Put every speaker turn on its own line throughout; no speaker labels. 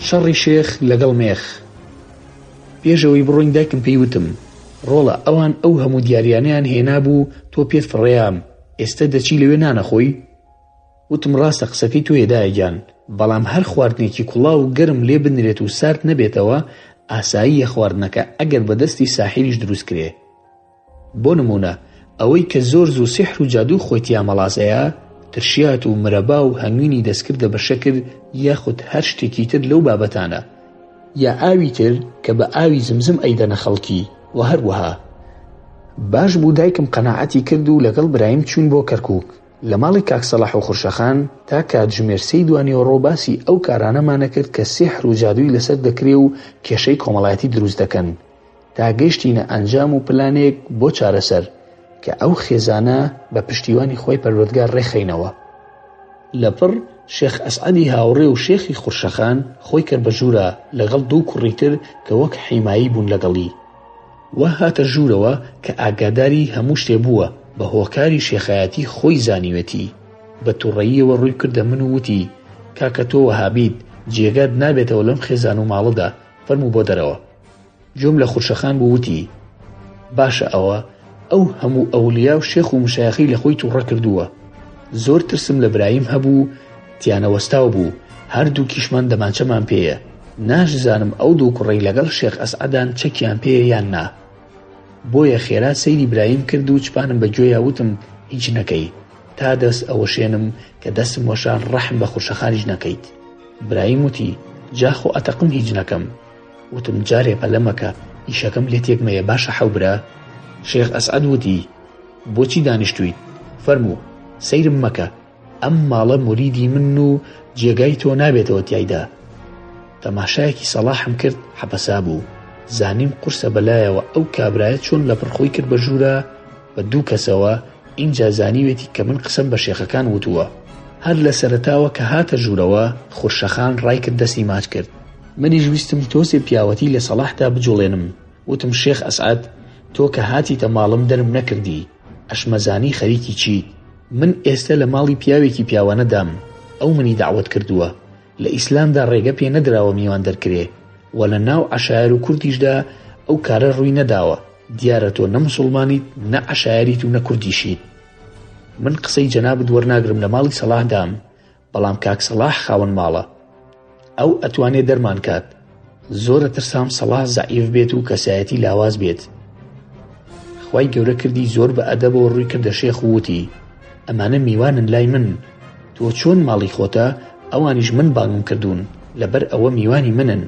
شەڕی شێخ لەگەڵ مێخ. پێشەوەی بڕۆین دایکم پێیوتم ڕۆڵە ئەوان ئەو هەموو دیاریانیان هێنابوو تۆ پێت فڕێام ئێستا دەچی لەوێ نانەخۆی؟ وتم ڕاستە قسەکەی تۆ هێدایە گیان، بەڵام هەر خواردنێکی کوڵاو و گەرم لێ بنرێت و سارد نەبێتەوە ئاساییە خواردنەکە ئەگەر بەدەستی ساحیریش دروست کرێ. بۆ نمونە ئەوەی کە زۆر زوو سیحر و جادوو خۆیتیا مەڵاسەیە ترشیات و مرەبا و هەنگوینی دەستکردە بە شەکر یاخود هەر شتێکی تر لەو بابەتانە، یا ئاوی تر کە بە ئاوی زمزم ئەیدەنە خەڵکی و هەروەها. باش بوو دایکم قەناعەتی کرد و لەگەڵ برایم چوون بۆ کەرکووک. لە ماڵی کاک سەلاح و خورشەخان تا کاتژمێر 3 دوانیەوە ڕۆباسی ئەو کارانەمانە کرد کە سیحر و جادووی لەسەر دەکرێ و کێشەی کۆمەڵایەتی دروست دەکەن، تا گەیشتینە ئەنجام و پلانێک بۆ چارەسەر کە ئەو خێزانە بە پشتیوانی خۆی پەروەردگار ڕێخەینەوە. لەپڕ شێخ ئەسعەدی هاوڕێ و شێخی خورشەخان خۆی کرد بە ژوورە لەگەڵ 2 کوڕی تر کە وەک حیمایی بوون لەگەڵی. وا هاتە ژوورەوە کە ئاگاداری هەموو شتێ بووە، بە هۆکاری شێخایەتی خۆی زانیوێتی. بە تووڕەییەوە ڕووی کردە من و وتی کاکە تۆ وەهابیت جێگات نابێتەوە لەم خێزان و ماڵەدا، فەرموو بۆ دەرەوە. جۆم لە خورشەخان بوو وتی باشە ئەو هەموو ئەولیا و شێخ و مشایەخی لە خۆی تووڕە کردووە. زۆر ترسم لە برایم هەبوو تیانەوەستاو بوو، هەردووکیشمان دەمانچەمان پێیە، ناشزانم ئەو 2 کوڕەی لەگەڵ شێخ ئەسعەدان چەکیان پێیە یان نا. بۆیە خێرا سەیری برایم کرد و چپانم بەگوێیا وتم هیچ نەکەی تا دەست ئەوە شێنم کە دەستم وەشان ڕەحم بە خورشەخانیش نەکەیت. برایم وتی جاخۆ ئەتەقم هیچ نەکەم. وتم جارێ پەلەمەکە ئیشەکەم لێ تێکمەیە باشە حەوبرا. شێخ ئەسعەد وتی بۆچی دانیشتویت؟ فەرموو سەیرم مەکە، ئەم ماڵە موریدی من و جێگای تۆ نابێتەوە تیایدا. تەماشایەکی سەلاحم کرد حەبەسا بوو، زانیم قورسە بەلایەوە ئەو کابرایە چۆن لە پڕخۆی کرد بە ژوورە بە 2 کەسەوە. اینجا زانیوێتی کە من قسەم بە شێخەکان وتووە. هەر لە سەرەتاوە کە هاتە ژوورەوە خورشەخان ڕای کرد دەستی ماچ کرد. منیش ویستم تۆسێ پیاوەتی لە سەلاحدا بجوڵێنم. وتم شێخ ئەسعەد تۆ کە هاتیتە ماڵم دەرم نەکردی، ئەشمەزانی خەریکی چیت؟ من ئێستا لە ماڵی پیاوێکی پیاوانەدام، ئەو منی داوەت کردووە. لە ئیسلامدا ڕێگە پێ نەدراوە میوان دەرکرێ و لە ناو عەشایر و کوردیشدا ئەو کارە ڕووی نەداوە. دیارە تۆ نە موسڵمانیت نە عەشایریت و نە کوردیشیت. من قسەی جەنابت وەرناگرم لە ماڵی سەلاح دام، بەڵام کاک سەلاح خاوەن ماڵە، ئەو ئەتوانێت دەرمان کات. زۆرە ترسام سەلاح زەعیف بێت و کەسایەتی لاواز بێت. خوای گەورە کردی زۆر بە ئەدەبەوە ڕووی کردە شێخ و وتی ئەمانە میوانن لای من، تۆ چۆن ماڵی خۆتە ئەوانیش من باگم کردوون، لەبەر ئەوە میوانی منن.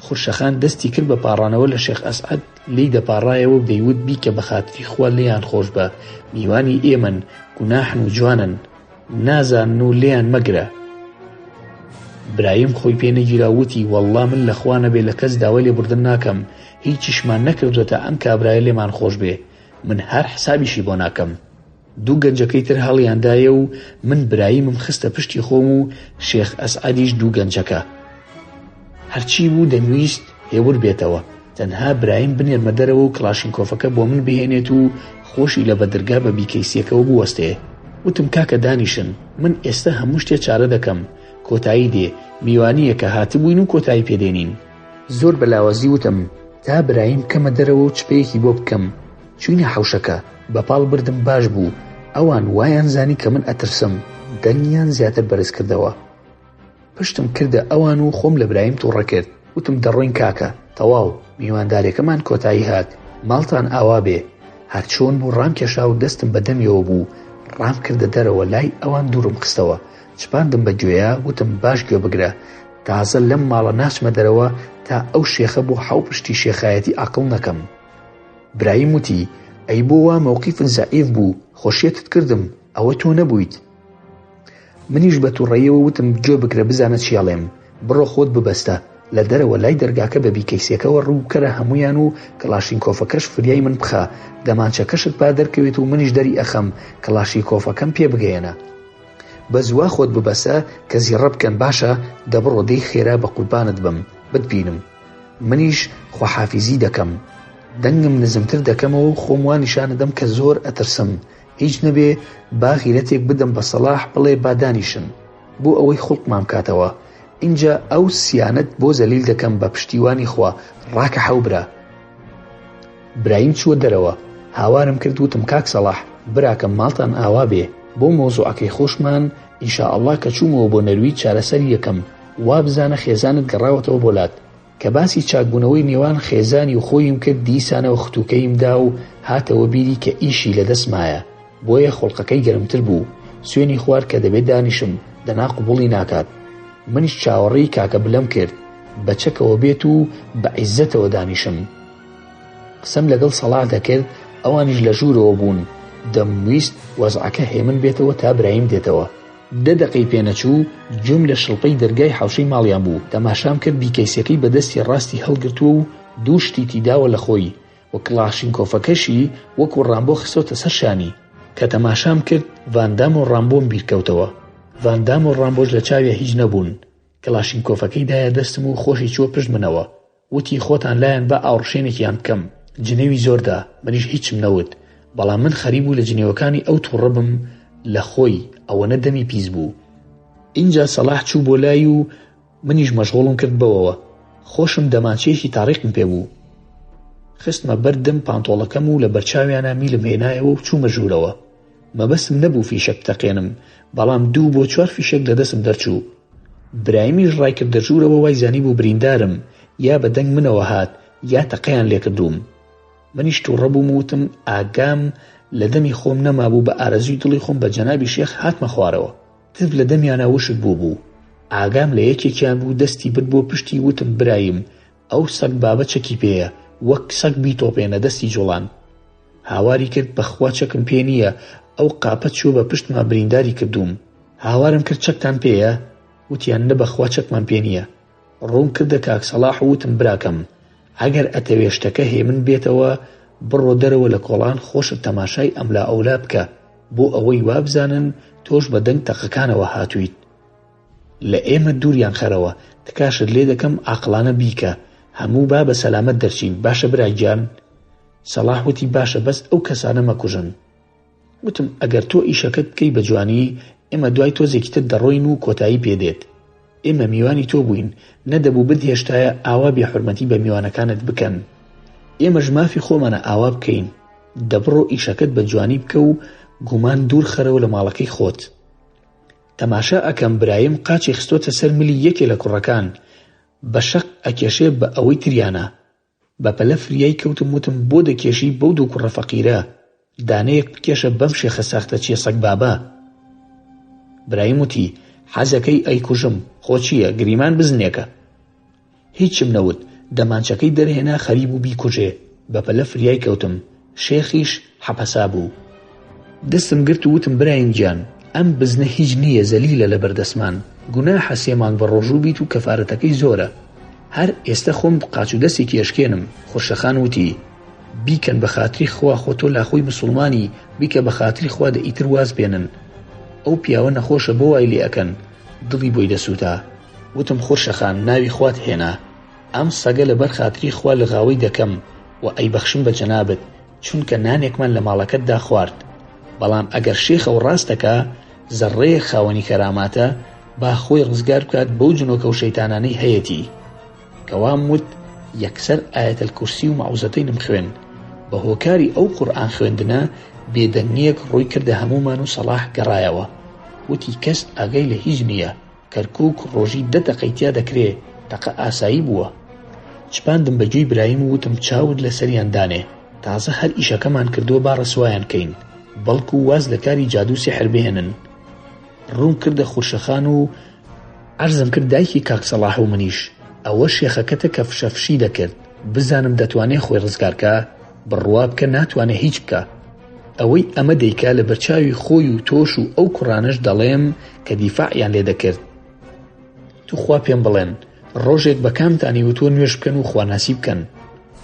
خورشەخان دەستی کرد بە پاڕانەوە لە شێخ ئەسعەد لی دەپاڕایەوە و دەیوت بیکە بە خاتری خوا لێیان خۆش بە، میوانی ئێمن گوناحن و جوانن، نازانن و لێیان مەگرە. برایم خۆی پێ نەگیرا وتی وەڵڵا من لە خوا نەبێ لە کەس داوای لێبوردن ناکەم، هیچیشمان نەکردوێتە ئەم کابرایە لێمان خۆش بێ، من هەر حسابیشی بۆ ناکەم. 2 گەنجەکەی تر هەڵیاندایە و من برایمم خستە پشتی خۆم و شێخ ئەسعەدیش 2 گەنجەکە. هەرچی بوو دەمویست هێور بێتەوە، تەنها برایم بنێرمە دەرەوە و کلاشینکۆفەکە بۆ من بهێنێت و خۆشی لە بەدرگا بە بیکەیسیەکەوە بوەستێ. وتم کاکە دانیشن، من ئێستا هەموو شتێ چارە دەکەم، کۆتایی دێ، میوانیە کە هاتبووین و کۆتایی پێدێنین. زۆر بەلاوەزی وتم تا برایم کەمە دەرەوە و چپەیەکی بۆ بکەم. چوینە حەوشەکە، بەپاڵ بردم باش بوو، ئەوان وایان زانی کە من ئەترسم، دەنگیان زیاتر بەرز کردەوە. پشتم کردە ئەوان و خۆم لە برایم تووڕە کرد. وتم دەڕۆین کاکە، تەواو میواندارێکەمان کۆتایی هات، ماڵتان ئاوا بێ. هەر چۆن بوو ڕام کێشا و دەستم بەدەمیەوە بوو، ڕام کردە دەرەوە لای ئەوان دوورم خستەوە. چپاندم بە گوێیە وتم باش گوێ بگرە، تازە لەم ماڵە ناچمە دەرەوە تا ئەو شێخە بۆ حەو پشتی شێخایەتی عەقڵ نەکەم. برایم وتی ئەی بۆ وا مەوقیفن زەعیف بوو، خۆشیەتت کردم، ئەوە تۆ نەبوویت. منیش بە تووڕەییەوە وتم گوێ بگرە بزانە چیاڵێم، بڕۆ خۆت ببەستە لە دەرەوە لای دەرگاکە بە بیکەیسیەکەوە ڕووکەرە هەمویان و کلاشینکۆفەکەش فریای من بخە، دەمانچەکەشت با دەرکەوێت و منیش دەری ئەخەم کلاشینکۆفەکەم پێ بگەێنە. بە زوا خۆت ببەسە کە زیڕە بکەن، باشە دەبڕۆ دەی خێرا بە قوربانت بم بتبینم. منیش خواحافیزی دەکەم، دەنگم نزمتر دەکەمەوە و خۆم وا نیشانەدەم کە زۆر ئەترسم، هیچ نەبێ با غیرەتێک بدەم بە سەلاح بڵێ با دانیشن، بۆ ئەوەی خوڵقمان کاتەوە. اینجا ئەو سیانەت بۆ زەلیل دەکەم بە پشتیوانی خوا ڕاکە حەوبرا. برایم چووە دەرەوە، هاوارم کرد وتم کاک سەڵاح براکەم ماڵتان ئاوا بێ، بۆ مۆزوعەکەی خۆشمان ئینشاءالله کە چوومەوە بۆ نەروی چارەسەری یەکەم وا بزانە خێزانت گەڕاوەتەوە بۆلات. کە باسی چاکبوونەوەی نێوان خێزانی و خۆیم کرد دیسانەوە خوتوکەیمدا و هاتەوە بیری کە ئیشی لە دەستمایە، بۆیە خۆڵقەکەی گەرمتر بوو. سوێنی خوار کە دەبێت دانیشم دەنا قبوڵی ناکات. منیش چاوەڕێی کاکە بلەم کرد بە چەکەوە بێت و بە عیزەتەوە دانیشم. قسەم لەگەڵ سەڵاح دەکرد، ئەوانیش لە ژوورەوە بوون. دەمویست وەزعەکە هێمن بێتەوە تا برایم دێتەوە. 10 دقەی پێنەچوو جوم لە شڵپەی دەرگای حوشەی ماڵیان بوو. تەماشام کرد بیکەیسەکەی بەدەستی ڕاستی هەڵگرتووە و دوو شتی تیداوە لە خۆی و کڵاشینکۆفەکەشی وەکو ڕامبۆ خستۆتە سەر شانی. کە تەماشام کرد ڤاندام و ڕامبۆم بیرکەوتەوە. ڤاندام و ڕامبۆش لە چاویە هیچ نەبوون. کڵاشینکۆفەکەی دایە دەستم و خۆشی چوە پشت منەوە. وتی خۆتان لایەن بە ئاوڕشێنێکیان بکەم. جنێوی زۆردا، منیش هیچم نەوت، بەڵام من خەریب بوو لە جنێوەکانی ئەو تووڕە بم لە خۆی، ئەوەنە دەمی پیس بوو. اینجا سەڵاح چوو بۆ لای و منیش مەشغوڵم کرد بەوەوە. خۆشم دەمانچەیەکی تاریقم پێ بوو. خستمە بەردەم پانتۆڵەکەم و لە بەرچاویانە میلم هێنایەوە و چوومە ژوورەوە. مەبەستم نەبوو فیشەک بتەقێنم، بەڵام 2 بۆ 4 فیشەک لە دەستم دەرچوو. برایمیش ڕای کردە ژوورەوە وای زانی بوو بریندارم، یا بە دەنگ منەوە هات یا تەقەیان لێ کردووم. منیش تووڕە بووم وتم ئاگام لە دەمی خۆم نەمابوو، بە ئارەزوی دڵی خۆم بە جەنابی شێخ هاتمە خوارەوە. تف لە دەمیانە وشک بوو. ئاگام لە یەکێکیان بوو، دەستی برد بۆ پشتی وتم برایم ئەو سەگ بابە چەکی پێیە، وەک سەگ بیتۆپێنە دەستی جوڵان. هاواری کرد بەخوا چەکم پێ نییە، ئەو قاپە چوو بە پشتما برینداری کردووم. هاوارم کرد چەکتان پێیە؟ وتیان نە بەخوا چەکمان پێ نییە. ڕوون کردە کاک سەڵاح و وتم براکەم ئەگەر ئەتەوێشتەکە هێمن بێتەوە بڕۆ دەرەوە لە کۆڵان، خۆشت تەماشای ئەملا ئەولا بکە بۆ ئەوەی وابزانن تۆش بە دەنگ تەقەکانەوە هاتوویت. لە ئێمە دووریان خەرەوە، تکاشت لێ دەکەم عاقڵانە بیکە، هەموو با بە سەلامەت دەرچین. باشە برایگیان؟ سەڵاح وتی باشە، بەس ئەو کەسانە مەکوژن. وتم ئەگەر تۆ ئیشەکەت بکەی بە جوانی، ئێمە دوای تۆزێکی تر دەڕۆین و کۆتایی پێدێت. ئێمە میوانی تۆ بووین، نەدەبوو بدهێشتایە ئاوا بێحورمەتی بە میوانەکانت بکەن. ئێمەش مافی خۆمانە ئاوا بکەین. دەبڕۆ ئیشەکەت بە جوانی بکە و گومان دوور خەرەوە لە ماڵەکەی خۆت. تەماشا ئەکەم برایم قاچی خستۆتە سەر ملی یەکێ لە کوڕەکان، بە شەق ئەکێشێ بە ئەوەی تریانە. بە پەلە فریای کەوتم وتم بۆ دەکێشی بەو 2 کوڕە فەقیرە، دانەیەک بکێشە بەم شێخە ساختە چیە سەگ بابە. برایم وتی حەزەکەی ئەیکوژم، خۆ چییە گریمان بزنێکە. هیچم نەوت، دەمانچەکەی دەرهێنا خەریب و بیکوژێ. بە پەلە فریای کەوتم، شێخیش حەپەسا بوو. دەستم گرت و وتم برایم گیان ئەم بزنە هیچ نییە، زەلیلە لە بەردەسمان، گوناحە سێمان بە ڕۆژوو بیت و کەفارەتەکەی زۆرە. هەر ئێستا خۆم قاچ و دەستێکی ئەشکێنم. خۆشەخان وتی بیکەن بە خاتری خوا، خۆ تۆ لاخۆی مسلمانی، بیکە بە خاتری خوا دە ئیتر واز بێنن. ئەو پیاوە نەخۆشە بۆ وای لێ ئەکەن. دڵی بۆی دەسووتا. وتم خۆشەخان ناوی خوات هێنا، ئەم سەگە لەبەر خاتری خوا لە غاوەی دەکەم و ئەیبەخشم بە جەنابەت، چونکە نانێکمان لە ماڵەکەتدا خوارد. بەڵام ئەگەر شێخە و ڕاستەکە زەڕێ خاوەنی کەراماتە، با خۆی ڕزگار بکات بەو جنۆکە و شەیتانانەی هەیەتی. کەوام وت یەکسەر ئایەتەل کورسی و مەعوزەتەینم خوێن. بە هۆکاری ئەو قورئان خوێندنە بێدەنگیەک ڕووی کردە هەمومان و سەڵاح گەڕایەوە. وتی کەس ئاگای لە هیچ نییە. کەرکووک ڕۆژی 10 دقەی تیا دەکرێ، تەقە ئاسایی بووە. چپاندم بەگوێی برایم و وتم چاود لەسەریان دانێ، تازە هەر ئیشەکەمان کردووە با ڕسوایان کەین، بەڵکو واز لە کاری جادو سیحر بهێنن. ڕوون کردە خورشەخان و عەرزم کرد دایکی کاک سەڵاح و منیش ئەوە شێخەکەتە کە فشەفشی دەکرد، بزانم دەتوانێ خۆی ڕزگارکە، بڕوا بکە ناتوانێ هیچ بکە. ئەوەی ئەمە دەیکا لە بەرچاوی خۆی و تۆش و ئەو کوڕانەش دەڵێم کە دیفاعیان لێ دەکرد. تو خوا پێم بڵێن ڕۆژێک بە کامتانی و تۆ نوێش بکەن و خواناسی بکەن.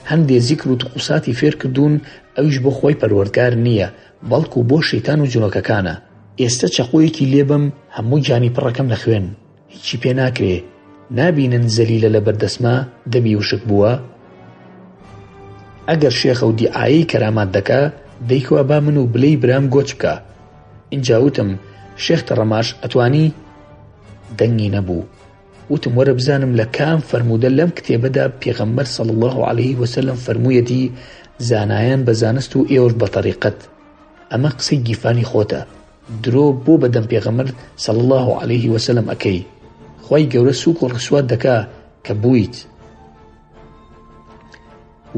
هەندێ زیکر و توقوساتی فێر کردوون، ئەویش بۆ خۆی پەروەردگار نییە، بەڵکو بۆ شەیتان و جنۆکەکانە. ئێستا چەقۆیەکی لێبم هەموو جانی پڕەکەم لە خوێن، هیچی پێ ناکرێ. نابینن زەلیلە لە بەردەسما دەمی وشک بووە. ئەگەر شێخە و دیعایی کەرامات دەکا، دەیکوا با من و بلەی برام گۆچ بکە. اینجا وتم شێخ تەڕەماش ئەتوانی؟ دەنگی نەبوو. وتم وەرە بزانم لە کام فەرموودە لەم کتێبەدا پێغەمبەر صلی الله عليه وسلم فەرموویەتی زانایان بە زانست و ئێوەش بە تەریقەت. ئەمە قسەی گیفانی خۆتە، درۆ بۆ بەدەم پێغەمبەر صلی الله عليه وسلم ئەکەی. خوای گەورە سووک و ڕسوات دەکا کە بوویت.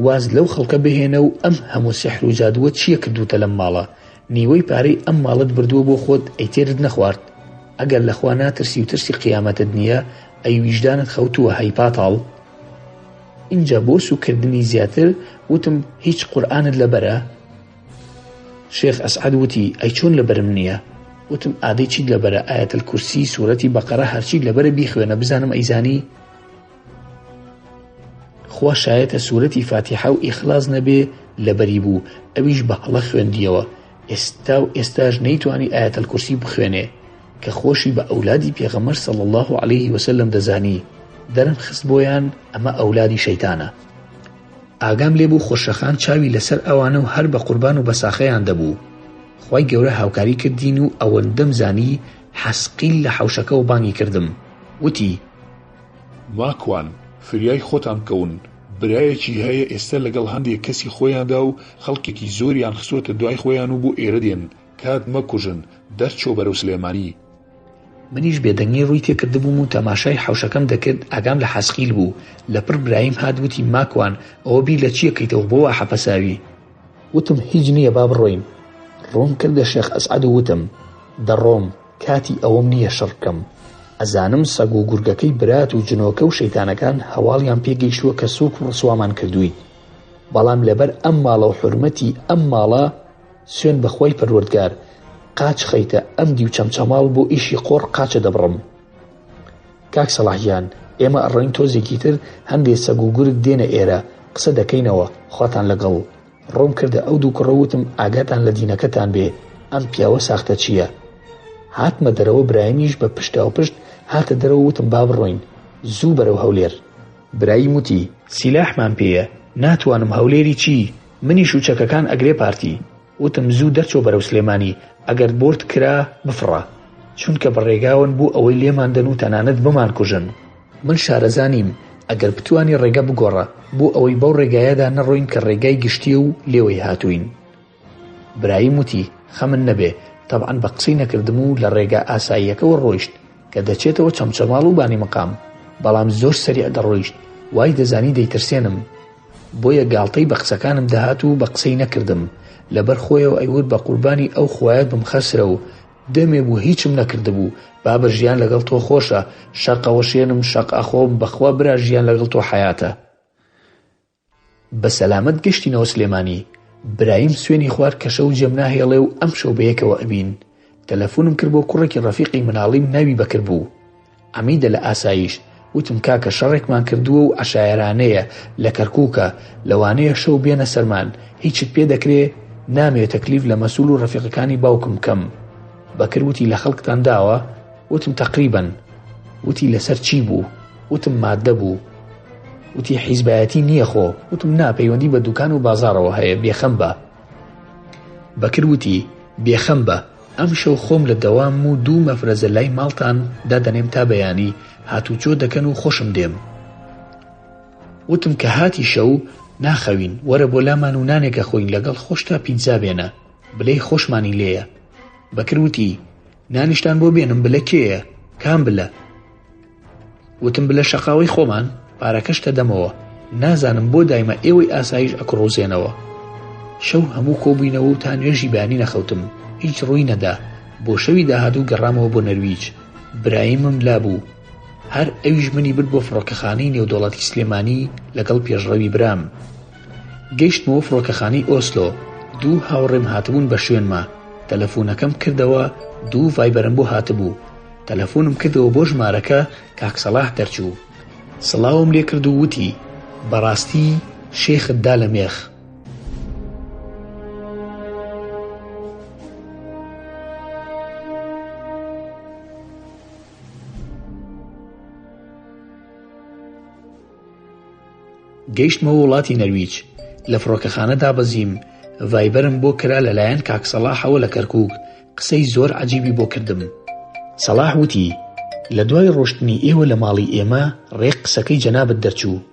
واز لەو خەڵکە بهێنە و ئەم هەموو سیحر و جادووە چییە کردوتە لەم ماڵە؟ نیوەی پارەی ئەم ماڵت بردووە بۆ خۆت، ئەیتێرت نەخوارد. ئەگەر لەخوا ناترسی و ترسی قیامەتت نییە، ئەی ویژدانت خەوتووە هەی پاتاڵ. اینجا بۆ سوکردنی زیاتر وتم هیچ قورئانت لەبەرە؟ شێخ ئەسعەد وتی ئەی چۆن لەبەرم نییە؟ وتم ئادەی چیت لەبەرە؟ ئایەتەل کورسی، سوورەتی بەقەرە، هەرچیت لەبەرە بیخوێنە بزانم ئەیزانی. خوا شایەتە سوورەتی فاتیحە و ئیخلاص نەبێ لەبەری بوو، ئەویش بە هەڵە خوێندیەوە. ئێستاش نەیتوانی ئایەتەل کورسی بخوێنێ کە خۆشی بە ئەولادی پێغەمبەر صلی الله عليه وسلم دەزانی. دەرم خست بۆیان ئەمە ئەولادی شەیتانە. ئاگام لێبوو خۆشەخان چاوی لەسەر ئەوانە و هەر بە قوربان و بە ساخەیان دەبوو. خوای گەورە هاوکاری کردین و ئەوەندەم زانی حەسقیل لە حەوشەکە و بانگی کردم. وتی
ماکوان فریای خۆتان بکەون، برایەکی هەیە ئێستا لەگەڵ هەندێک کەسی خۆیاندا و خەڵکێکی زۆریان خستووەتە دوای خۆیان و بۆ ئێرە دێن، کات مەکوژن، دەرچۆ بەرەو سلێمانی.
منیش بێدەنگی ڕووی تێکردبووم و تەماشای حەوشەکەم دەکرد. ئاگام لە حەسقیل بوو. لەپڕ برایم هاتووتی ماکوان ئەوە بیر لە چیەکەیتەوە بۆ وا حەپەساوی؟ وتم هیچ نییە با بڕۆین. ڕۆم کردە شێخ ئەسعەد و وتم دەڕۆم، کاتی ئەوەم نییە شەڕکەم. ئەزانم سەگ و گورگەکەی برات و جنۆکە و شەیتانەکان هەواڵیان پێگەیشتووە کە سووک و ڕسوامان کردووی، بەڵام لەبەر ئەم ماڵە و حورمەتی ئەم ماڵە سوێن بەخوای پەروەردگار قاچ خەیتە ئەم دی و چەمچەماڵ بۆ ئیشی قۆڕ قاچە دەبڕم. کاک سەڵاحیان ئێمە ئەڕۆین تۆزێکی تر هەندێک سەگ و گورگ دێنە ئێرە قسە دەکەینەوە، خواتان لەگەڵ. ڕۆم کردە ئەو دوو کوڕەوتم ئاگاتان لە دینەکەتان بێ، ئەم پیاوە ساختە چییە؟ هاتمە دەرەوە، برایمیش بە پشتا و پشت هاتە دەرەوە. وتم با بڕۆین زوو بەرەو هەولێر. براییم وتی سیلاحمان پێیە، ناتوانم هەولێری چی؟ منیش و چەکەکان ئەگرێ پارتی. وتم زوو دەرچۆ بەرەو سلێمانی، ئەگەر بۆرت کرا بفڕە، چونکە بەڕێگاون بوو ئەوەی لێماندن و تەنانەت بمان کوژن. من شارەزانیم، ئەگەر بتوانی ڕێگە بگۆڕە بۆ ئەوەی بەو ڕێگایەدا نەڕۆین کە ڕێگای گشتیە و لێوەی هاتوین. براییم وتی خەمن نەبێ، تەبعەن بە قسەی نەکردم و لە ڕێگا ئاساییەکەوە ڕۆیشت کە دەچێتەوە چەمچەماڵ و بانی مەقام، بەڵام زۆر سەریع دەڕۆیشت، وای دەزانی دەیترسێنم. بۆیە گاڵتەی بە قسەکانم دەهات و بە قسەی نەکردم. لەبەر خۆیەوە ئەیوت بە قوربانی ئەو خوایەت بمخەسرە و دەمێ بوو هیچم نەکردبوو. بابە ژیان لەگەڵ تۆ خۆشە، شەقەوە شێنم شەق ئەخۆم، بەخوا برا ژیان لەگەڵ تۆ حەیاتە. بە سەلامەت گەشتینەوە سلێمانی. برایم سوێنی خوارد کە شەو جێم ناهێڵێ و ئەم شەو بەیەکەوە ئەبین. تەلەفۆنم کرد بۆ کوڕێکی ڕەفیقی مناڵیم ناوی بەکر بوو، عەمیدە لە ئاسایش. وتم کاکە شەڕێکمان کردووە و عەشایەرانەیە لە کەرکووکە، لەوانەیە شەو بێنە سەرمان، هیچت پێ دەکرێ؟ نامێ تەکلیف لە مەسوول و ڕەفیقەکانی باوکم کەم. بەکر وتی لە خەڵکتان داوە؟ وتم تەقریبەن. وتی لەسەر چی بوو؟ وتم مادە بوو. وتی حیزبایەتی نییە خۆ؟ وتم نا، پەیوەندی بە دوکان و بازاڕەوە هەیە، بێخەم بە. بەکر وتی بێخەم بە، ئەم شەو خۆم لە دەوام و دوو مەفرەزە لای ماڵتان دادەنێم تا بەیانی، هاتوچۆ دەکەن و خۆشم دێم. وتم کە هاتی شەو ناخەوین، وەرە بۆ لامان و نانێکە خۆین لەگەڵ خۆش تا پیتزا بێنە، بلەی خۆشمانی لێیە. بەکر وتی نانیشتان بۆ بێنم، بلە کێیە؟ کام بلە؟ وتم بلە شەقاوەی خۆمان، پارەکەشتە دەمەوە، نازانم بۆ دایمە ئێوەی ئاسایش ئەکڕۆزێنەوە. شەو هەموو کۆبووینەوە و تا نوێژی بەیانی نەخەوتم، هیچ ڕووی نەدا. بۆ شەوی داهاتوو گەڕامەوە بۆ نەرویج. برایمم لابوو، هەر ئەویش منی برد بۆ فڕۆکەخانەی نێودەوڵەتی سلێمانی لەگەڵ پێشڕەوی برام. گەیشتمەوە فڕۆکەخانەی ئۆسلۆ، دوو هاوڕێم هاتبوون بە شوێنمە. تەلەفۆنەکەم کردەوە، دوو ڤایبەرم بۆ هاتبوو. تەلەفۆنم کردەوە بۆ ژمارەکە، کاک سەلاح دەرچوو. سڵاوم لێ کرد و وتی بەڕاستی شێخت دا لە مێخ. گەیشتمەوە وڵاتی نەرویج. لە فڕۆکەخانەدا بەزیم، ڤایبەرم بۆ کرا لەلایەن کاک سەلاحەوە لە کەرکووک. قسەی زۆر عەجیبی بۆ کردم. سەلاح وتی لە دوای ڕۆشتنی ئێوە لە ماڵی ئێمە ڕێک قسەکەی جەنابەت دەرچوو.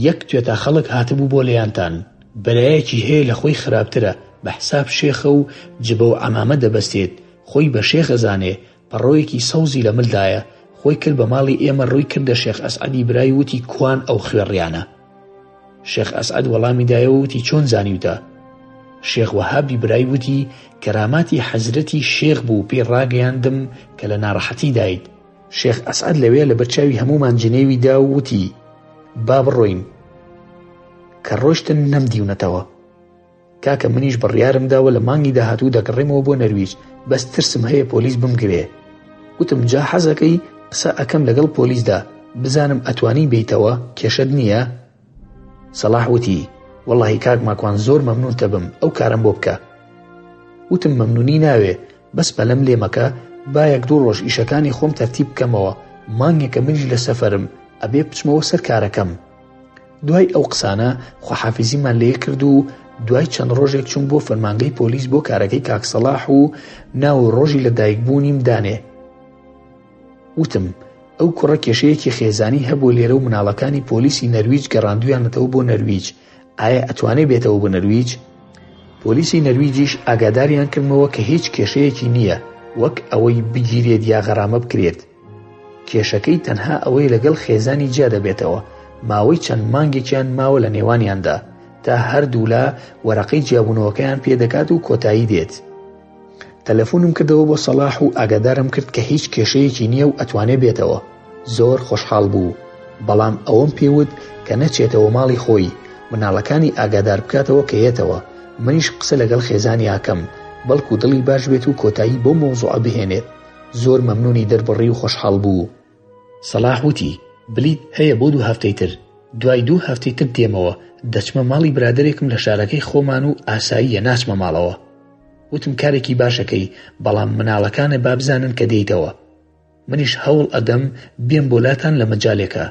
یەک توێتا خەڵک هاتبوو بۆ لەیانتان، بەلایەکی هەیە لە خۆی خراپترە، بە حساب شێخە و جبە و عەمامە دەبەستێت، خۆی بە شێخ ئەزانێ، پەڕۆیەکی سەوزی لە ملدایە، خۆی کرد بە ماڵی ئێمە ڕووی کردە شێخ ئەسعەدی برای وتی کوان ئەو خوێڕیانە. شێخ ئەسعەد وەڵامی دایەوە وتی چۆن زانیوتە؟ شێخ وەهابی برای وتی کەراماتی حەزرەتی شێخ بوو، پێی ڕاگەیاندم کە لە ناڕەحەتی دایت. شێخ ئەسعەد لەوێ لە بەرچاوی هەموومان جنێوی دا و وتی با بڕۆین، کە ڕۆشتن نەمدیونەتەوە. کاکە منیش بڕیارم داوە لە مانگی داهاتوو دەگەڕێمەوە بۆ نەرویج، بەس ترسم هەیە پۆلیس بمگرێ. وتم جا حەزەکەی قسە ئەکەم لەگەڵ پۆلیسدا، بزانم ئەتوانی بیتەوە، کێشەت نییە؟ سەلاح وتی وەڵڵاهی کاک ماکوان زۆر مەمنوونتە بم، ئەو کارم بۆ بکە. وتم مەمنونی ناوێ، بەس بەلەم لێ مەکە، با یەک دوو ڕۆژ ئیشەکانی خۆم تەرتیب بکەمەوە، مانگێکە منیش لە سەفەرم، ئەبێ بچمەوە سەر کارەکەم. دوای ئەو قسانە خواحافیزیمان لێ کرد و دوای چەند ڕۆژێک چوون بۆ فەرمانگەی پۆلیس بۆ کارەکەی کاک سەلاح و ناو ڕۆژی لە دایکبوونیم دانێ. وتم ئەو کوڕە کێشەیەکی خێزانی هەبوو لێرە و مناڵەکانی پۆلیسی نەرویج گەڕاندویانەتەوە بۆ نەرویج، ئایا ئەتوانێ بێتەوە بۆ نەرویج؟ پۆلیسی نەرویجیش ئاگاداریان کردمەوە کە هیچ کێشەیەکی نییە، وەک ئەوەی بگیرێت یا غەرامە بکرێت. کێشەکەی تەنها ئەوەی لەگەڵ خێزانی جیا دەبێتەوە، ماوەی چەند مانگێکیان ماوە لە نێوانیاندا، تا هەردوو لا وەرەقەی جیابوونەوەکەیان پێدەکات و کۆتایی دێت. تەلەفۆنم کردەوە بۆ سەلاح و ئاگادارم کرد کە هیچ کێشەیەکی نییە و ئەتوانێ بێتەوە. زۆر خۆشحاڵ بوو، بەڵام ئەوەم پێوت کە نەچێتەوە ماڵی خۆی، مناڵەکانی ئاگادار بکاتەوە کە یێتەوە، منیش قسە لەگەڵ خێزانی ئاکەم، بەڵکو دڵی باش بێت و کۆتایی بۆ مۆزوعە بهێنێت. زۆر مەمنونی دەربڕی و خۆشحاڵ بوو. سەلاح وتی بلیت هەیە بۆ 2 هەفتەی تر، دوای 2 هەفتەی تر دێمەوە، دەچمە ماڵی برادێکم لە شارەکەی خۆمان و ئاساییە ناچمە ماڵەوە. وتم کارێکی باشەکەی، بەڵام مناڵەکانە بابزانن کە دێیتەوە. منیش هەوڵ ئەدەم بێم بۆ لاتان لە مەجالێکە.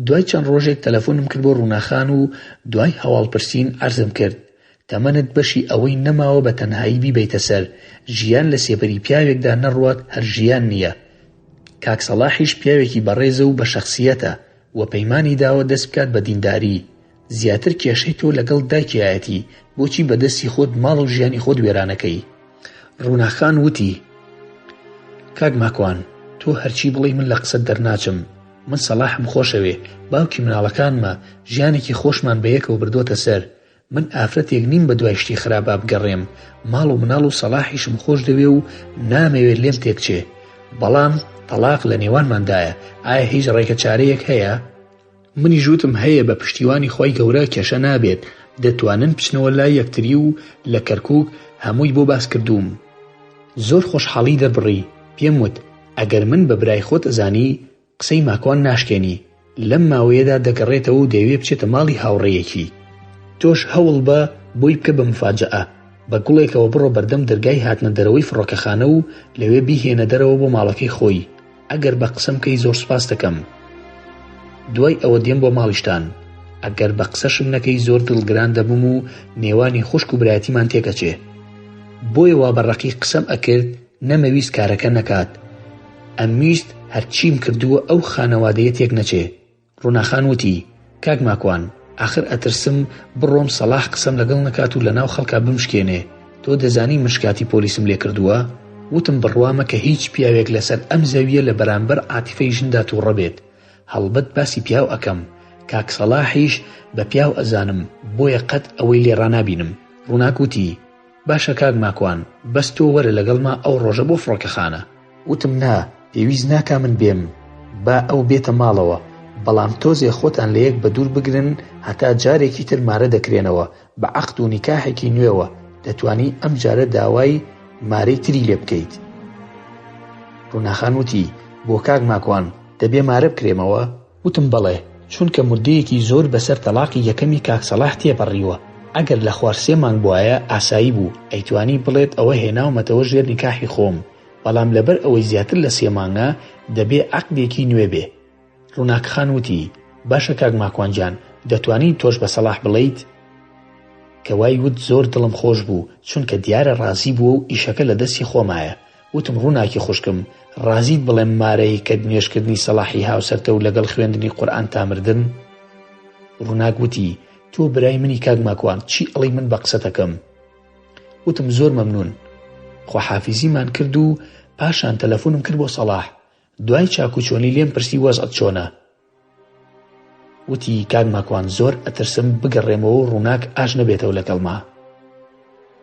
دوای چەند ڕۆژێک تەلەفۆنم کرد بۆ ڕووناخان و دوای هەواڵپرسین عەرزم کرد تەمەنت بەشی ئەوەی نەماوە بە تەنهایی بیبەیتە سەر، ژیان لە سێبەری پیاوێکدا نەڕوات هەر ژیان نییە. کاک سەلاحیش پیاوێکی بەڕێزە و بە شەخسیەتە و پەیمانی داوە دەست بکات بە دینداری. زیاتر کێشەی تۆ لەگەڵ دایکیایەتی، بۆچی بەدەستی خۆت ماڵ و ژیانی خۆت وێرانەکەی؟ ڕووناخان وتی کاک ماکوان، تۆ هەرچی بڵێی من لە قسەت دەرناچم. من سەلاحم خۆشەوێ، باوکی مناڵەکانمە، ژیانێکی خۆشمان بە یەکەوە بردوۆتە سەر. من ئافرەتێک نیم بە دوای شتی خراپە بگەڕێم، ماڵ و مناڵ و سەلاحیشم خۆش دەوێ و نامەوێت لێم تێکچێ، بەڵام تەلاق لە نێوانماندایە، ئایا هیچ ڕێکە چارەیەک هەیە؟ منی ژووتم هەیە، بە پشتیوانی خۆی گەورە کێشە نابێت، دەتوانن بچنەوە لای یەکتری و لە کەرکووک هەمووی بۆ باس کردووم. زۆر خۆشحاڵی دەربڕی، پێم وت ئەگەر من بە برای خۆت ئەزانی قسەی ماکوان ناشکێنی، لەم ماوەیەدا دەگەڕێتەوە و دەیوێ بچێتە ماڵی هاوڕێیەکی. تۆش هەوڵ بە بۆی بکە بە مفاجەئە، بە گوڵێکەوە بڕۆ بەردەم دەرگای هاتنە دەرەوەی فڕۆکەخانە و لەوێ بیهێنە دەرەوە بۆ ماڵەکەی خۆی. ئەگەر بە قسەم کەی زۆر سوپاس دەکەم. دوای ئەوە دێم بۆ ماڵیشتان، ئەگەر بە قسەشم نەکەی زۆر دڵگران دەبم و نێوانی خوشک و برایەتیمان تێکەچێ. بۆیە وا بەڕەقی قسەم ئەکرد نەمەویست کارەکە نەکات، ئەمویست هەرچیم کردووە ئەو خانەوادەیە تێک نەچێ. ڕووناخان وتی کاک ماکوان، ئاخر ئەترسم بڕۆم سەلاح قسەم لەگەڵ نەکات و لەناو خەڵکا بمشکێنێ. تۆ دەزانی مشکاتی پۆلیسم لێ کردووە؟ وتم بڕوامە کە هیچ پیاوێک لەسەر ئەم زەویە لە بەرامبەر عاتیفەی ژندا تووڕە بێت. هەڵبەت باسی پیاو ئەکەم، کاک سەلاحیش بە پیاو ئەزانم، بۆیە قەت ئەوەی لێڕا نابینم. ڕووناک وتی باشە کاک ماکوان، بەس تۆ وەرە لەگەڵما ئەو ڕۆژە بۆ فڕۆکەخانە. وتم نا، پێویست ناکا من بێم، با ئەو بێتە ماڵەوە، بەڵام تۆزێ خۆتان لە یەک بە دوور بگرن هەتا جارێکی تر مارە دەکرێنەوە بە عەقد و نیکاحێکی نوێوە، دەتوانی ئەم جارە داوای مارەی تری لێ بکەیت. ڕووناخان وتی بۆ کاک ماکوان دەبێ مارە بکرێمەوە؟ وتم بەڵێ، چونکە مودەیەکی زۆر بەسەر تەلاقی یەکەمی کاک سەلاح تێپەڕیوە. ئەگەر لە خوار 3 مانگ بووایە ئاسایی بوو، ئەیتوانی بڵێت ئەوە هێناومەتەوە ژێر نیکاحی خۆم، بەڵام لەبەر ئەوەی زیاتر لە 3 مانگە دەبێ عەقدێکی نوێ بێ. ڕووناکخان وتی باشە کاک ماکوانجان، دەتوانی تۆش بە سەلاح بڵیت؟ کەوای وت زۆر دڵم خۆش بوو، چونکە دیارە ڕازی بووە و ئیشەکە لە دەستی خۆمایە، وتم ڕووناکی خوشکم ڕازیت بڵێم مارەی کە نوێژکردنی سەلاحی هاوسەرتە و لەگەڵ خوێندنی قورئان تامردن؟ ڕووناک وتی تۆ برای منی کاک ماکوان چی ئەڵی من بە قسەتەکەم؟ وتم زۆر مەمنون. خواحافیزیمان کرد و پاشان تەلەفۆنم کرد بۆ سەلاح. دوای چاکوچۆنی لێم پرسی وەزعت چۆنە؟ وتی کاک ماکوان زۆر ئەترسم بگەڕێمەوە و ڕووناک ئاش نەبێتەوە لەگەڵما.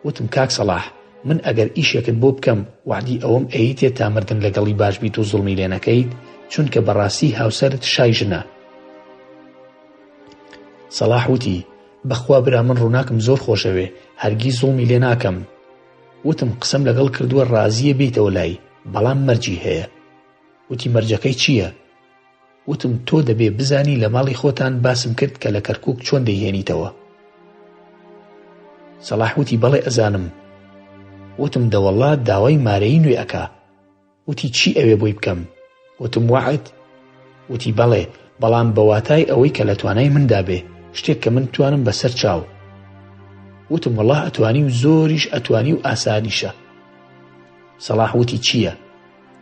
وتم کاک سەلاح من ئەگەر ئیشێکت بۆ بکەم وعدی ئەوەم ئەیتێ تا مردن لەگەڵی باش بیت و زوڵمی لێ نەکەیت چونکە بەڕاستی هاوسەرت شای ژنە. سەلاح وتی بەخوا برا من ڕووناکم زۆر خۆشەوێ هەرگیز زوڵمی لێ ناکەم. وتم قسەم لەگەڵ کردووە ڕازیە بیتەوە لای بەڵام مەرجی هەیە. وتی مەرجەکەی چییە؟ وتم تۆ دەبێ بزانی لە ماڵی خۆتان باسم کرد کە لە کەرکووک چۆن دەیهێنیتەوە. سەلاح وتی بەڵێ ئەزانم. وتم دەوەڵڵا داوای مارەی نوێ ئەکا. وتی چی ئەوێ بۆی بکەم؟ وتم وعد؟ وتی بەڵێ بەڵام بەواتای ئەوەی کە لە توانای مندا بێ شتێک کە من توانم بەسەر چاو. وتم وەڵڵا ئەتوانی و زۆریش ئەتوانی و ئاسانیشە. سەلاح وتی چییە؟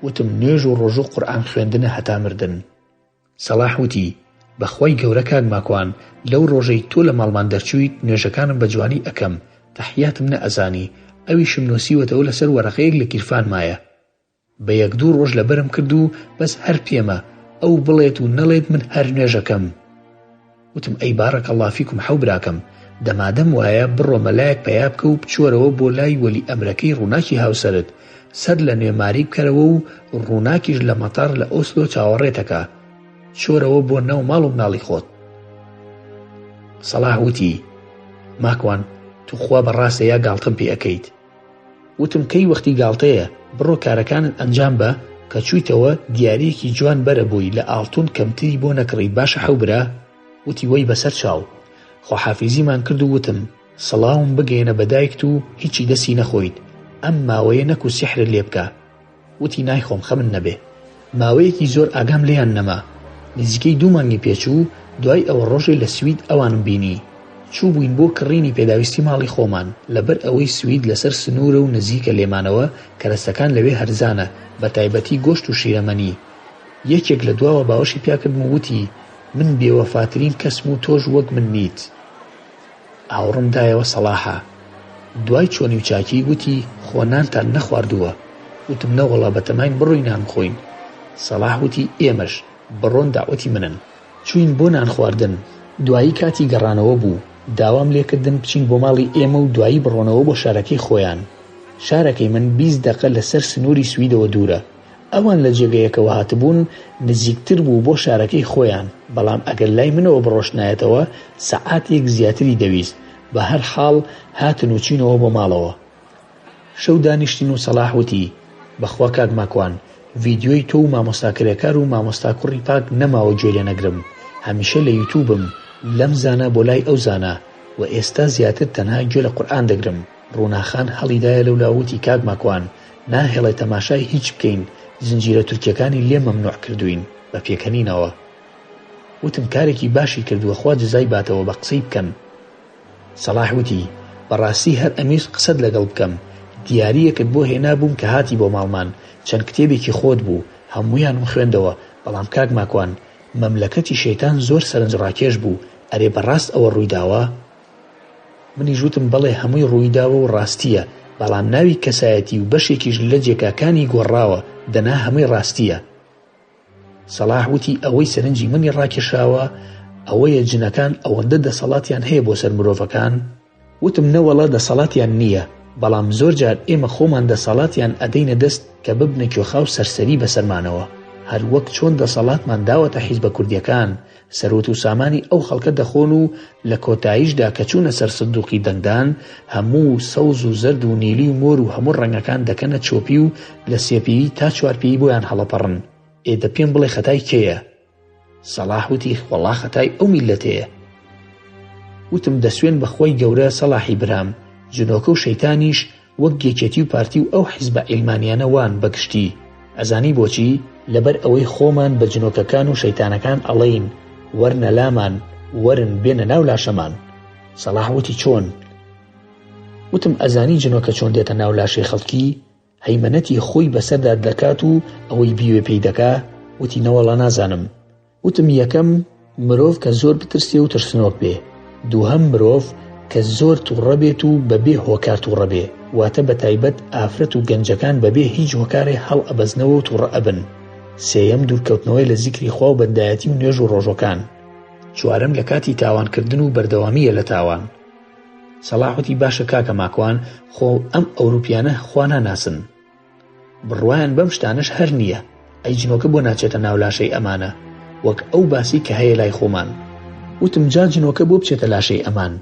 وتم نوێژ و ڕۆژ و قورئان خوێندنە هەتا مردن. سەلاح وتی بەخوای گەورە کاک ماکوان لەو ڕۆژەی تۆ لە ماڵمان دەرچوویت نوێژەکانم بە جوانی ئەکەم تەحیاتم نەئەزانی ئەویشم نووسیوەتەوە لەسەر وەرەقەیەک لە گیرفان مایە. بە یەک دوو ڕۆژ لەبەرم کرد و بەس هەر پێمە ئەو بڵێت و نەڵێت من هەر نوێژەکەم. وتم ئەی بارەکەڵڵا فیکم حەو براکەم دەمادەم وایە بڕۆ مەلایەک پەیا بکە و بچۆرەوە بۆ لای وەلی ئەمرەکەی ڕووناکی هاوسەرت سەر لە نوێماری بکەرەوە و ڕووناکیش لە مەتار لە ئۆسلۆ چاوەڕێتەکە چۆرەوە بۆ ناو ماڵ و مناڵی خۆت. سەلاح وتی ماکوان تو خوا بەڕاستە یا گاڵتەم پێ ئەەکەیت. وتم کەی وەختی گاڵتەیە بڕۆ کارەکانت ئەنجام بە کە چوویتەوە دیارەیەکی جوان بەرە بووی لە ئاڵتون کەمتری بۆ نەکڕیت باشە حەو برا؟ وتی وەی بەسەر چاو. خۆحافیزیمان کرد و وتم سەڵاوم بگەێنە بە دایکت و هیچی دەستی نەخۆیت ئەم ماوەیە نەکو سیحرت لێ بکە. وتی نایخۆم خەمن نەبێ. ماوەیەکی زۆر ئاگام لێیان نەما. نزیکەی 2 مانگی پێچوو دوای ئەوە ڕۆژێ لە سوید ئەوانم بینی چوو بووین بۆ کڕینی پێداویستی ماڵی خۆمان لەبەر ئەوەی سوید لەسەر سنوورە و نزیکە لێمانەوە کەرەستەکان لەوێ هەرزانە بە تایبەتی گۆشت و شیرەمەنی. یەکێک لە دواوە باوەشی پیاکردم و وتی من بێوەفاترین کەسم و تۆش وەک من نیت. ئاوڕم دایەوە سەلاحە. دوای چۆنی و چاکی وتی خۆنانتان نەخواردووە. وتم نەوەڵا بەتەماین بڕۆی نان بخۆین. سەلاح وتی ئێمەش بڕۆن داوەتی منن. چوین بۆ نان خواردن. دوایی کاتی گەڕانەوە بوو. داوام لێکردن بچین بۆ ماڵی ئێمە و دوایی بڕۆنەوە بۆ شارەکەی خۆیان. شارەکەی من 20 دقە لەسەر سنووری سویدەوە دوورە. ئەوان لە جێگەیەکەوە هاتبوون نزیکتر بوو بۆ شارەکەی خۆیان بەڵام ئەگەر لای منەوە بڕۆشنایەتەوە سەعاتێک زیاتری دەویست. بە هەر حاڵ هاتن و چینەوە بۆ ماڵەوە. شەو دانیشتین و سەلاح وتی بەخوا کاک ماکوان ڤیدیۆی تۆ و مامۆستاکرێکار و مامۆستا کوڕی پاک نەماوە گوێ لێ نەگرم. هەمیشە لە یوتیوبم لەم زانە بۆ لای ئەو زانە و ئێستا زیاتر تەنها گوێ لە قورئان دەگرم. ڕووناخان هەڵیدایە لەولاوتی کاک ماکوان ناهێڵێ تەماشای هیچ بکەین زنجیرە تورکیەکانی لێ مەمنوع کردوین بە پێکەنینەوە. وتم کارێکی باشی کردووە خوا جزای باتەوە بە قسەی بکەن. سەلاح وتی بەڕاستی هەر ئەمیر قسەت لەگەڵ بکەم دیاریەکت بۆ هێنابووم کە هاتی بۆ ماڵمان چەند کتێبێکی خۆت بوو هەموویانم خوێندەوە بەڵام کاک ماکوان مەملەکەتی شەیتان زۆر سەرنجڕاکێش بوو ئەرێ بەڕاست ئەوە ڕوویداوە؟ منیش وتم بەڵێ هەمووی ڕوویداوە و ڕاستیە بەڵام ناوی کەسایەتی و بەشێکیش لە جێگاکانی گۆڕاوە دەنا هەمووی ڕاستیە. سەلاح وتی ئەوەی سەرنجی منی ڕاکێشاوە ئەوەیە جنەکان ئەوەندە دەسەڵاتیان هەیە بۆ سەر مرۆڤەکان. وتم نەوەڵا دەسەڵاتیان نییە بەڵام زۆر جار ئێمە خۆمان دەسەڵاتیان ئەدەینە دەست کە ببنە کێوخاو سەرسەری بەسەرمانەوە هەر وەک چۆن دەسەڵاتمان داوەتە حیزبە کوردیەکان سەرۆت و سامانی ئەو خەڵکە دەخۆن و لە کۆتاییشدا کە چوونە سەر سندوقی دەنگدان هەموو سەوز و زەرد و نیلی و مۆر و هەموو ڕەنگەکان دەکەنە چۆپی و لە سێپیوی تا چوارپیوی بۆیان هەڵەپەڕن. ئێدە پێم بڵێ خەتای کێیە؟ سەلاح وتی وەڵا خەتای ئەو میلەتەیە. وتم دەسوێن بەخوای گەورە سەلاحی برام جنۆکە و شەیتانیش وەک گێکێتی و پارتی و ئەو حیزبە ئیلمانیانە وان بەگشتی. ئەزانی بۆچی؟ لەبەر ئەوەی خۆمان بە جنۆکەکان و شەیتانەکان ئەڵێین وەرنە لامان وەرن بێنە ناو لاشەمان. سەلاح وتی چۆن؟ وتم ئەزانی جنۆکە چۆن دێتە ناو لاشەی خەڵکی؟ هەیمەنەتی خۆی بەسەردا دەکات و ئەوەی بیوێ پێی دەکا وتی نەوەڵا نازانم. وتم یەکەم مرۆڤ کە زۆر بترسێ و ترسنۆک بێ، دووهەم مرۆڤ کە زۆر تووڕە بێت و بەبێ هۆکار تووڕە بێ، واتە بە تایبەت ئافرەت و گەنجەکان بەبێ هیچ هۆکارێ هەڵ ئەبەزنەوە و تووڕە ئەبن. سێیەم دوورکەوتنەوەی لە زیکری خوا و بەندایەتی و نوێژ و ڕۆژۆکان. چوارەم لە کاتی تاوانکردن و بەردەوامیە لە تاوان. سەلاح وتی باشە کاکە ماکوان، خۆ ئەم ئەوروپیانە خوا ناناسن، بڕوایان بەم شتانەش هەر نییە، ئەی جنۆکە بۆ ناچێتە ناو لاشەی ئەمانە وەک ئەو باسی کە هەیە لای خۆمان. وتم جا جنۆکە بۆ بچێتە لاشەی ئەمان؟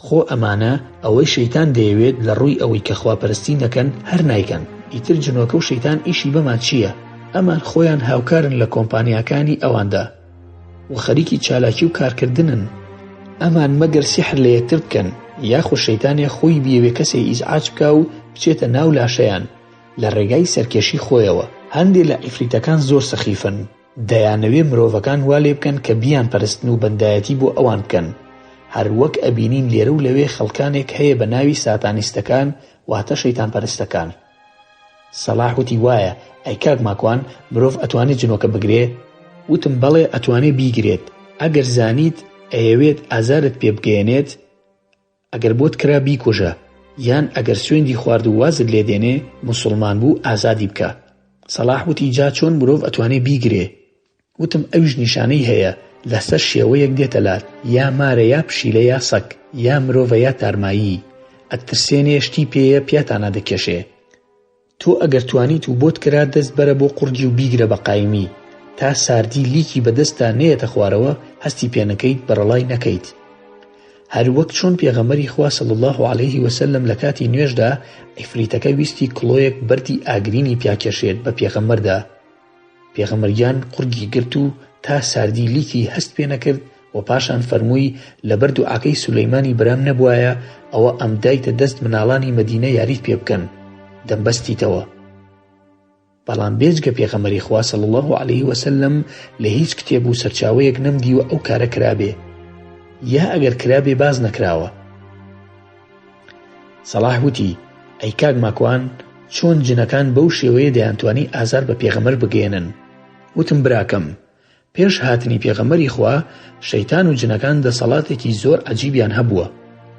خۆ ئەمانە ئەوەی شەیتان دەیەوێت لە ڕووی ئەوەی کە خواپەرستی نەکەن هەر نایکەن. ئیتر جنۆکە و شەیتان ئیشی بەمان چییە؟ ئەمان خۆیان هاوکارن لە کۆمپانیاکانی ئەواندا و خەریکی چالاکی و کارکردنن. ئەمان مەگەر سیحر لە یەکتر بکەن یاخۆ شەیتانێ خۆی بیەوێ کەسێ ئیزعاج بکا و بچێتە ناو لاشەیان لە ڕێگای سەرکێشی خۆیەوە. هەندێک لە ئیفریتەکان زۆر سەخیفن، دەیانەوێ مرۆڤەکان وا لێ بکەن کە بیان پەرستن و بەندایەتی بۆ ئەوان بکەن. هەر وەک ئەبینین لێرە و لەوێ خەڵکانێک هەیە بە ناوی ساتانیستەکان واتە شەیتان پەرستەکان. سەلاح وتی وایە ئەی کاک ماکوان مرۆڤ ئەتوانێت جنۆکە بگرێ؟ وتم بەڵێ ئەتوانێ بیگرێت ئەگەر زانیت ئەیەوێت ئازارت پێ بگەێنێت، ئەگەر بۆت کرا بیکوژە، یان ئەگەر سوێندی خوارد و وازت لێ دێنێ موسڵمان بوو ئازادی بکە. سەلاح وتی جا چۆن مرۆڤ ئەتوانێ بیگرێ؟ وتم ئەویش نیشانەی هەیە لەسەر شێوەیەک دێتە لات، یا مارە یا پشیلە یا سەگ یا مرۆڤە یا تارمایی، ئەترسێنێ شتی پێیە پیاتانە دەکێشێ. تۆ ئەگەر توانیت و بۆت کرا دەست بەرە بۆ قورجی و بیگرە بە قایمی تا ساردی لیکی بەدەستا نێتە خوارەوە هەستی پێنەکەیت بەرەڵای نەکەیت. هەر وەک چۆن پێغەمبەری خوا صلی الله علیه وسلم لە کاتی نوێژدا ئیفریتەکە ویستی کڵۆیەک بەردی ئاگرینی پیاکێشێت بە پێغەمبەردا. پێغەمبەریان قورگی گرت و تا ساردی لیکی هەست پێ نەکرد و پاشان فەرمووی لە بەرد و ئاکەی سولەیمانی برام نەبوایە ئەوە ئەم دایتە دەست مناڵانی مەدینە یاریت پێ بکەن دەمبەستیتەوە. بەڵام بێجگە پێغەمبەری خوا صلی الله علیه وسلم لە هیچ کتێب و سەرچاوەیەک نەمدیوە ئەو کارە کرابێ، یا ئەگەر کرابێ باز نەکراوە. سەلاح وتی ئەی کاک ماکوان چۆن جنەکان بەو شێوەیە دەیانتوانی ئازار بە پێغەمبەر بگێنن؟ وتم براکەم پێش هاتنی پێغەمبەری خوا شەیتان و جنەکان دەسەڵاتێکی زۆر عەجیبیان هەبووە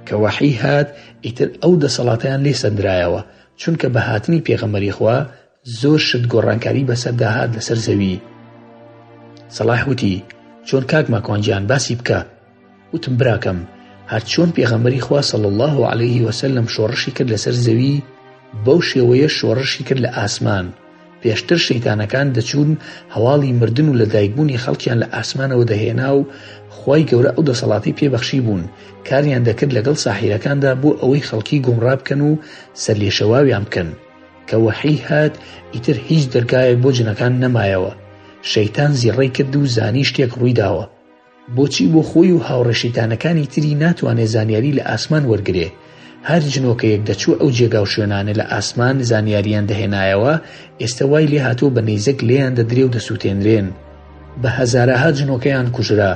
کە وەحی هات ئیتر ئەو دەسەڵاتیان لێ سەندرایەوە، چونکە بە هاتنی پێغەمبەری خوا زۆر شت گۆڕانکاری بەسەردا هات لەسەر زەوی. سەلاح وتی چۆن کاک ماکوانجیان باسی بکە؟ وتم براکەم هەر چۆن پێغەمبەری خوا صلی الله علیه وسلم شۆڕشی کرد لەسەر زەوی بەو شێوەیە شۆڕشی کرد لە ئاسمان. پێشتر شەیتانەکان دەچوون هەواڵی مردن و لەدایکبوونی خەڵکیان لە ئاسمانەوە دەهێنا و خوای گەورە ئەو دەسەڵاتی پێبەخشی بوون کاریان دەکرد لەگەڵ ساحیرەکاندا بۆ ئەوەی خەڵکی گومڕا بکەن و سەرلێشەواویان بکەن. کە وەحی هات ئیتر هیچ دەرگایەک بۆ جنەکان نەمایەوە. شەیتان زیڕەی کرد و زانی شتێک ڕوویداوە. بۆچی بۆ خۆی و هاوڕێ شەیتانەکانی تری ناتوانێت زانیاری لە ئاسمان وەرگرێ؟ هەر جنۆکەیەک دەچوو ئەو جێگا و شوێنانە لە ئاسمان زانیاریان دەهێنایەوە، ئێستا وای لێ هاتووە بە نەیزەک لێیان دەدرێ و دەسووتێنرێن. بە هەزارەها جنۆکەیان کوژرا،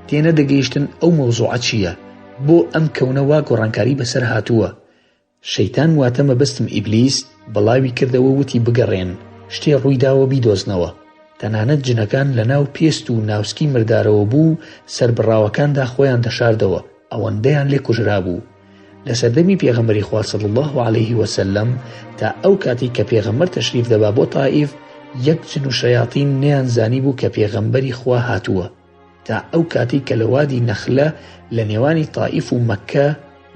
تێنە دەگەیشتن ئەو مەوزوعە چییە، بۆ ئەم کەونەوە گۆڕانکاری بەسەر هاتووە. شەیتان واتە مەبەستم ئیبلیس بەڵاوی کردەوە وتی بگەڕێن شتێ ڕوویداوە بیدۆزنەوە. تەنانەت جنەکان لە ناو پێست و ناوسکی مردارەوە بوو سەربڕاوەکاندا خۆیان دەشاردەوە، ئەوەندەیان لێ کوژرا بوو. لە سەردەمی پێغەمبەری خوا صلی الله علیه وسلم تا ئەو کاتی کە پێغەمبەر تەشریف دەبا بۆ تائیف یەک جن و شەیاطین نەیان زانی بوو کە پێغەمبەری خوا هاتووە، تا ئەو کاتی کە لە وادی نەخلە لە نێوانی تائیف و مەککە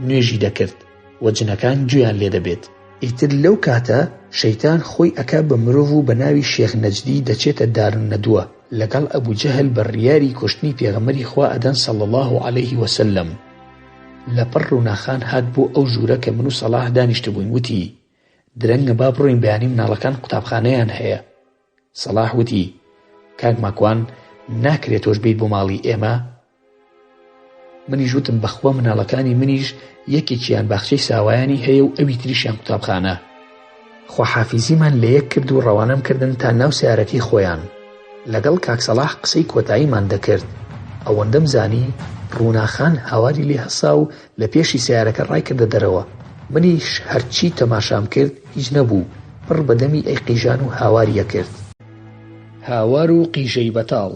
نوێژی دەکرد و جنەکان گوێیان لێ دەبێت. ئیتر لەو کاتە شەیتان خۆی ئەکا بە مرۆڤ و بە ناوی شێخ نەجدی دەچێتە دارنەدووە لەگەڵ ئەبوو جەهل بەڕیاری کوشتنی پێغەمبەری خوا ئەدەن صلی الله علیه وسلم. لە پڕ ڕووناخان هات بۆ ئەو ژوورە کە من و سەلاح دانیشتە بووین، وتی درەنگە با بڕۆین بەیانی مناڵەکان قوتابخانەیان هەیە. سەلاح وتی کاک ماکوان ناکرێت تۆش بیت بۆ ماڵی ئێمە؟ منیش وتم بەخوا مناڵەکانی منیش یەکێکیان باخچەی ساوایانی هەیە و ئەوی تریشیان قوتابخانە. خواحافیزیمان لە یەک کرد و ڕەوانەم کردن تا ناو سیارەتی خۆیان. لەگەڵ کاک سەلاح قسەی کۆتاییمان دەکرد. ئەوەندەم زانی ڕووناخان هاواری لێ هەسا و لە پێشی سیارەکە ڕای کردە دەرەوە. منیش هەرچی تەماشام کرد هیچ نەبوو، پڕ بەدەمی ئەی قیژان و هاواریە کرد. هاوار و قیژەی بەتاڵ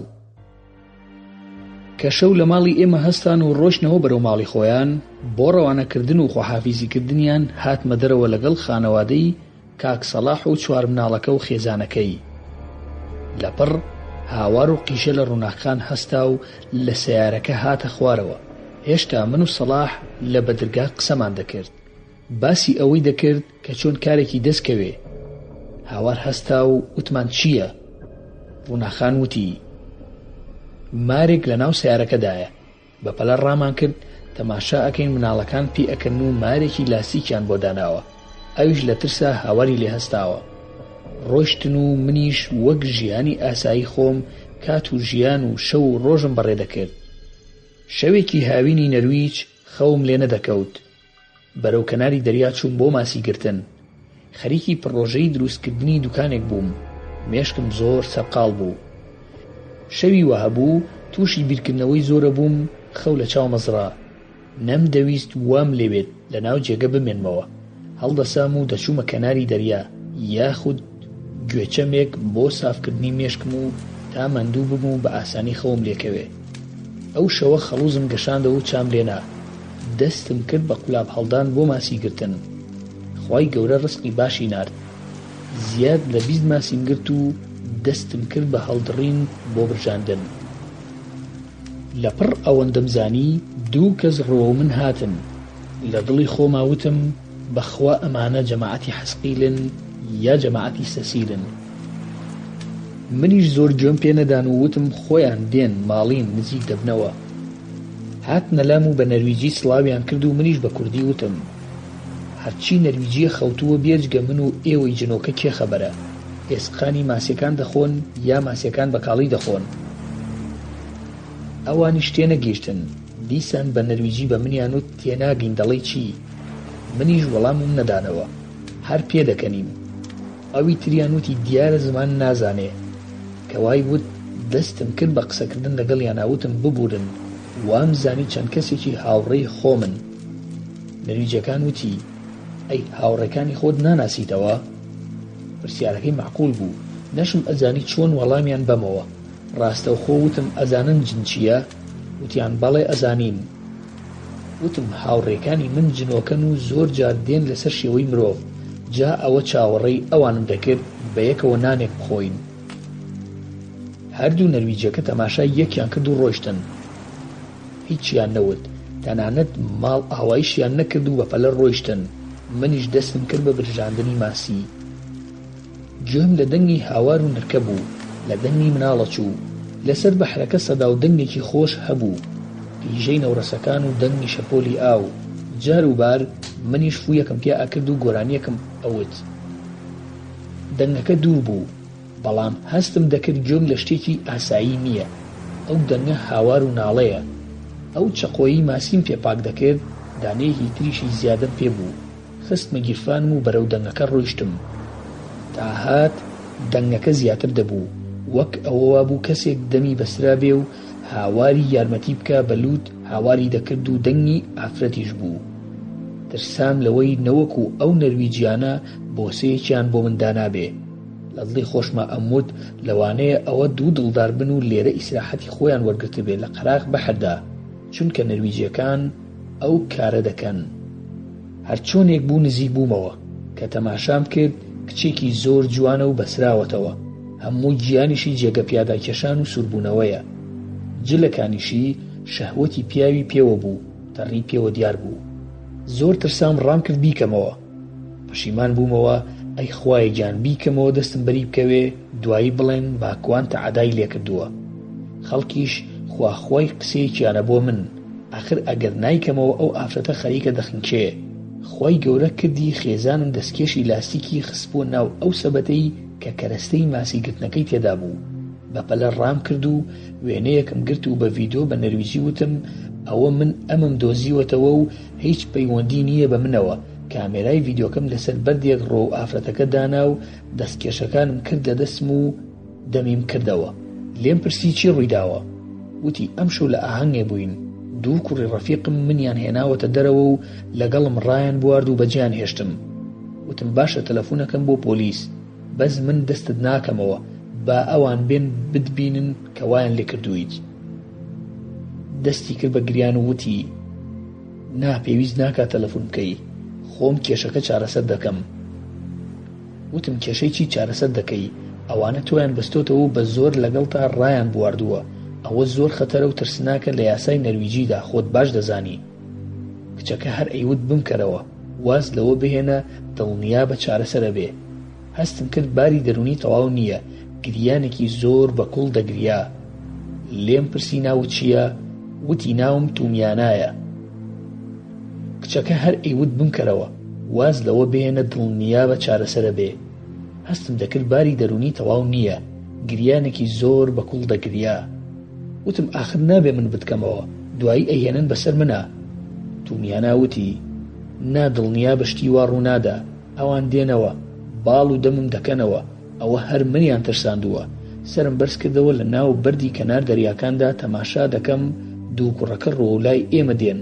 کە شەو لە ماڵی ئێمە هەستان و ڕۆشنەوە بەرەو ماڵی خۆیان بۆ ڕەوانەکردن و خۆحافیزیکردنیان هاتمە دەرەوە لەگەڵ خانەوادەی کاک سەلاح و چوار مناڵەکە و خێزانەکەی. لەپڕ هاوار و قیژە لە ڕووناکان هەستا و لە سەیارەکە هاتە خوارەوە. هێشتا من و سەلاح لە بەدرگا قسەمان دەکرد، باسی ئەوەی دەکرد کە چۆن کارێکی دەستکەوێ. هاوار هەستا و وتمان چییە؟ ڕووناخان وتی مارێک لە ناو سیارەکەدایە. بەپەلە ڕامان کرد تەماشا ئەکەین مناڵەکان پێ ئەکەن و مارێکی لاسیکیان بۆ داناوە. ئەویش لە ترسا هاواری لێ هەستاوە. ڕۆیشتن و منیش وەک ژیانی ئاسایی خۆم کات و ژیان و شەو و ڕۆژم بەڕێ دەکرد. شەوێکی هاوینی نەرویج خەوم لێ نەدەکەوت. بەرەو کەناری دەریا چووم بۆ ماسی گرتن. خەریکی پڕۆژەی دروستکردنی دوکانێک بووم. مێشکم زۆر سەرقاڵ بوو. شەوی وەهەبوو تووشی بیرکردنەوەی زۆرە بووم. خەو لە چاو مەزرا. نەمدەویست وام لێوێت لە ناو جێگە بمێنمەوە. هەڵدەسام و دەچوومە کەناری دەریا یاخود گوێچەمێک بۆ سافکردنی مێشکم و تا مەندوو بم و بە ئاسانی خەوم لێکەوێ. ئەو شەوە خەڵوزم گەشاندەوە و چام لێنا. دەستم کرد بە قولاب هەڵدان بۆ ماسی گرتن. خوای گەورە ڕزقی باشی نارد. زیاد لە 20 ماسیم گرت و دەستم کرد بە هەڵدڕین بۆ برژاندن. لەپڕ ئەوەندەم زانی 2 کەس ڕۆ من هاتن. لە دڵی خۆماوتم بەخوا ئەمانە جەماعەتی حەسقیلن یا جەماعەتی سەسیلن. منیش زۆر گوێم پێ نەدان و وتم خۆیان دێن ماڵین نزیک دەبنەوە. هاتنە لام و بە نەرویجی سڵاویان کرد و منیش بە کوردی وتم هەرچی نەرویجیە خەوتووە بێجگە من و ئێوەی جنۆکە کێ خەبەرە؟ ئێسقانی ماسیەکان دەخۆن یا ماسیەکان بەکاڵی دەخۆن؟ ئەوانیش تێنەگەیشتن. دیسان بە نەرویجی بە منیان وت تێناگەین دەڵێی چی؟ منیش وەڵامم نەدانەوە. هەر پێ دەکەنیم. ئەوی تریان وتی دیارە زمان نازانێ. کەوای وت دەستم کرد بە قسەکردن لەگەڵ یاناوتم ببورن. وام زانی چەند کەسێکی هاوڕێی خۆمن. نەرویجەکان وتی ئەی هاوڕێکانی خۆت ناناسیتەوە؟ پرسیارەکەی معقول بوو. نەشم ئەزانی چۆن وەڵامیان بەمەوە. ڕاستەوخۆ وتم ئەزانن جن چییە؟ وتیان بەڵێ ئەزانین. وتم هاوڕێکانی من جنۆکەن و زۆر جار دێن لەسەر شێوەی مرۆڤ. جا ئەوە چاوەڕێی ئەوانم دەکرد بە یەکەوە نانێک بخۆین. هەردوو نەرویجەکە تەماشای یەکیان کرد و ڕۆیشتن. هیچیان نەوت. تەنانەت ماڵ ئاوایشیان نەکرد و بەپەلە ڕۆیشتن. منیش دەستم کرد بە برژاندنی ماسی. گوێم لە دەنگی هاوار و نرکە بوو. لە دەنگی مناڵە چوو. لەسەر بەحرەکە سەدا و دەنگێکی خۆش هەبوو. قیژەی نەورەسەکان و دەنگی شەپۆلی ئاو. جار و بار منیش فوویەکەم پێ ئەکرد و گۆرانیەکەم ئەوت. دەنگەکە دوور بوو. بەڵام هەستم دەکرد گوێم لە شتێکی ئاسایی نییە. ئەو دەنگە هاوار و ناڵەیە. ئەو چەقۆیی ماسیم پێ پاک دەکرد دانەیەکی تریشی زیادەم پێ بوو. خستمە گیرفانم و بەرەو دەنگەکە ڕۆیشتم. تا هات دەنگەکە زیاتر دەبوو. وەک ئەوەوا بوو کەسێک دەمی بەسرا بێ و هاواری یارمەتی بکە بەلووت هاواری دەکرد و دەنگی ئافرەتیش بوو. ترسام لەوەی نەوەکو ئەو نەرویجیانە بۆسەیەکیان بۆ من دانابێ. لە دڵی خۆشمە ئەموت لەوانەیە ئەوە دوو دڵدار بن و لێرە ئیسراحەتی خۆیان وەرگرتە بێ لە قەراغ بەحردا، چونکە نەرویجیەکان ئەو کارە دەکەن. هەرچۆنێک بوو نزیک بوومەوە کە تەماشام کرد کچێکی زۆر جوانە و بەسراوەتەوە. هەموو گیانیشی جێگە پیاداکێشان و سوربوونەوەیە. جلەکانیشی شەهوەتی پیاوی پێوە بوو، تەڕی پێوە دیار بوو. زۆر ترسام ڕام کرد بیکەمەوە. پەشیمان بوومەوە ئەی خوایە گیان بیکەمەوە دەستم بەری بکەوێ دوایی بڵێن باکوان تەعادای لێ کردووە. خەڵکیش خواخوای قسەیەکیانە بۆ من. ئاخر ئەگەر نایکەمەوە ئەو ئافرەتە خەریکە دەخنکێ. خوای گەورە کردی خێزانم دەستکێشی لاستیکی خستبووە ناو ئەو سەبەتەی کە کەرەستەی ماسیگرتنەکەی تێدا بوو. بەپەلە ڕام کرد و وێنەیەکم گرت و بە ڤیدیۆ بە نەرویجی وتم ئەوە من ئەمم دۆزیوەتەوە و هیچ پەیوەندی نییە بە منەوە. کامێرای ڤیدیۆکەم لەسەر بەردێک ڕۆ ئافرەتەکە دانا و دەستکێشەکانم کردە دەستم و دەمیم کردەوە. لێم پرسی چی ڕوویداوە؟ وتی ئەم شەو لە ئاهەنگێ بووین. دوو کوڕی ڕەفیقم منیان هێناوەتە دەرەوە و لەگەڵم ڕایان بوارد و بەجیان هێشتم. وتم باشە تەلەفۆنەکەم بۆ پۆلیس، بەس من دەستت ناکەمەوە با ئەوان بێن بتبینن کە وایان لێ کردوویت. دەستی کرد بە گریان و وتی نا پێویست ناکات تەلەفۆن بکەی، خۆم کێشەکە چارەسەر دەکەم. وتم کێشەی چی چارەسەر دەکەی؟ ئەوانە تۆیان بەستۆتەوە بە زۆر لەگەڵ تا ڕایان بواردووە، ئەوە زۆر خەتەرە و ترسناکە لە یاسای نەرویجیدا، خۆت باش دەزانی. کچەکە هەر ئەیوت بمکەرەوە، واز لەوە بهێنە دڵنیا بە چارەسەرە بێ. هەستم کرد باری دەرونی تەواو نییە، گریانێکی زۆر بە کوڵ دەگریا. لێم پرسی ناوت چییە؟ وتی ناوم تومیانایە. کچەکە هەر ئەیوت بمکەرەوە، واز لەوە بهێنە دڵنیا بە چارەسەرە بێ. هەستم دەکرد باری دەرونی تەواو نییە، گریانێکی زۆر بە کوڵ دەگریا. وتم ئاخر نابێ من بتکەمەوە، دوایی ئەهێنن بەسەر منە. تومیانە وتی نا دڵنیا بەشتی وا ڕوونادا، ئەوان دێنەوە باڵ و دەمم دەکەنەوە، ئەوە هەر منیان ترساندووە. سرم بەرز کردەوە لە ناو بەردی کەنار دەریاکاندا تەماشا دەکەم دوو کوڕەکە ڕۆولای ئێمە دێن.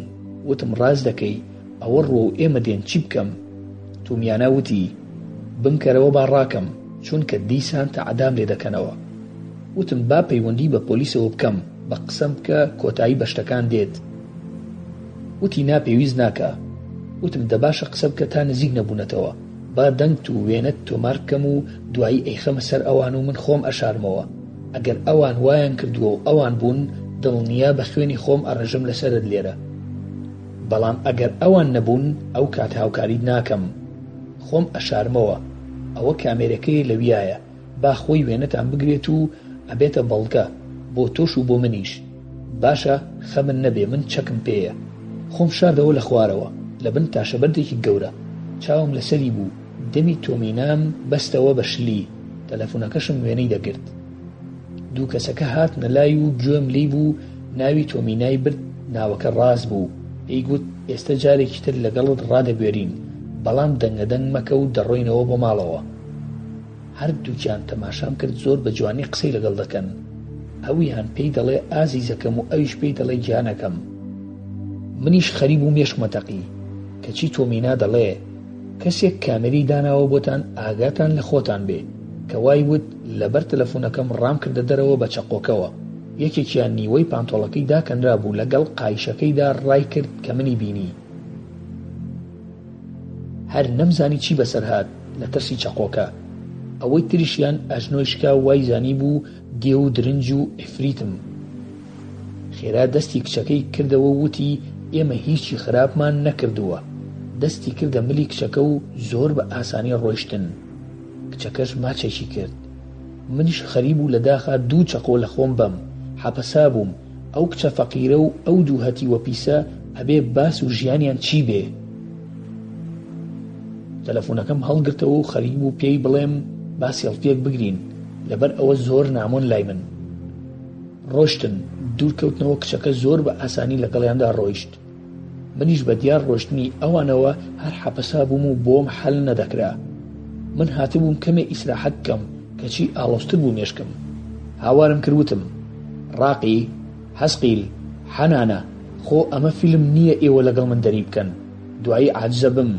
وتم ڕاز دەکەی، ئەوە ڕۆ و ئێمە دێن چی بکەم؟ تومیانە وتی بمکەرەوە با ڕاکەم، چونکە دیسان تەعەدام لێ دەکەنەوە. وتم با پەیوەندی بە پۆلیسەوە بکەم، بە قسەم بکە کۆتایی بەشتەکان دێت. وتی ناپێویست ناکە. وتم دەباشە قسە بکە تا نزیک نەبوونەتەوە، با دەنگ و وێنەت تۆمار بکەم و دوایی ئەیخەمە سەر ئەوان و من خۆم ئەشارمەوە. ئەگەر ئەوان وایان کردووە و ئەوان بوون، دڵنیا بە خوێنی خۆم ئەڕێژم لەسەرت لێرە. بەڵام ئەگەر ئەوان نەبوون، ئەو کات هاوکاریت ناکەم، خۆم ئەشارمەوە. ئەوە کامێرەکەی لەویایە، با خۆی وێنەتان بگرێت و ئەبێتە بەڵگە بۆ تۆش و بۆ منیش. باشە خەمن نەبێ، من چەکم پێیە. خۆم شاردەوە لە خوارەوە لە بن تاشەبەردێکی گەورە، چاوم لەسەری بوو، دەمی تۆمینام بەستەوە بە شلی، تەلەفۆنەکەشم وێنەی دەگرت. دوو کەسەکە هاتنە لای و گوێم لی بوو، ناوی تۆمینای برد، ناوەکە ڕاست بوو. ئەیگوت ئێستا جارێکی تر لەگەڵت ڕادەبوێرین، بەڵام دەنگەدەنگ مەکە و دەڕۆینەوە بۆ ماڵەوە. هەردووکیان تەماشام کرد زۆر بە جوانی قسەی لەگەڵ دەکەن. ئەویان پێی دەڵێ ئازیزەکەم و ئەویش پێی دەڵێ گیانەکەم. منیش خەریب و مێشکمەتەقی کەچی تۆمینا دەڵێ کەسێک کامێرەی داناوە بۆتان، ئاگاتان لە خۆتان بێ، کە وای وت لەبەر تەلەفۆنەکەم ڕام کردە دەرەوە بە چەقۆکەوە. یەکێکیان نیوەی پانتۆڵەکەی داکەنرا بوو، لەگەڵ قایشەکەیدا ڕای کرد کە منی بینی. هەر نەمزانی چی بەسەر هات لە ترسی چەقۆکە. ئەوەی تریشیان ئەژنۆی شکا وای زانی بوو دێ و درنج و ئیفریتم. خێرا دەستی کچەکەی کردەوە وتی ئێمە هیچی خراپمان نەکردووە. دەستی کردە ملی کچەکە و زۆر بە ئاسانی ڕۆیشتن. کچەکەش ماچێکی کرد. منیش خەریب و لەداخا دوو چەقۆ لە خۆم بەم، حەپەسا بووم ئەو کچە فەقیرە و ئەو دوو هەتی وەپیسە ئەبێ باس و ژیانیان چی بێ. تەلەفۆنەکەم هەڵگرتەوە و خەریب و پێی بڵێم با سێڵفیەک بگرین، لەبەر ئەوە زۆر نامۆن لای من. ڕۆشتن، دوورکەوتنەوە، کچەکە زۆر بە ئاسانی لەگەڵیاندا ڕۆیشت. منیش بە دیار ڕۆشتنی ئەوانەوە هەر حەپەسا بووم و بۆم حەل نەدەکرا. من هاتبووم کەمێ ئیسراحەت بکەم، کەچی ئاڵۆستر بوو مێشکم. هاوارم کردوتم ڕاقی، حەسقیل، حەنانە، خۆ ئەمە فیلم نییە ئێوە لەگەڵ من دەری بکەن، دوایی عاجزە بم.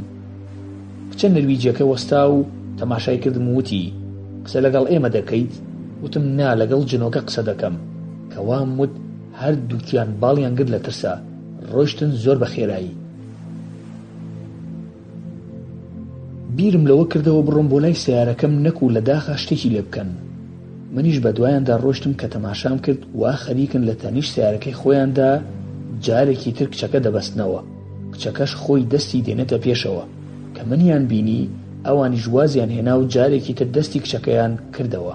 کچە نەرویجیەکە وەستا و تەماشای کردم و وتی قسە لەگەڵ ئێمە دەکەیت؟ وتم نا، لەگەڵ جنۆکە قسە دەکەم. کەوام وت هەردووکیان باڵیان گرت لە ترسا، ڕۆیشتن زۆر بە خێرایی. بیرم لەوە کردەوە بڕۆم بۆ لای سیارەکەم نەکو لە داخا شتێکی لێ بکەن. منیش بە دوایاندا ڕۆشتم کە تەماشام کرد وا خەریکن لە تەنیش سیارەکەی خۆیاندا جارێکی تر کچەکە دەبەستنەوە. کچەکەش خۆی دەستی دێنێتە پێشەوە، کە منیان بینی ئەوانیش وازیان هێنا و جارێکی تر دەستی کچەکەیان کردەوە.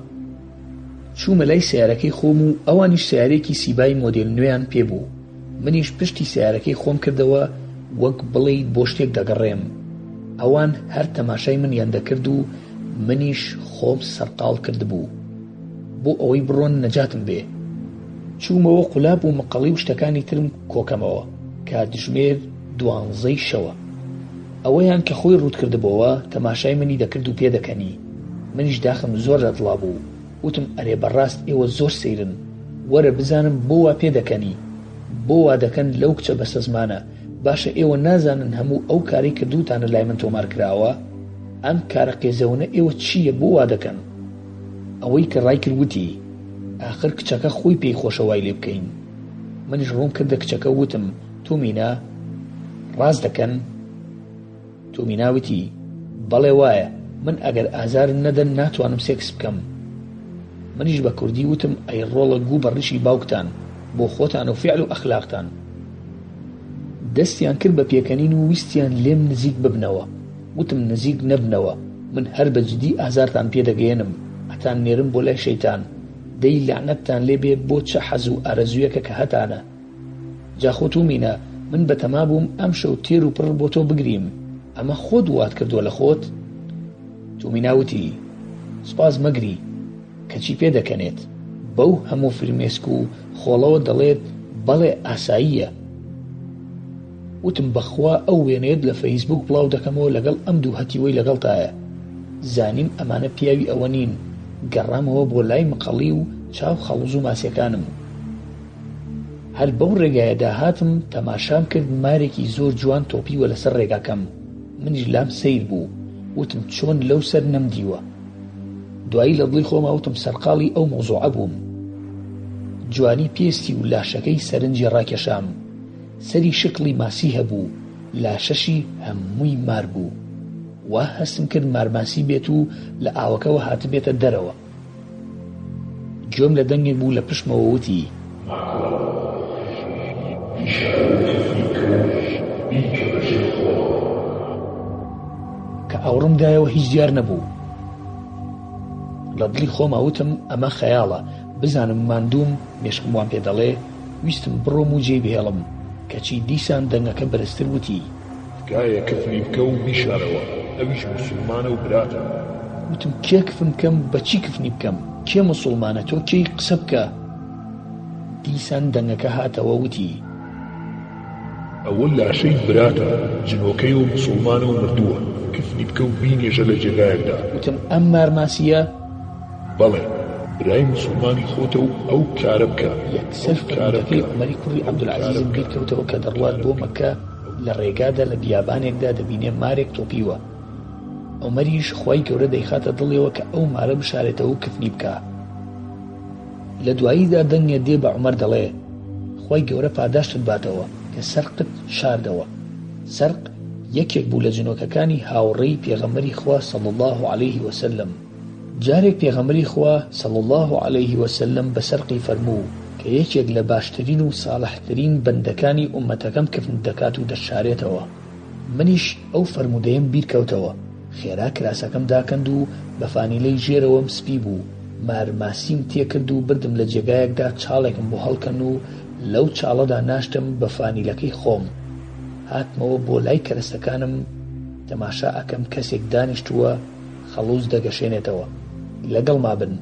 چوومە لای سیارەکەی خۆم و ئەوانیش سیارێکی سیبای مۆدێل نوێیان پێبوو. منیش پشتی سیارەکەی خۆم کردەوە وەک بڵێیت بۆ شتێک دەگەڕێم. ئەوان هەر تەماشای منیان دەکرد و منیش خۆم سەرقاڵ کردبوو بۆ ئەوەی بڕۆن نەجاتم بێ. چوومەوە قولاب و مقەڵی و شتەکانی ترم کۆکەمەوە کاتژمێر 12 شەوە. ئەوەیان کە خۆی ڕوود کردبەوە تەماشای منی دەکرد و پێدەکەنی. منیش داخم زۆر لەدڵا بوو. وتم ئەرێ بەڕاست ئێوە زۆر سەیرن، وەرە بزانم بۆ وا پێدەکەنی، بۆ وا دەکەن لەو کچە بەسە زمانە. باشە ئێوە نازانن هەموو ئەو کاری کردوتانە لای من تۆمار کراوە؟ ئەم کارە قێزەونە ئێوە چییە بۆ وا دەکەن؟ ئەوەی کە ڕای کردوتی ئاخر کچەکە خۆی پێی خۆشەوای لێ بکەین. منیش ڕوون کردە کچەکە وتم تۆ مینا ڕاست دەکەن؟ تۆ میناوتی بەڵێ وایە، من ئەگەر ئازارم نەدەن ناتوانم سێکس بکەم. منیش بە کوردی وتم ئەی ڕۆڵە گوو بە ڕیشی باوکتان بۆ خۆتان و فعل و ئەخلاقتان. دەستیان کرد بە پێکەنین و ویستیان لێم نزیک ببنەوە. وتم نزیک نەبنەوە، من هەر بەجددی ئازارتان پێدەگەێنم، ئەتان نێرم بۆ لای شەیتان، دەی لەعنەتتان لێبێ بۆ چە حەز و ئارەزوویەکە کە هەتانە. جاخۆ تو مینە من بەتەما بووم ئەم شەو تێر و پڕ بۆ تۆ بگریم، ئەمە خۆت وات کردووە لە خۆت؟ تو میناوتی سپاس مەگری کەچی پێ دەکەنێت، بەو هەموو فرمێسک و خۆڵەوە دەڵێت بەڵێ ئاساییە. وتم بەخوا ئەو وێنێت لە فەیسبوک بڵاو دەکەمەوە لەگەڵ ئەم دوو هەتیوەی لەگەڵتایە. زانیم ئەمانە پیاوی ئەوە نین، گەڕامەوە بۆ لای مقەڵی و چاو خەڵوز و ماسیەکانم. هەر بەو ڕێگایە داهاتم تەماشام کرد مارێکی زۆر جوان تۆپیوە لەسەر ڕێگاکەم. منیش لام سیر بوو، وتم چۆن لەو سەر نەمدیوە. دوایی لە دڵی خۆما وتم سەرقاڵی ئەو مۆزوعە بووم. جوانی پێستی و لاشەکەی سەرنجی ڕاکێشام. سەری شکڵی ماسی هەبوو، لاشەشی هەمووی مار بوو. وا هەستم کرد مارماسی بێت و لە ئاوەکەوە هاتبێتە دەرەوە. گوێم لە دەنگێک بوو لە پشمەوە وتی کە ئاوڕمدایەوە هیچ دیار نەبوو. لە دڵی خۆما وتم ئەمە خەیاڵە، بزانم ماندووم مێشکم وان پێ دەڵێ. ویستم بڕۆم و جێی بهێڵم، کەچی دیسان دەنگەکە بەرزتر وتی
تکایە کفنی بکە و بیشارەوە، ئەویش موسڵمانە و براتە.
وتم کێ کفن بکەم، بەچی کفنی بکەم، کێ موسڵمانە، تۆ کێی قسە بکە. دیسان دەنگەکە هاتەوە وتی
ئەوە لاشەی براتە، جنۆکەی و موسڵمانە و مردووە، کفنی بکە و بینێژە لە جێگایەکدا.
وتم ئەم مارماسیە؟
بەڵێ، برای موسڵمانی خۆتە و ئەو کارە بکە.
یەکسەر فەرمودەکەی عومەری کوڕی عەبدولعەزیزم بیر کەوتەوە کە دەڕوات بۆ مەکە. لە ڕێگادا لە بیابانێکدا دەبینێ مارێک تۆپیوە. عومەریش خوای گەورە دەیخاتە دڵیەوە کە ئەو مارە بشارێتەوە و کفنی بکە. لە دواییدا دەنگێ دێ بە عومەر دەڵێ خوای گەورە پاداشتت باتەوە کە سەرقت شاردەوە. سەرق یەکێک بوو لە جنۆکەکانی هاوڕێی پێغەمبەری خوا صلی الله علیه وسلم. جارێک پێغەمبەری خوا صلی الله علیه وسلم بە سەرقی فەرموو کە یەکێک لە باشترین و ساڵحترین بەندەکانی ئومەتەکەم کفن دەکات و دەشارێتەوە. منیش ئەو فەرمودەیەم بیر کەوتەوە. خێرا کراسەکەم داکەند و بە فانیلەی ژێرەوەم سپی بوو. مارماسیم تێکرد و بردم لە جێگایەکدا چاڵێکم بۆ هەڵکەن و لەو چاڵەدا ناشتم بە فانیلەکەی خۆم. هاتمەوە بۆ لای کەرەستەکانم تەماشا ئەکەم کەسێک دانیشتووە خەڵوز دەگەشێنێتەوە. لەگەڵ ما بن،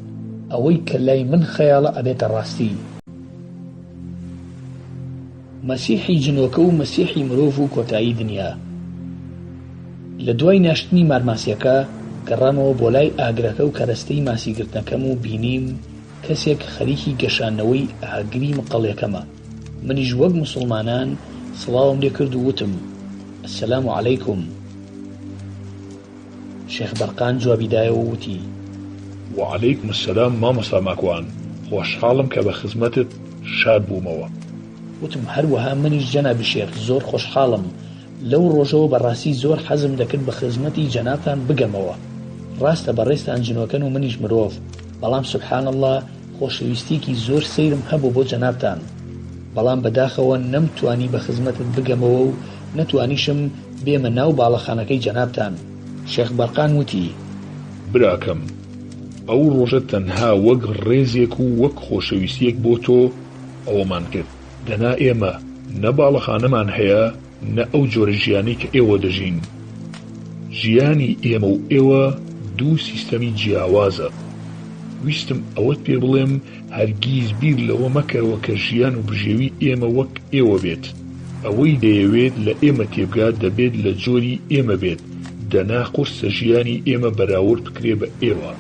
ئەوەی کە لای من خەیاڵە ئەبێتە ڕاستی. مەسیحی جنۆکە و مەسیحی مرۆڤ و کۆتایی دنیا. لە دوای ناشتنی مارماسیەکە گەڕامەوە بۆ لای ئاگرەکە و کەرەستەی ماسیگرتنەکەم و بینیم کەسێک خەریکی گەشانەوەی ئاگری مقەڵێکەمە. منیش وەک موسڵمانان سڵاوم لێ کرد و وتم ئەسەلام عەلەیکوم. شێخ بەرقان جوابیدایەوە وتی
وعەلەیکم السەلام مامۆستا ماکوان، خۆشحاڵم کە بە خزمەتت شاد بوومەوە.
وتم هەروەها منیش جەنابی شێخ زۆر خۆشحاڵم. لەو ڕۆژەوە بەڕاستی زۆر حەزم دەکرد بە خزمەتی جەنابتان بگەمەوە. ڕاستە بەڕێستان جنۆکەن و منیش مرۆڤ، بەڵام سوبحان الله خۆشەویستیەکی زۆر سەیرم هەبوو بۆ جەنابتان. بەڵام بەداخەوە نەمتوانی بە خزمەتت بگەمەوە و نەتوانیشم بێمە ناو باڵەخانەکەی جەنابتان. شێخ بەرقان وتی
براکەم، ئەو ڕۆژە تەنها وەک ڕێزێک و وەک خۆشەویستیەک بۆ تۆ ئەوەمان کرد. دەنا ئێمە نە باڵەخانەمان هەیە نە ئەو جۆرە ژیانی کە ئێوە دەژین. ژیانی ئێمە و ئێوە دوو سیستەمی جیاوازە. ویستم ئەوەت پێ بڵێم هەرگیز بیر لەوە مەکەوە کە ژیان و بژێوی ئێمە وەک ئێوە بێت. ئەوەی دەیەوێت لە ئێمە تێبگات دەبێت لە جۆری ئێمە بێت، دەنا قورسە ژیانی ئێمە بەراورد بکرێ بە ئێوە.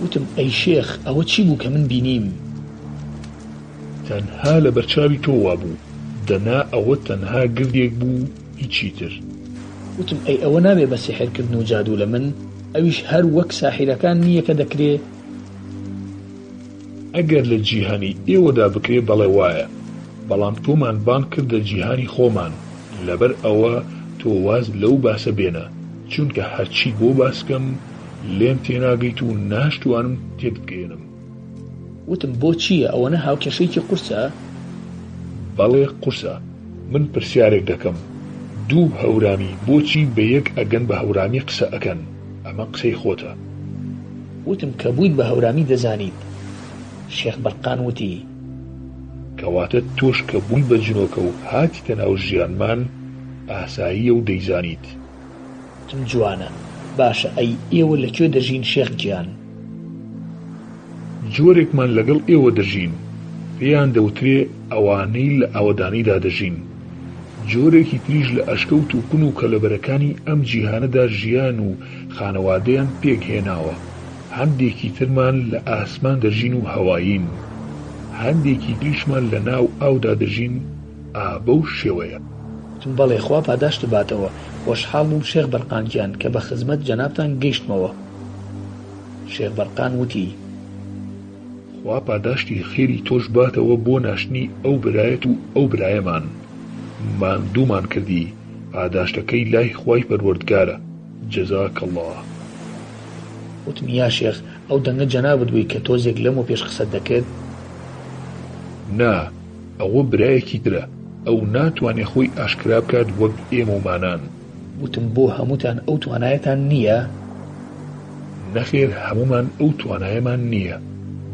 وتم ئەی شێخ ئەوە چی بوو کە من بینیم؟
تەنها لە بەرچاوی تۆ وابوو، دەنا ئەوە تەنها گردێک بوو هیچی تر.
وتم ئەی ئەوە نابێ بە سیحرکردن و جادوو لە من؟ ئەویش هەر وەک ساحیرەکان نییە کە دەکرێ؟
ئەگەر لە جیهانی ئێوەدا بکرێ بەڵێ وایە، بەڵام تۆمان بان کردە جیهانی خۆمان، لەبەر ئەوە تۆ واز لەو باسە بێنە، چونکە هەرچی بۆ باسکەم لێم تێناگەیت و ناشتوانم تێت بگەێنم.
وتم بۆ چییە؟ ئەوەنە هاوکێشەیەکی قورسە؟
بەڵێ قورسە. من پرسیارێک دەکەم، دوو هەورامی بۆچی بە یەک ئەگەن بە هەورامی قسە ئەکەن؟ ئەمە قسەی خۆتە.
وتم کە بوویت بە هەورامی دەزانیت. شێخ بەرقان وتی
کەواتە تۆش کە بووی بە جنۆکە و هاتیتە ناو ژیانمان ئاساییە و دەیزانیت.
وتم جوانە، باشە ئەی ئێوە لەکوێ دەژین شێخ گیان؟
جۆرێکمان لەگەڵ ئێوە دەژین، پێیان دەوترێ ئەوانەی لە ئاوەدانیدا دەژین. جۆرێکی تریش لە ئەشکەوت و کون و کەلەبەرەکانی ئەم جیهانەدا ژیان و خانەوادەیان پێک هێناوە. هەندێکی ترمان لە ئاسمان دەژین و هەوایین، هەندێکی تریشمان لە ناو ئاودا دەژین. ئابە و شێوەیە.
وتم بەڵێ خوا پاداشت باتەوە. خۆشحاڵ بووم شێخ بەرقان گیان کە بە خزمەت جەنابتان گەیشتمەوە. شێخ بەرقان وتی
خوا پاداشتی خێری تۆش باتەوە بۆ ناشتنی ئەو برایەت و ئەو برایەمان. ماندوومان کردی، پاداشتەکەی لای خوای پەروەردگارە. جەزاکە الله.
وتم یا شێخ ئەو دەنگە جەنابت بووی کە تۆزێک لەمە پێش قسەت دەکرد؟
نا، ئەوە برایەکی ترە، ئەو ناتوانێ خۆی ئاشکرا بکات وەک ئێمە ومانان.
وتم بۆ هەمووتان ئەو توانایەتان نییە؟
نەخێر، هەمومان ئەو توانایەمان نییە،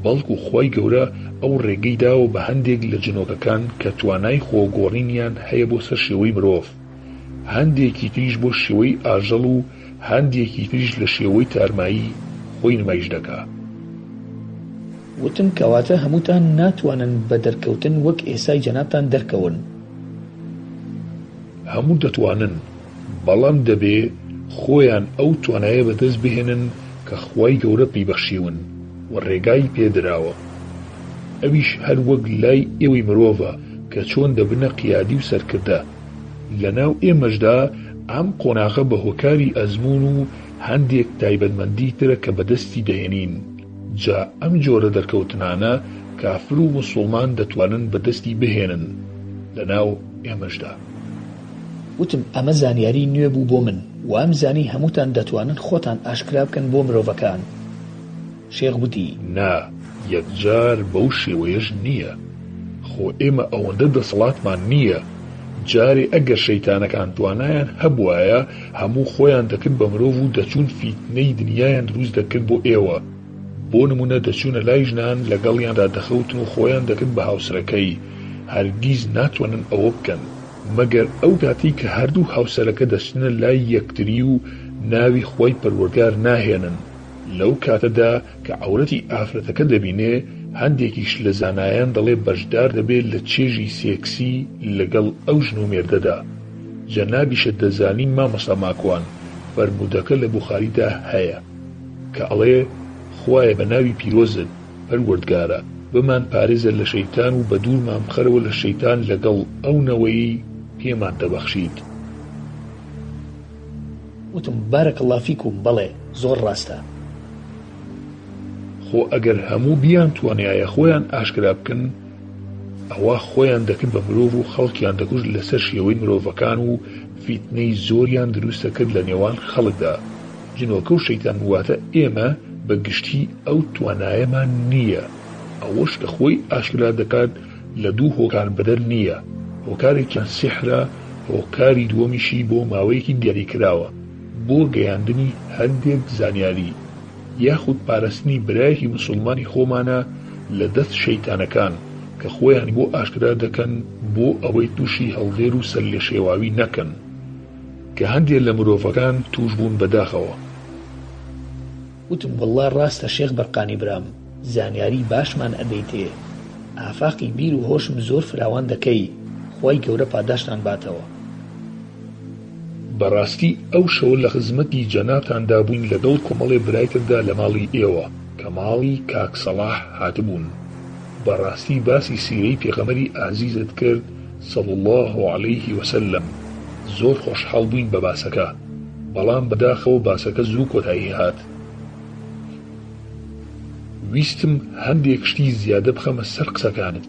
بەڵکو خوای گەورە ئەو ڕێگەی داوە بە هەندێک لە جنۆکەکان کە توانای خۆگۆڕینیان هەیە بۆ سەر شێوەی مرۆڤ، هەندێکی تریش بۆ شێوەی ئاژەڵ و هەندێکی تریش لە شێوەی تارمایی خۆی نمایش دەکا.
وتم کەواتە هەمووتان ناتوانن بە دەرکەوتن وەک ئێسای جەنابتان دەرکەون؟
هەموو دەتوانن، بەڵام دەبێ خۆیان ئەو توانایە بەدەست بهێنن کە خوای گەورە پێیبەخشیون و ڕێگای پێدراوە. ئەویش هەر وەک لای ئێوەی مرۆڤە کە چۆن دەبنە قیادی و سەرکردە. لەناو ئێمەشدا ئەم قۆناغە بە هۆکاری ئەزمون و هەندێک تایبەتمەندی ترە کە بەدەستی دەهێنین. جا ئەم جۆرە دەرکەوتنانە کافر و موسڵمان دەتوانن بەدەستی بهێنن لەناو ئێمەشدا.
وتم ئەمە زانیاری نوێ بوو بۆ من، وام زانی هەمووتان دەتوانن خۆتان ئاشکرا بکەن بۆ مرۆڤەکان. شێخ وتی
نا، یەکجار بەو شێوەیەش نییە. خۆ ئێمە ئەوەندە دەسەڵاتمان نییە. جارێ ئەگەر شەیتانەکان توانایان هەبوایە هەموو خۆیان دەکرد بە مرۆڤ و دەچوون فیتنەی دنیایان دروست دەکرد بۆ ئێوە. بۆ نمونە دەچوونە لای ژنان لەگەڵیاندا دەخەوتن و خۆیان دەکرد بە هاوسەرەکەی. هەرگیز ناتوانن ئەوە بکەن مەگەر ئەو کاتی کە هەردوو هاوسەرەکە دەچنە لای یەکتری و ناوی خوای پەروەردگار ناهێنن. لەو کاتەدا کە عەورەتی ئافرەتەکە دەبینێ، هەندێکیش لە زانایان دەڵێ بەشدار دەبێت لە چێژی سێکسی لەگەڵ ئەو ژن و مێردەدا. جەنابیشە دەزانی مامۆستا ماکوان فەرموودەکە لە بوخاریدا هەیە کە ئەڵێ خوایە بە ناوی پیرۆزت پەروەردگارە بمان پارێزە لە شەیتان و بە دوورمان بخەرەوە لە شەیتان لەگەڵ ئەو نەوەی پێمان دەبەخشیت.
وتم بارەکەڵڵا فیکم، بەڵێ زۆر ڕاستە.
خۆ ئەگەر هەموو بیان توانایە خۆیان ئاشکرا بکەن، ئەوە خۆیان دەکرد بە مرۆڤ و خەڵکیان دەکوژ لەسەر شێوەی مرۆڤەکان و فیتنەی زۆریان دروستە کرد لە نێوان خەڵکدا. جنۆکە و شەیتان واتە ئێمە بە گشتی ئەو توانایەمان نییە. ئەوەش کە خۆی ئاشکرا دەکات لە دوو هۆکار بەدەر نییە. هۆکارێکیان سیحرە، هۆکاری دووەمیشی بۆ ماوەیەکی دیاریکراوە بۆ گەیاندنی هەندێک زانیاری یاخود پاراستنی برایەکی موسڵمانی خۆمانە لە دەست شەیتانەکان کە خۆیان بۆ ئاشکرا دەکەن بۆ ئەوەی تووشی هەڵدێر و سەر لێ شێواوی نەکەن کە هەندێک لە مرۆڤەکان توش بوون بەداخەوە.
وتم وەڵڵا ڕاستە شێخ بەرقانی برام، زانیاری باشمان ئەدەیتێ. ئافاقی بیر و هۆشم زۆر فراوان دەکەی. خوای گەورە پاداشتان باتەوە.
بەڕاستی ئەو شەوە لە خزمەتی جەنابتاندا بووین لەگەڵ کۆمەڵێ برایتردا لە ماڵی ئێوە کە ماڵی کاک سەڵاح هاتبوون. بەڕاستی باسی سیرەی پێغەمبەری ئازیزت کرد صلی الله علیه وسلم. زۆر خۆشحاڵ بووین بە باسەکە. بەڵام بەداخەوە باسەکە زوو کۆتایی هات. ویستم هەندێک شتی زیادە بخەمە سەر قسەکانت.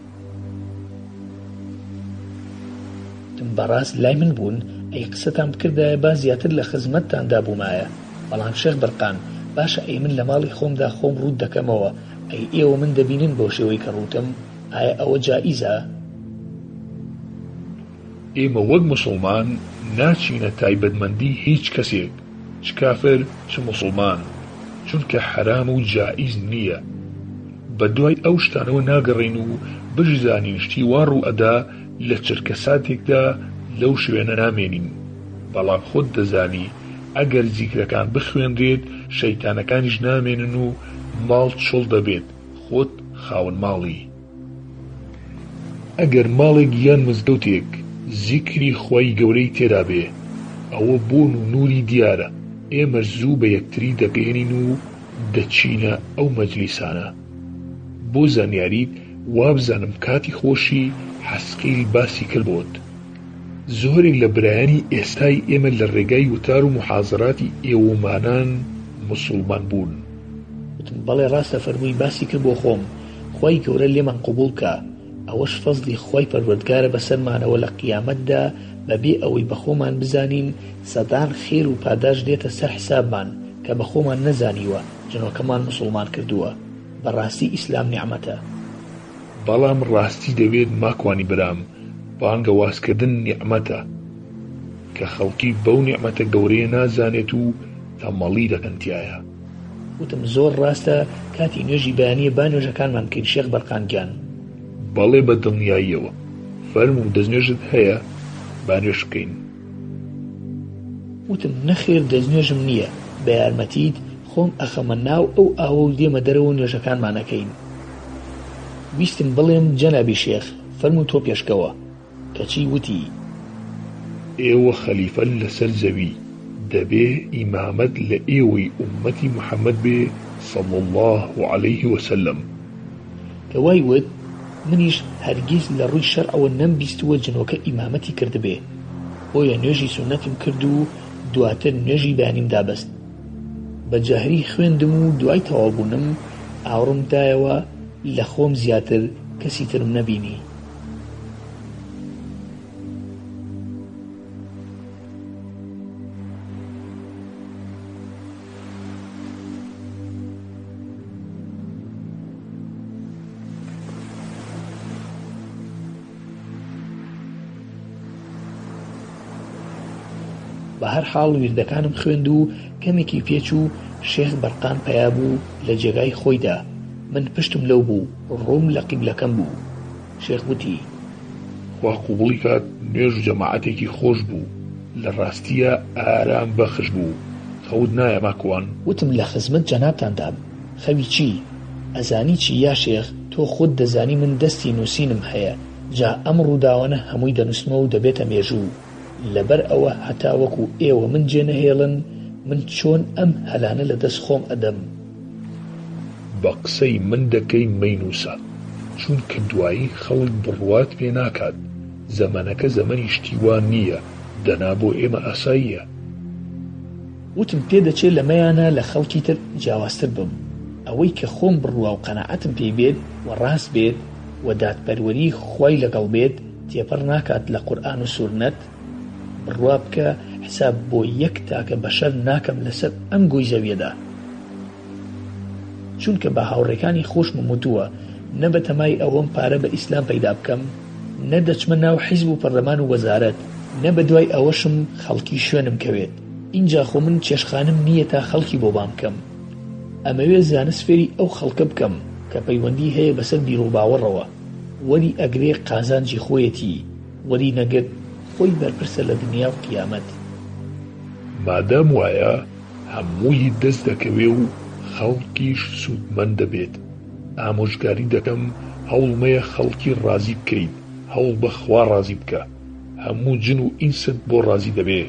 بەڕاست لای من بوون ئەی قسەتان بکردایە با زیاتر لە خزمەتتاندا بوومایە، بەڵام شێخ بەرقان باشە ئەی من لە ماڵی خۆمدا خۆم ڕوود دەکەمەوە، ئەی ئێوە من دەبینن بۆ شێوەی کە ڕوتم، ئایا ئەوە جائیزە؟
ئێمە وەک موسڵمان ناچینە تایبەتمەندی هیچ کەسێک، چ کافر چ موسڵمان، چونکە حرام و جائیز نییە. بە دوای ئەو شتانەوە ناگەڕین و بشزانین شتی وا ڕوو ئەدا لە چرکە ساتێکدا لەو شوێنە نامێنین. بەڵام خۆت دەزانی ئەگەر زیکرەکان بخوێنرێت شەیتانەکانیش نامێنن و ماڵ چۆڵ دەبێت، خۆت خاوەن ماڵی. ئەگەر ماڵێک یان مزگەوتێک زیکری خوای گەورەی تێدا بێ، ئەوە بۆن و نووری دیارە، ئێمە زوو بە یەکتری دەگەێنین و دەچینە ئەو مەجلیسانە. بۆ زانیاریت وابزانم کاتی خۆشی حەسقیل باسی کرد بۆت. زۆرێک لە برایانی ئێستای ئێمە لە ڕێگای وتار و محازەراتی ئێوەمانان موسڵمان بوون.
بەڵێ ڕاستە فەرمووی باسی کرد بۆ خۆم، خوای گەورە لێمان قبوڵ کە، ئەوەش فەزلی خوای پەروەردگارە بەسەرمانەوە لە قیامەتدا بەبێ ئەوەی بە خۆمان بزانین سەدان خێر و پاداش دێتە سەر حسابمان کە بە خۆمان نەزانیوە جنۆکەمان موسڵمان کردووە. بەڕاستی ئیسلام نیعمەتە.
بەڵام ڕاستی دەوێت ماکوانی برام، بانگە وازکردن نیعمەتە کە خەڵکی بەو نیعمەتە گەورەیە نازانێت و تەمەڵی دەکەنتیایە.
وتم زۆر ڕاستە کاتی نوێژی بەیانیە با نوێژەکانمان بکەین شێخ بەرقانگیان.
بەڵێ بە دڵنیاییەوە، فەرموو دەستنوێژت هەیە با نوێژ بکەین.
وتم نەخێر دەستنوێژم نییە، بە یارمەتیت خۆم ئەخەمە ناو ئەو ئاوە و دێمە دەرەوە نوێژەکانمانەکەین. ویستم بڵێم جەنابی شێخ فەرموو تۆ پێشکەوە، کەچی وتی
ئێوە خەلیفە لەسەر زەوی، دەبێ ئیمامەت لە ئێوەی ئومەتی محەممەد بێ صەڵی الله عەلەیه وسەلەم.
کەوای وت منیش هەرگیز لە ڕووی شەرعەوە نەمبیستووە جنۆکە ئیمامەتی کردبێ، بۆیە نوێژی سونەتم کرد و دواتر نوێژی بەیانیم دابەست. بە جەهری خوێندم و دوای تەواوبوونم ئاوڕم دایەوە لە خۆم زیاتر کەسی ترم نەبینی. بە هەر حاڵ ویردەکانم خوێند و کەمێکی پێچوو شێخ بەرقان پەیا بوو لە جێگای خۆیدا. من پشتم لەو بوو، ڕۆم لە قیبلەکەم بوو. شێخ وتی
خوا قوبڵی کات، نوێژ و جەماعەتێکی خۆش بوو، لە ڕاستیە ئارام بەخش بوو، خەوت نایە ماکوان.
وتم لە خزمەت جەنابتاندام، خەوی چی؟ ئەزانی چی یا شێخ؟ تۆ خۆت دەزانی من دەستی نووسینم هەیە، جا ئەم ڕووداوانە هەمووی دەنووسمە و دەبێتە مێژوو. لەبەر ئەوە هەتا وەکو ئێوە من جێنەهێڵن، من چۆن ئەم هەلانە لە دەست خۆم ئەدەم.
بە قسەی من دەکەی مەینووسە، چونکە دوایی خەڵک بڕوات پێ ناکات، زەمانەکە زەمەنی شتیوان نییە، دەنا بۆ ئێمە ئاساییە.
وتم پێدەچێت لەمەیانە لە خەڵکی تر جیاوازتر بم، ئەوەی کە خۆم بڕوا و قەناعەتم پێ بێت و ڕاست بێت و دادپەروەری خوای لەگەڵ بێت تێپەڕ ناکات لە قورئان و سورنەت، بڕوا بکە حساب بۆ یەک تاکە بەشەر ناکەم لەسەر ئەم گۆی زەویەدا. چونکە بە هاوڕێکانی خۆشم وتووە نە بە تەمای ئەوەم پارە بە ئیسلام پەیدا بکەم، نە دەچمە ناو حیزب و پەرلەمان و وەزارەت، نە بە دوای ئەوەشم خەڵکی شوێنم کەوێت. اینجا خۆ من چێشخانم نییە تا خەڵکی بۆ بام بکەم، ئەمەوێ زانست فێری ئەو خەڵکە بکەم کە پەیوەندی هەیە بەسەر بیر و باوەڕەوە، وەری ئەگرێ قازانجی خۆیەتی، وەری نەگرت خۆی بەرپرسە لە دنیا و قیامەت.
مادام وایە هەمووی دەست دەکەوێ و خەڵکیش سوودمەند دەبێت. ئامۆژگاری دەکەم هەوڵمەیە خەڵکی ڕازی بکەیت، هەوڵ بەخوا ڕازی بکە، هەموو جن و ئینست بۆ ڕازی دەبێ.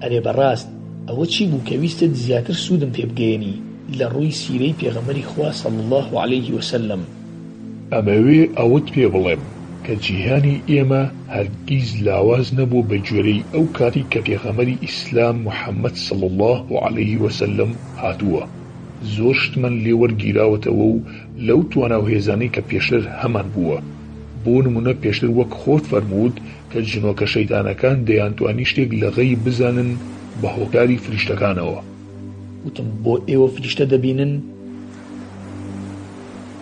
ئەرێ بەڕاست ئەوە چی بوو کە ویستت زیاتر سوودم پێ بگەێنی لە ڕووی سیرەی پێغەمبەری خوا صەڵی الله عەلەیه وسەلەم؟
ئەمەوێ ئەوت پێ بڵێم کە جیهانی ئێمە هەرگیز لاواز نەبوو بە گوێرەی ئەو کاتی کە پێغەمبەری ئیسلام موحەممەد صلی الله عليه وسلم هاتووە. زۆر شتمان لێ وەرگیراوەتەوە و لەو توانا و هێزانەی کە پێشتر هەمان بووە. بۆ نمونە پێشتر وەک خۆت فەرمووت کە جنۆکە شەیتانەکان دەیانتوانی شتێک لە غەیب بزانن بە هۆکاری فریشتەکانەوە.
وتم بۆ ئێوە فریشتە دەبینن؟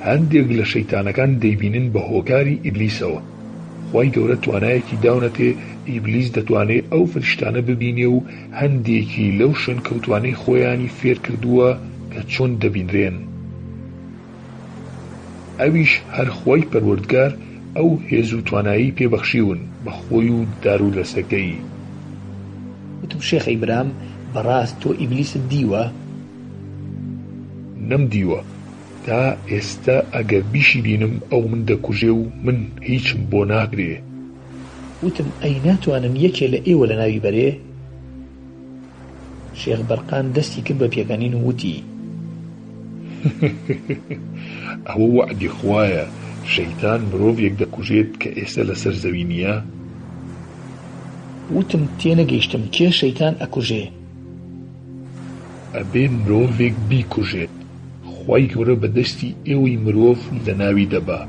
هەندێک لە شەیتانەکان دەیبینن بە هۆکاری ئیبلیسەوە. خوای گەورە توانایەکی داونەتێ ئیبلیس دەتوانێت ئەو فریشتانە ببینێ و هەندێکی لەو شوێن کەوتوانەی خۆیانی فێر کردووە کە چۆن دەبینرێن. ئەویش هەر خوای پەروەردگار ئەو هێز و توانایی پێبەخشیون بە خۆی و دارولەسەکەی.
وتم شێخەی برام بەڕاست تۆ ئیبلیست دیوە؟
نەمدیوە. تا ئێستا ئەگەر بیشی بینم ئەو من دەکوژێ و من هیچم بۆ ناگرێ.
وتم ئەی ناتوانم یەکێ لە ئێوە لە ناوی بەرێ؟ شێخ بەرقان دەستی کرد بە پێکەنین و وتی
ئەوە وعدی خوایە شەیتان مرۆڤێک دەکوژێت کە ئێستا لەسەر زەوی نییە؟
وتم تێنەگەیشتم کێ شەیتان ئەکوژێ؟
ئەبێ مرۆڤێک بیکوژێت. خوای گەورە بەدەستی ئێوەی مرۆڤ لە ناوی دەبا.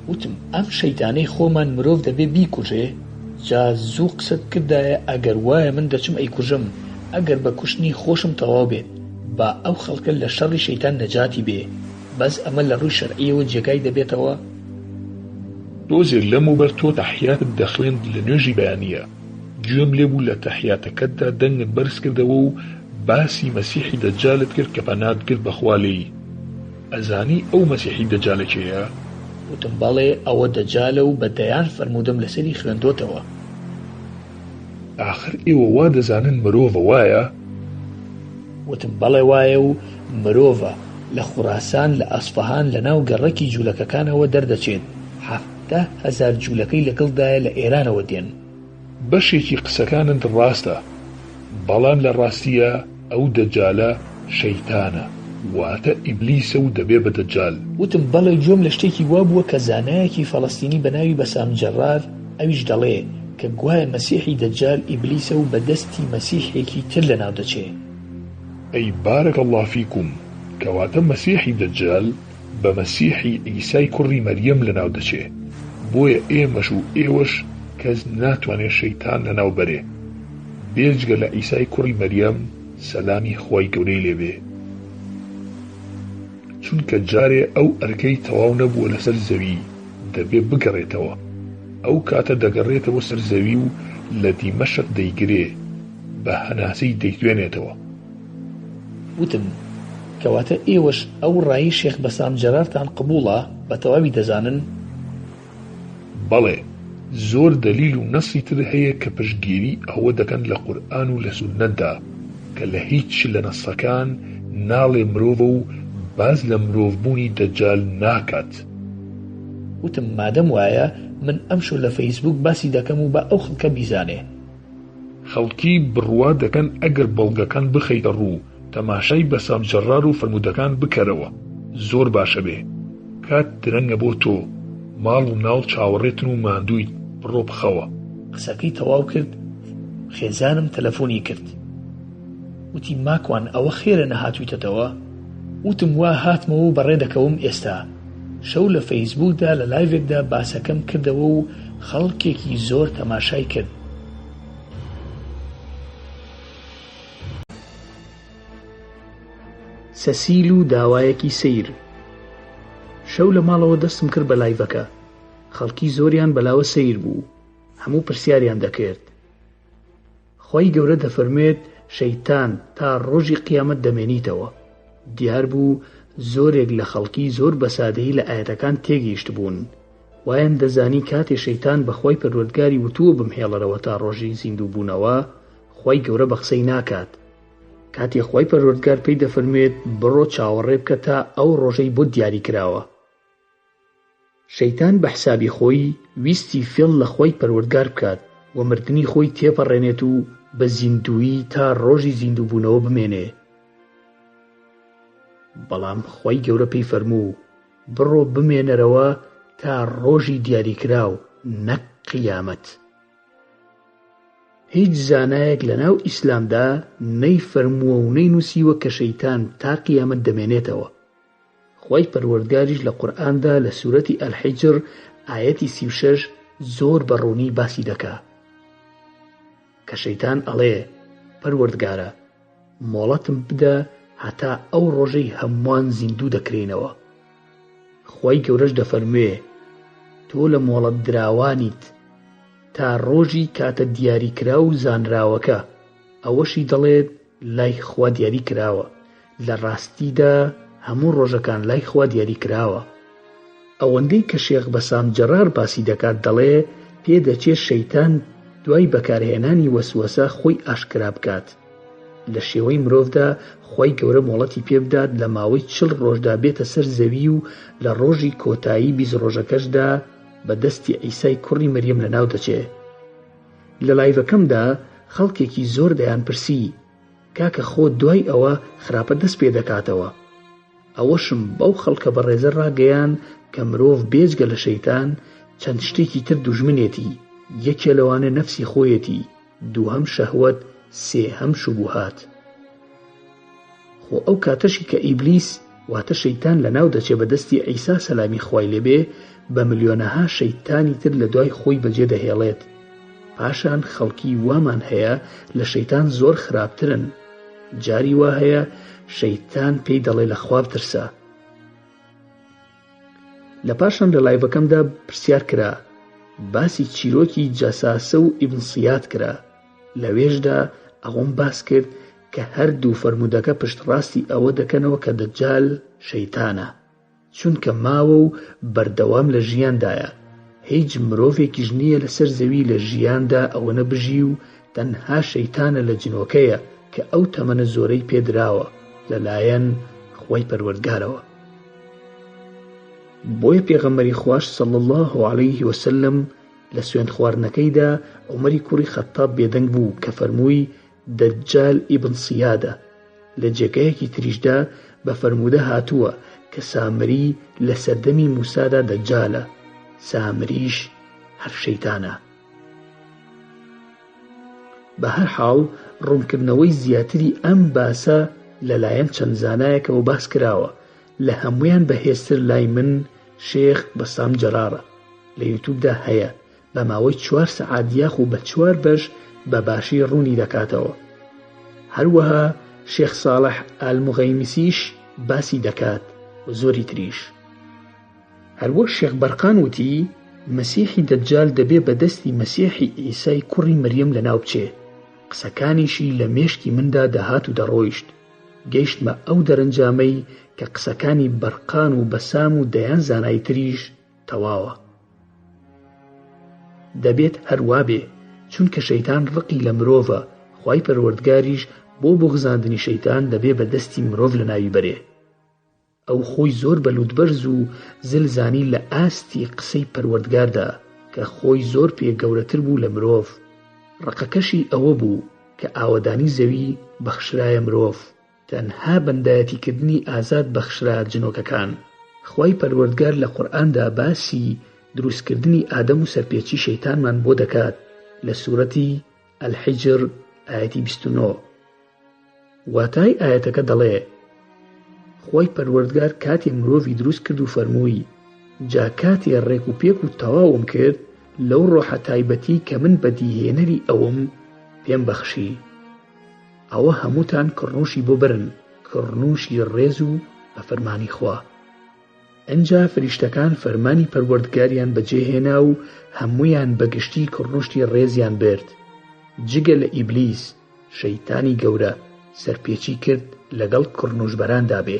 وتم ئەم شەیتانەی خۆمان مرۆڤ دەبێ بیکوژێ؟ جا زوو قسەت کردایە ئەگەر وایە من دەچم ئەیکوژم ئەگەر بە کوشتنی خۆشم تەواو بێت با ئەو خەڵکە لە شەڕی شەیتان نەجاتی بێ. بەس ئەمە لە ڕووی شەرعیەوە جێگای دەبێتەوە؟
دۆزێک لەموبەر تۆ تەحیاتت دەخوێند لە نوێژی بەیانیە. گوێم لێبوو لە تەحیاتەکەتدا دەنگت بەرز کردەوە و باسی مەسیحی دەجالت کرد کە پەنات کرد بەخوا لێی. ئەزانی ئەو مەسیحی دەجالە کێیە؟
وتم بەڵێ ئەوە دەجالە و بەدەیان فەرموودەم لەسەری خوێندۆتەوە.
ئاخر ئێوە وا دەزانن مرۆڤە وایە؟
وتم بەڵێ وایە و مرۆڤە لە خوڕاسان لە ئەسفەهان لە ناو گەڕەکی جوولەکەکانەوە دەردەچێت. 7,000 جوولەکەی لەگەڵدایە لە ئێرانەوە دێن.
بەشێکی قسەکانت ڕاستە، بەڵام لە ڕاستیە ئەو دەجالە شەیتانە، واتە ئیبلیسە و دەبێ بە دەجال.
وتم بەڵێ گوێم لە شتێکی وا بووە کە زانایەکی فەڵەستینی بە ناوی بەسام جەرار ئەویش دەڵێ کە گوایە مەسیحی دەجال ئیبلیسە و بەدەستی مەسیحێکی تر لەناو دەچێ.
ئەی بارەکە الله فیکم، کەواتە مەسیحی دەجال بە مەسیحی ئیسای کوڕی مەریەم لەناو دەچێ. بۆیە ئێمەش و ئێوەش کەس ناتوانێت شەیتان لەناو بەرێ بێجگە لە ئیسای کوڕی مەریەم سەلامی خوای گەورەی لێبێ. چونکە جارێ ئەو ئەرکەی تەواو نەبووە لەسەر زەوی دەبێ بگەڕێتەوە. ئەو کاتە دەگەڕێتەوە سەر زەوی و لە دیمەشق دەیگرێ بە هەناسەی دەیتوێنێتەوە.
وتم کەواتە ئێوەش ئەو ڕایی شێخ بەسام جەرارتان قبوڵە بە تەواوی دەزانن؟
بەڵێ، زۆر دەلیل و نەسی تر هەیە کە پشتگیری ئەوە دەکەن لە قورئان و لە سوننەتدا کە لە هیچ لە نەسەکان ناڵێ مرۆڤە و باز لە مرۆڤبوونی دەجال ناکات.
وتم مادەم وایە من ئەمشو لە فەیسبوک باسی دەکەم و بە ئەو خەڵکە بیزانێ.
خەڵکی بڕوا دەکەن ئەگەر بەڵگەکان بخەیتە ڕوو تەماشای بەسام جەرار و فەرموودەکان بکەرەوە، زۆر باشە بێ. کات درەنگە بۆ تۆ، ماڵ و ناڵ چاوەڕێتن و ماندوویت، بڕۆ بخەوە.
قسەکەی تەواو کرد، خێزانم تەلەفۆنی کرد. وتی ماکوان ئەوە خێرە نەهاتوویتەتەوە؟ وتم وا هاتمەوە و بەڕێ دەکەوم ئێستا. شەو لە فەیسبوکدا لە لایڤێکدا باسەکەم کردەوە و خەڵکێکی زۆر تەماشای کرد. سەسیل و داوایەکی سەیر. شەو لە ماڵەوە دەستم کرد بە لایڤەکە. خەڵکی زۆریان بەلاوە سەیر بوو، هەموو پرسیاریان دەکرد. خوای گەورە دەفەرمێت شەیتان تا ڕۆژی قیامەت دەمێنیتەوە. دیار بوو زۆرێک لە خەڵکی زۆر بەسادەیی لە ئاەتەکان تێگەیشت بوون. وایان دەزانی کاتێ شەیتان بە خوای پەروەردگاری وتووە بمهێڵەرەوە تا ڕۆژی زیندوو بوونەوە، خوای گەورە بە قسەی ناکات. کاتێ خوای پەروەردگار پێی دەفەرمێت بڕۆ چاوەڕێ بکە تا ئەو ڕۆژەی بۆ دیاری کراوە. شەیتان بە حسابی خۆی ویستی فێڵ لە خوای پەروەردگار بکات و مردنی خۆی تێپەڕێنێت و بە زیندویی تا ڕۆژی زیندوو بوونەوە بمێنێ. بەڵام خوای گەورە پێی فەرموو بڕۆ بمێنەرەوە تا ڕۆژی دیاریکراو نەک قیامەت. هیچ زانایەک لەناو ئیسلامدا نەیفەرمووە و نەینووسیوە کە شەیتان تا قیامەت دەمێنێتەوە. خوای پەروەردگاریش لە قورئاندا لە سوورەتی ئەلحیجر ئایەتی 36 زۆر بەڕوونی باسی دەکا کە شەیتان ئەڵێ پەروەردگارە مۆڵەتم بدە هەتا ئەو ڕۆژەی هەمووان زیندوو دەکرێنەوە. خوای گەورەش دەفەرموێ تۆ لە مۆڵەت دراوانیت تا ڕۆژی کاتە دیاریکرا و زانراوەکە، ئەوەشی دەڵێت لای خوا دیاری کراوە. لە ڕاستیدا هەموو ڕۆژەکان لای خوا دیاری کراوە. ئەوەندەی کە شێخ بەسام جەرار باسی دەکات دەڵێ پێدەچێت شەیتان دوای بەکارهێنانی وەسوەسە خۆی ئاشکرا بکات. لە شێوەی مرۆڤدا خوای گەورە مۆڵەتی پێ بدات لە ماوەی 40 ڕۆژدا بێتە سەر زەوی و لە ڕۆژی کۆتایی 20 ڕۆژەکەشدا بە دەستی عیسای کوڕی مەریەم لەناو دەچێ. لە لایڤەکەمدا خەڵکێکی زۆر دەیان پرسی کاکە خۆ دوای ئەوە خراپە دەست پێ دەکاتەوە. ئەوەشم بەو خەڵکە بەڕێزە ڕاگەیان کە مرۆڤ بێجگە لە شەیتان چەند شتێکی تر دوژمنێتی. یەکێ لەوانە نەفسی خۆیەتی، دووهەم شەهوەت، سێهەم شوبوهات. خۆ ئەو کاتەشی کە ئیبلیس واتە شەیتان لەناو دەچێ بە دەستی عیسا سەلامی خوای لێبێ بە ملیۆنەها شەیتانی تر لە دوای خۆی بەجێ دەهێڵێت. پاشان خەڵکی وامان هەیە لە شەیتان زۆر خراپترن. جاری وا هەیە شەیتان پێی دەڵێ لە خوا بترسە. لە پاشان لە لایڤەکەمدا پرسیار کرا باسی چیرۆکی جەساسە و ئیبن سیاد کرا. لەوێشدا ئەوەم باس کرد کە هەردوو فەرمودەکە پشت ڕاستی ئەوە دەکەنەوە کە دەجال شەیتانە، چونکە ماوە و بەردەوام لە ژیاندایە. هیچ مرۆڤێکیش نییە لەسەر زەوی لە ژیاندا ئەوە نەبژی و تەنها شەیتانە لە جنۆکەیە کە ئەو تەمەنە زۆرەی پێدراوە لەلایەن خوای پەروەردگارەوە. بۆیە پێغەمبەری خوش صلی الله عليه وسلم لە سوێند خواردنەکەیدا عومەری کوڕی خەتاب بێدەنگ بوو کە فەرمووی دەجال ئیبن سیادە. لە جێگەیەکی تریشدا بە فەرمودە هاتووە کە سامری لە سەردەمی موسادا دەجالە، سامریش هەر شەیتانە. بە هەر حاڵ ڕوونکردنەوەی زیاتری ئەم باسە لەلایەن چەند زانایەکەوە باس کراوە. لە هەمویان بەهێزتر لای من شێخ بەسام جەرارە. لە یوتیوبدا هەیە، بە ماوەی 4 سەعات یاخو بە 4 بەش بە باشی ڕوونی دەکاتەوە. هەروەها شێخ ساڵح ئالموغەیمیسیش باسی دەکات و زۆری تریش. هەروەک شێخ بەرقان وتی مەسیحی دەجال دەبێ بە دەستی مەسیحی ئیسای کوڕی مەریەم لەناو بچێ. قسەکانیشی لە مێشکی مندا دەهات و دەڕۆیشت. گەیشتمە ئەو دەرەنجامەی کە قسەکانی بەرقان و بەسام و دەیان زانای تریش تەواوە. دەبێت هەروە بێ، چونکە شەیتان ڕقی لە مرۆڤە. خوای پەروەردگاریش بۆ بغزاندنی شەیتان دەبێ بە دەستی مرۆڤ لە ناوی بەرێ. ئەو خۆی زۆر بەلوودبەرز و زلزانی لە ئاستی قسەی پەروەردگاردا کە خۆی زۆر پێ گەورەتر بوو لە مرۆڤ. ڕقەکەشی ئەوە بوو کە ئاوەدانی زەوی بەخشرایە مرۆڤ. تەنها بەندایەتیکردنی ئازاد بەخشرا جنۆکەکان. خوای پەروەردگار لە قورئاندا باسی دروستکردنی ئادەم و سەرپێچی شەیتانمان بۆ دەکات لە سوورەتی ئەلحیجر ئایەتی 29. واتای ئایەتەکە دەڵێ خوای پەروەردگار کاتێ مرۆڤی دروست کرد و فەرمووی جا کاتێ ڕێک و پێک و تەواوم کرد لەو ڕۆحە تایبەتی کە من بەدیهێنەری ئەوم پێم بەخشی. ئەوە هەمووتان کڕنوشی بۆ برن، کڕنوشی ڕێز و بە فەرمانی خوا. ئەنجا فریشتەکان فەرمانی پەروەردگاریان بەجێهێنا و هەموویان بەگشتی کڕنوشتی ڕێزیان برد. جگە لە ئیبلیس شەیتانی گەورە سەرپێچی کرد لەگەڵ کڕنوشبەراندا بێ.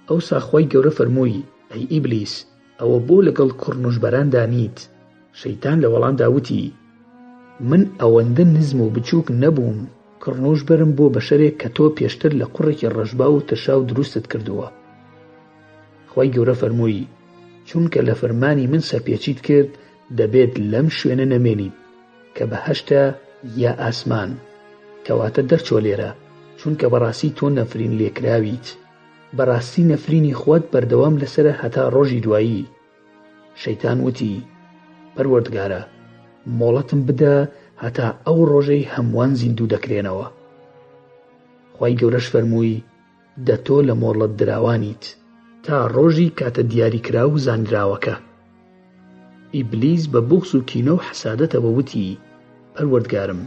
ئەوسا خوای گەورە فەرمووی ئەی ئیبلیس ئەوە بۆ لەگەڵ کڕنوشبەراندا نیت. شەیتان لە وەڵامدا وتی من ئەوەندە نزم و بچووک نەبووم کڕنوشبەرم بۆ بەشەرێک کە تۆ پێشتر لە قوڕێکی ڕەشبا و ترشاو دروستت کردووە. خوای گەورە فەرمووی چونکە لە فەرمانی من سەرپێچیت کرد دەبێت لەم شوێنە نەمێنیت کە بەهەشتە یا ئاسمان، کەواتە دەرچۆ لێرە، چونکە بەڕاستی تۆ نەفرین لێکراویت. بەڕاستی نەفرینی خۆت بەردەوام لەسرە هەتا ڕۆژی دوایی. شەیتان وتی: پەروەردگارە، مۆڵەتم بدە هەتا ئەو ڕۆژەی هەمووان زیندوو دەکرێنەوە. خوای گەورەش فەرمووی: دەتۆ لە مۆڵەت دراوانیت تا ڕۆژی کاتە دیاریکرا و زانراوەکە. ئیبلیس بە بوغز و کینە و حەسادەتەوە وتی: پەروەردگارم،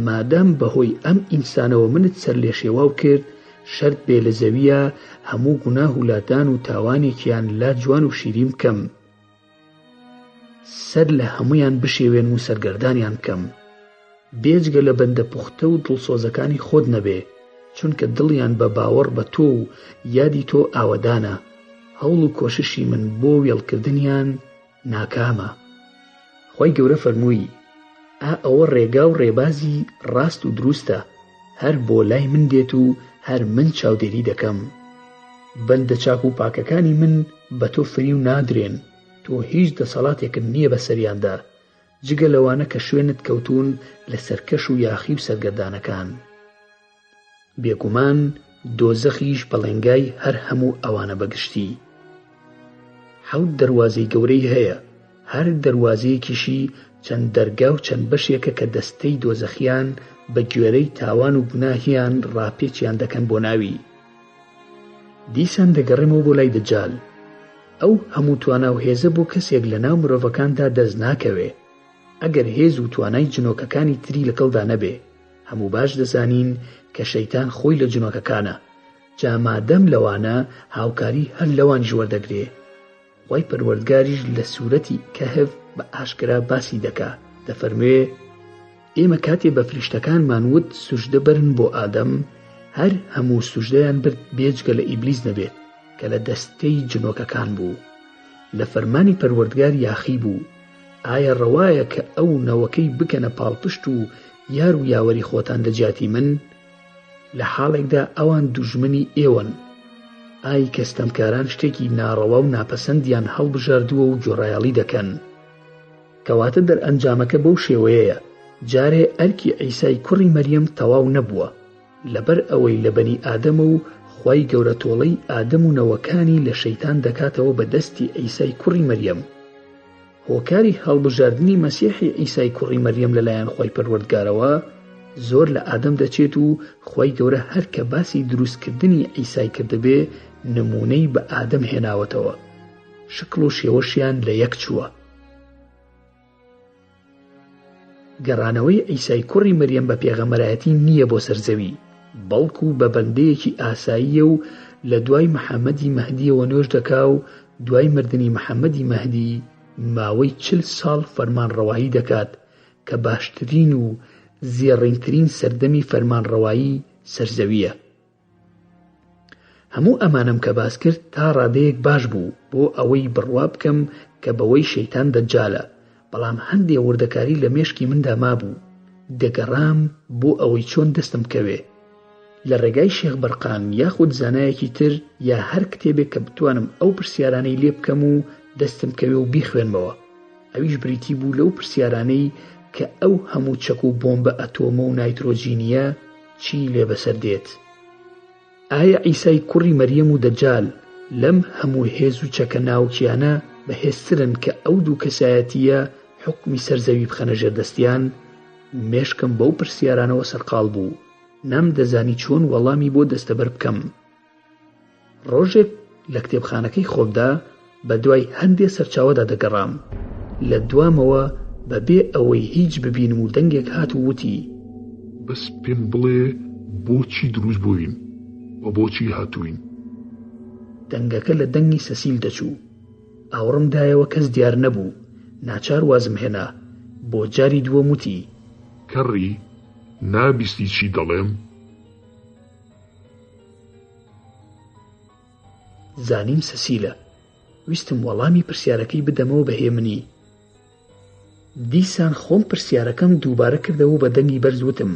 مادام بەهۆی ئەم ئینسانەوە منت سەر لێ شێواو کرد، شەرت بێ لە زەویە هەموو گوناه و لادان و تاوانێکیان لا جوان و شیرین بکەم، سەر لە هەمویان بشێوێن و سەرگەردانیان بکەم، بێجگە لە بەندە پوختە و دڵسۆزەکانی خۆت نەبێ، چونکە دڵیان بە باوەڕ بە تۆ و یادی تۆ ئاوەدانە، هەوڵ و کۆششی من بۆ وێڵکردنیان ناکامە. خوای گەورە فەرمووی: ئەوە ڕێگا و ڕێبازی ڕاست و دروستە، هەر بۆ لای من دێت و هەر من چاودێری دەکەم. بەندە چاک و پاکەکانی من بە تۆ فری و نادرێن، تۆ هیچ دەسەڵاتێکت نییە بەسەریاندا جگە لەوانە کە شوێنت کەوتون لە سەرکەش و یاخی و سەرگەردانەکان. بێگومان دۆزەخیش بەڵێنگای هەر هەموو ئەوانە بەگشتی. 7 دەروازەی گەورەی هەیە، هەر دەروازەیەکیشی چەند دەرگا و چەند بەشێکە کە دەستەی دۆزەخیان بە گوێرەی تاوان و گوناهیان ڕاپێچیان دەکەن بۆ ناوی. دیسان دەگەڕێمەوە بۆ لای دەجال. ئەو هەموو توانا و هێزە بۆ کەسێک لە ناو مرۆڤەکاندا دەست ناکەوێ، ئەگەر هێز و توانای جنۆکەکانی تری لەگەڵدا نەبێ. هەموو باش دەزانین کە شەیتان خۆی لە جنۆکەکانە، جا مادەم لەوانە هاوکاری هەر لەوان وەردەگرێ. وای پەروەردگاریش لە سوورەتی کەهف بە ئاشکرا باسی دەکا، دەفەرموێ: ئێمە کاتێ بە فریشتەکانمان وت سوژدە برن بۆ ئادەم، هەر هەموو سوژدەیان برد بێجگە لە ئیبلیس نەبێت کە لە دەستەی جنۆکەکان بوو، لە فەرمانی پەروەردگار یاخی بوو. ئایا ڕەوایە کە ئەو نەوەکەی بکەنە پاڵپشت و یار و یاوەری خۆتان لە جیاتی من؟ لە حاڵێکدا ئەوان دوژمنی ئێوەن. ئای کەستەمکاران شتێکی ناڕەوا و ناپەسەندیان هەڵبژاردووە و گۆڕایاڵی دەکەن. کەواتە دەرئەنجامەکە بەو شێوەیەیە: جارێ ئەرکی عیسای کوڕی مەریەم تەواو نەبووە، لەبەر ئەوەی لە بەنی ئادەمە و خوای گەورە تۆڵەی ئادەم و نەوەکانی لە شەیتان دەکاتەوە بە دەستی عیسای کوڕی مەریەم. هۆکاری هەڵبژاردنی مەسیحی عیسای کوڕی مەریەم لەلایەن خوای پەروەردگارەوە زۆر لە ئادەم دەچێت و خوای گەورە هەر کە باسی دروستکردنی عیسای کردبێ نمونەی بە ئادەم هێناوەتەوە، شکل و شێوەشیان لە یەک چووە. گەڕانەوەی عیسای کوڕی مەریەم بە پێغەمبەرایەتی نییە بۆ سەرزەوی، بەڵکو بە بەندەیەکی ئاساییە و لە دوای محەممەدی مەهدیەوە نوێژ دەکا و دوای مردنی محەممەدی مەهدی ماوەی 40 ساڵ فەرمانڕەوایی دەکات کە باشترین و زێڕینترین سەردەمی فەرمانڕەوایی سەرزەویە. هەموو ئەمانم کە باس کرد تا ڕادەیەک باش بوو بۆ ئەوەی بڕوا بکەم کە بەوەی شەیتان دەجالە، بەڵام هەندێ وردەکاری لە مێشکی مندا مابوو. دەگەڕام بۆ ئەوەی چۆن دەستم کەوێ لە ڕێگای شێخ بەرقان یاخود زانایەکی تر، یا هەر کتێبێک کە بتوانم ئەو پرسیارانەی لێ بکەم و دەستم کەوێ و بیخوێنمەوە. ئەویش بریتی بوو لەو پرسیارانەی کە ئەو هەموو چەک و بۆمبە ئەتۆمە و نایترۆجینیە چی لێ بەسەر دێت؟ ئایا عیسای کوڕی مەریەم و دەجال لەم هەموو هێز و چەکە ناوکیانە بەهێزترن کە ئەو دوو کەسایەتیە حکمی سەرزەوی بخەنە ژێردەستیان؟ مێشکم بەو پرسیارانەوە سەرقاڵ بوو، نام دەزانی چۆن وەڵامی بۆ دەستەبەر بکەم. ڕۆژێک لە کتێبخانەکەی خۆمدا بە دوای هەندێ سەرچاوەدا دەگەڕام، لە دوامەوە بەبێ ئەوەی هیچ ببینم و دەنگێک هات و وتی:
بەس پێم بڵێ بۆچی دروست بووین و بۆچی هاتووین؟
دەنگەکە لە دەنگی سەسیل دەچوو. ئاوڕمدایەوە کەس دیار نەبوو، ناچار وازم هێنا، بۆ جاری دووەم وتی:
کەڕی نابیستی چی دەڵێم؟
زانیم سەسیلە، ویستم وەڵامی پرسیارەکەی بدەمەوە بەهێمنی. دیسان خۆم پرسیارەکەم دووبارە کردەوە بە دەنگی بەرز وتم: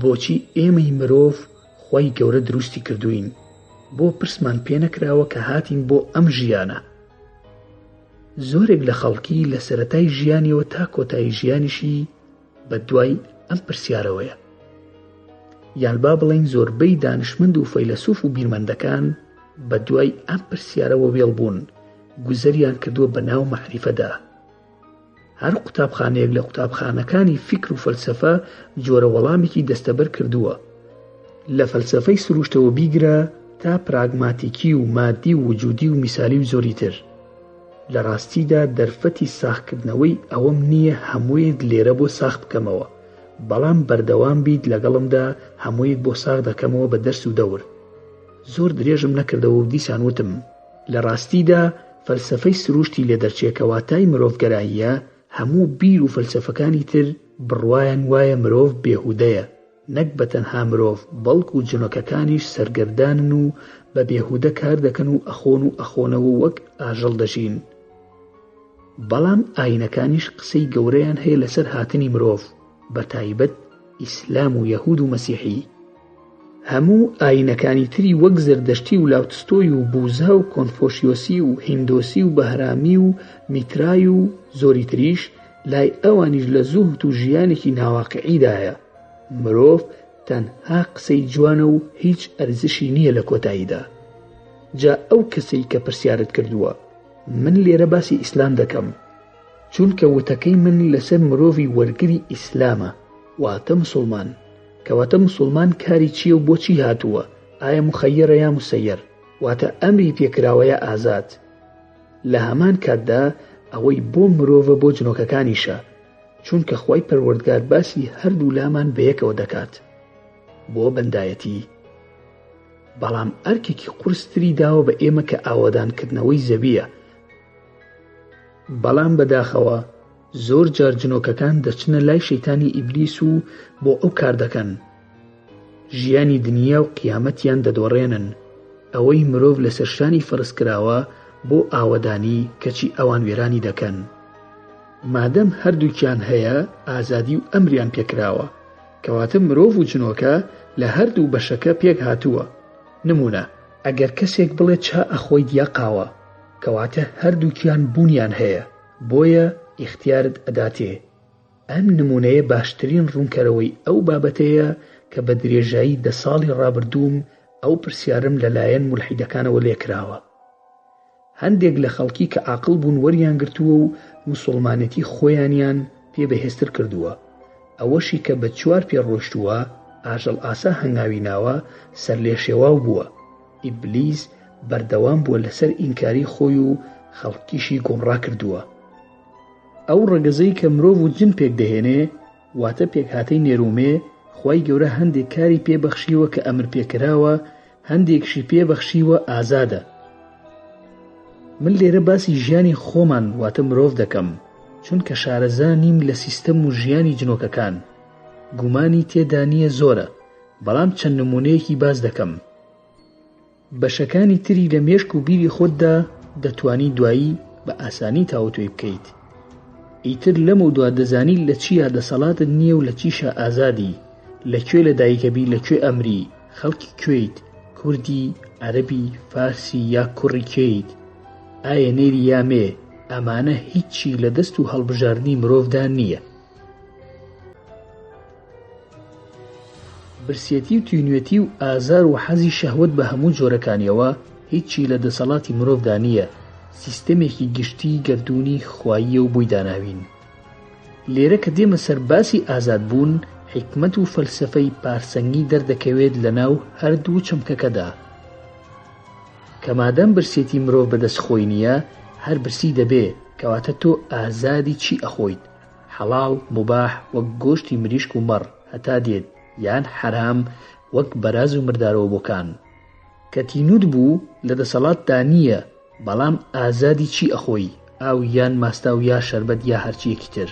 بۆچی ئێمەی مرۆڤ خوای گەورە دروستی کردوین؟ بۆ پرسمان پێ نەکراوە کە هاتین بۆ ئەم ژیانە؟ زۆرێک لە خەڵکی لە سەرەتای ژیانیەوە تا کۆتایی ژیانیشی بە دوای ئەم پرسیارەوەیە. یان با بڵێن زۆربەی دانشمند و فەیلسوف و بیرمەندەکان بە دوای ئەم پرسیارەوە وێڵ بوون گوزەریان کردووە بە ناو مەعریفەدا. هەر قوتابخانەیەک لە قوتابخانەکانی فیکر و فەلسەفە جۆرە وەڵامێکی دەستەبەر کردووە. لە فەلسەفەی سروشتەوە بیگرە تا پراگماتیکی و مادی و وجودی و میسالی و زۆری تر. لە ڕاستیدا دەرفەتی ساختکردنەوەی ئەوەم نییە هەموویت لێرە بۆ ساخت بکەمەوە، بەڵام بەردەوام بیت لەگەڵمدا هەموویت بۆ ساخت دەکەمەوە بە دەرس و دەور. زۆر درێژم نەکردەوە و دیسان وتم لە ڕاستیدا فەلسەفەی سروشتی لێ دەرچێکەواتای مرۆڤگەراییە هەموو بیر و فەلسەفەکانی تر بڕوایان وایە مرۆڤ بێهودەیە، نەک بە تەنها مرۆڤ بەڵکو و جنۆکەکانیش سەرگەردانن و بە بێهودە کار دەکەن و ئەخۆن و ئەخۆنەوە وەک ئاژەڵ دەژین. بەڵام ئاینەکانیش قسەی گەورەیان هەیە لەسەر هاتنی مرۆڤ، بە تایبەت ئیسلام و یەهود و مەسیحی. هەموو ئاینەکانی تری وەک زەردەشتی و لاوتستۆی و بوزا و کۆنفۆشیۆسی و هیندۆسی و بەهرامی و میترای و زۆری تریش لای ئەوانیش لە زوهد و ژیانێکی ناواقعیدایە. مرۆڤ تەنها قسەی جوانە و هیچ ئەرزشی نییە لە کۆتاییدا. جا ئەو کەسەی کە پرسیارت کردووە من لێرە باسی ئیسلام دەکەم، چونکە وتەکەی من لەسەر مرۆڤی وەرگری ئیسلامە، واتە مسڵمان. کەواتە مسڵمان کاری چییە و بۆچی هاتووە؟ ئایا مخەیرە یا مسەیر؟ واتە ئەمری پێکراوەیە ئازاد. لە هەمان کاتدا ئەوەی بۆ مرۆڤە بۆ جنۆکەکانیشە، چونکە خوای پەروەردگار باسی هەردوو لامان بەیەکەوە دەکات بۆ بەندایەتی. بەڵام ئەرکێکی قورستری داوە بە ئێمە کە ئاوادانکردنەوەی زەویە. بەڵام بەداخەوە زۆر جار جنۆکەکان دەچنە لای شەیتانی ئیبلیس و بۆ ئەو کار دەکەن. ژیانی دنیا و قیامەتیان دەدۆڕێنن، ئەوەی مرۆڤ لە سەرشانی فەرز کراوە بۆ ئاوەدانی کەچی ئەوان وێرانی دەکەن. مادەم هەردووکیان هەیە ئازادی و ئەمریان پێکراوە، کەواتە مرۆڤ و جنۆکە لە هەردوو بەشەکە پێک هاتووە. نمونە ئەگەر کەسێک بڵێت چا ئەخۆی دیا قاوە، کەواتە هەردووکیان بوونیان هەیە، بۆیە ئیختیارت ئەداتێ. ئەم نمونەیە باشترین ڕوونکەرەوەی ئەو بابەتەیە کە بە درێژایی 10 ساڵی ڕابردووم ئەو پرسیارم لەلایەن مولحیدەکانەوە لێکراوە. هەندێک لە خەڵکی کە عاقڵ بوون وەریان گرتووە و موسڵمانەتی خۆیانیان پێ بەهێزتر کردووە. ئەوەشی کە بە 4 پێڕۆشتووە ئاژەڵ ئاسا هەنگاوی ناوە سەر لێ شێواو بووە. ئیبلیس بەردەوام بووە لەسەر ئینکاری خۆی و خەڵکیشی گۆمڕا کردووە. ئەو ڕەگەزەی کە مرۆڤ و جن پێک دەهێنێ واتە پێکهاتەی نێرومێ، خوای گەورە هەندێک کاری پێبەخشیوە کە ئەمر پێکراوە، هەندێکشی پێبەخشیوە ئازادە. من لێرە باسی ژیانی خۆمان واتە مرۆڤ دەکەم، چونکە شارەزا نیم لە سیستەم و ژیانی جنۆکەکان. گومانی تێدا نییە زۆرە، بەڵام چەند نمونەیەکی باز دەکەم. بەشەکانی تری لە مێشک و بیری خۆتدا دەتوانی دوایی بە ئاسانی تاوتوێ بکەیت. ئیتر لەمە دوا دەزانی لە چیە دەسەڵاتت نییە و لە چیشە ئازادی، لەکوێ لە دایکەبی لەکوێ ئەمری، خەڵکی کوێیت، کوردی، عەرەبی، فارسی یا کوڕی کوێیت، ئایا نێری یامێ. ئەمانە هیچی لە دەست و هەڵبژاردنی مرۆڤدا نییە. برسێتی و توینوێتی و ئازار و حەزی شەهوەت بە هەموو جۆرەکانیەوە هیچی لە دەسەڵاتی مرۆڤدا نییە، سیستەمێکی گشتی گەردوونی خواییە و بووی داناوین. لێرە کە دێمە سەر باسی ئازاد بوون، حکمت و فەلسەفەی پارسەنگی دەردەکەوێت لە ناو هەردوو چەمکەکەدا. کە مادام برسێتی مرۆڤ بەدەست خۆی نییە، هەر برسی دەبێ، کەواتە تۆ ئازادی چی ئەخۆیت؟ حەڵاڵ مباح وەک گۆشتی مریشک و مەڕ هەتا دێت، یان حەرام وەک بەراز و مردارەوە بۆکان. کە تینوت بوو لە دەسەڵاتدا نییە، بەڵام ئازادی چی ئەخۆی؟ ئاو یان ماستا و یا شەربەت یا هەرچیەکی تر.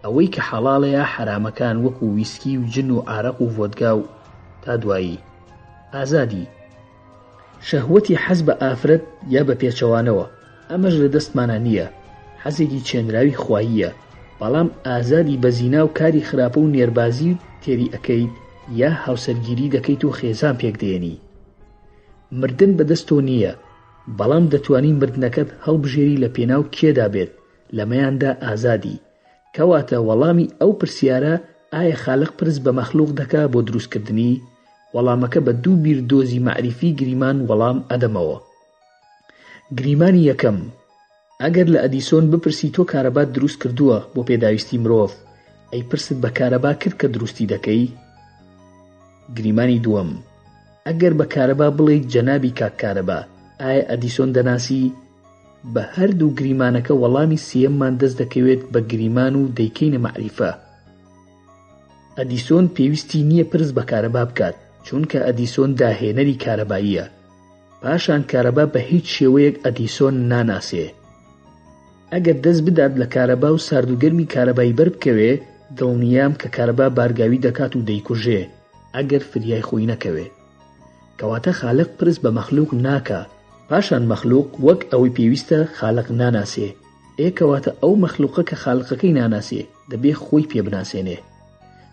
ئەوەی کە حەڵاڵە یا حەرامەکان وەکو ویسکی و جن و ئارەق و ڤۆدگا و تا دوایی. ئازادی شەهوەتی حەز بە ئافرەت یا بە پێچەوانەوە، ئەمەش لە دەستمانە نییە، حەزێکی چێنراوی خواییە. بەڵام ئازادی بە زینا و کاری خراپە و نێربازی تێری ئەەکەیت یا هاوسەرگیری دەکەیت و خێزان پێک دێنی. مردن بەدەست تۆ نییە، بەڵام دەتوانی مردنەکەت هەڵبژێری لە پێناو کێدا بێت، لەمەیاندا ئازادی. کەواتە وەڵامی ئەو پرسیارە ئایا خالق پرس بە مەخلوق دەکا بۆ دروستکردنی؟ وەڵامەکە بە 2 بیر دۆزی معریفی گریمان وەڵام ئەدەمەوە. گریمانی یەکەم: ئەگەر لە ئەدیسۆن بپرسی تۆ کارەبات دروست کردووە بۆ پێداویستی مرۆڤ، ئەیپرست بە کارەبا کرد کە دروستی دەکەی؟ گریمانی دووەم: ئەگەر بە کارەبا بڵێیت جەنابی کاک کارەبا، ئایا ئەدیسۆن دەناسی؟ بە هەردوو گریمانەکە وەڵامی سێیەممان دەست دەکەوێت بە گریمان و دەیکەینە مەعریفە. ئەدیسۆن پێویستی نییە پرس بە کارەبا بکات، چونکە ئەدیسۆن داهێنەری کارەباییە. پاشان کارەبا بە هیچ شێوەیەک ئەدیسۆن ناناسێ. ئەگەر دەست بدات لە کارەبا و ساردوگەرمی کارەبایی بەربکەوێ، دڵنیام کە کارەبا بارگاوی دەکات و دەیکوژێ، ئەگەر فریای خۆی نەکەوێ. کەواتە خالق پرس بە مەخلوق ناکە، پاشان مەخلوق وەک ئەوەی پێویستە خالق ناناسێ. کەواتە ئەو مەخلوقە کە خالقەکەی ناناسێ دەبێ خۆی پێ بناسێنێ.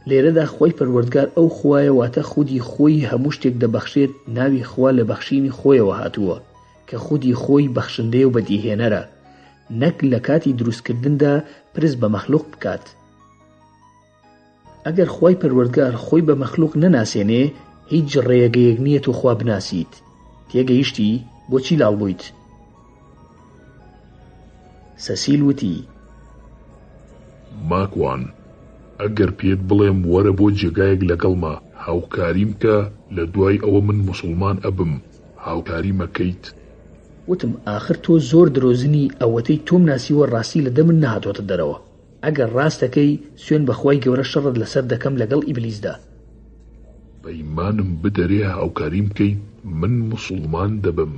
لێرەدا خۆی پەروەردگار ئەو خوایە، واتە خودی خۆی هەموو شتێک دەبەخشێت. ناوی خوا لە بەخشینی خۆیەوە هاتووە کە خودی خۆی بەخشندەیە و بەدیهێنەرە، نەک لە کاتی دروستکردندا پرس بە مەخلوق بکات. ئەگەر خوای پەروەردگار خۆی بە مەخلوق نەناسێنێ، هیچ ڕێگەیەک نییە تۆ خوا بناسیت. تێگەیشتی؟ بۆچی لاڵ بوویت؟ سەسیل وتی:
ماکوان، ئەگەر پێت بڵێم وەرە بۆ جێگایەک لەگەڵما هاوکاریم کە لە دوای ئەوە من موسڵمان ئەبم، هاوکاری مەکەیت؟
وتم ئاخر تۆ زۆر درۆزنی ئەوەتەی تۆم ناسیوە ڕاستی لە دەمن نەهاتۆتە دەرەوە. ئەگەر ڕاستەکەی سوێن بەخوای گەورە شەڕت لەسەر دەکەم لەگەڵ ئیبلیسدا.
بەیمانم بدەرێ هاوکاریم بکەیت، من موسڵمان دەبم.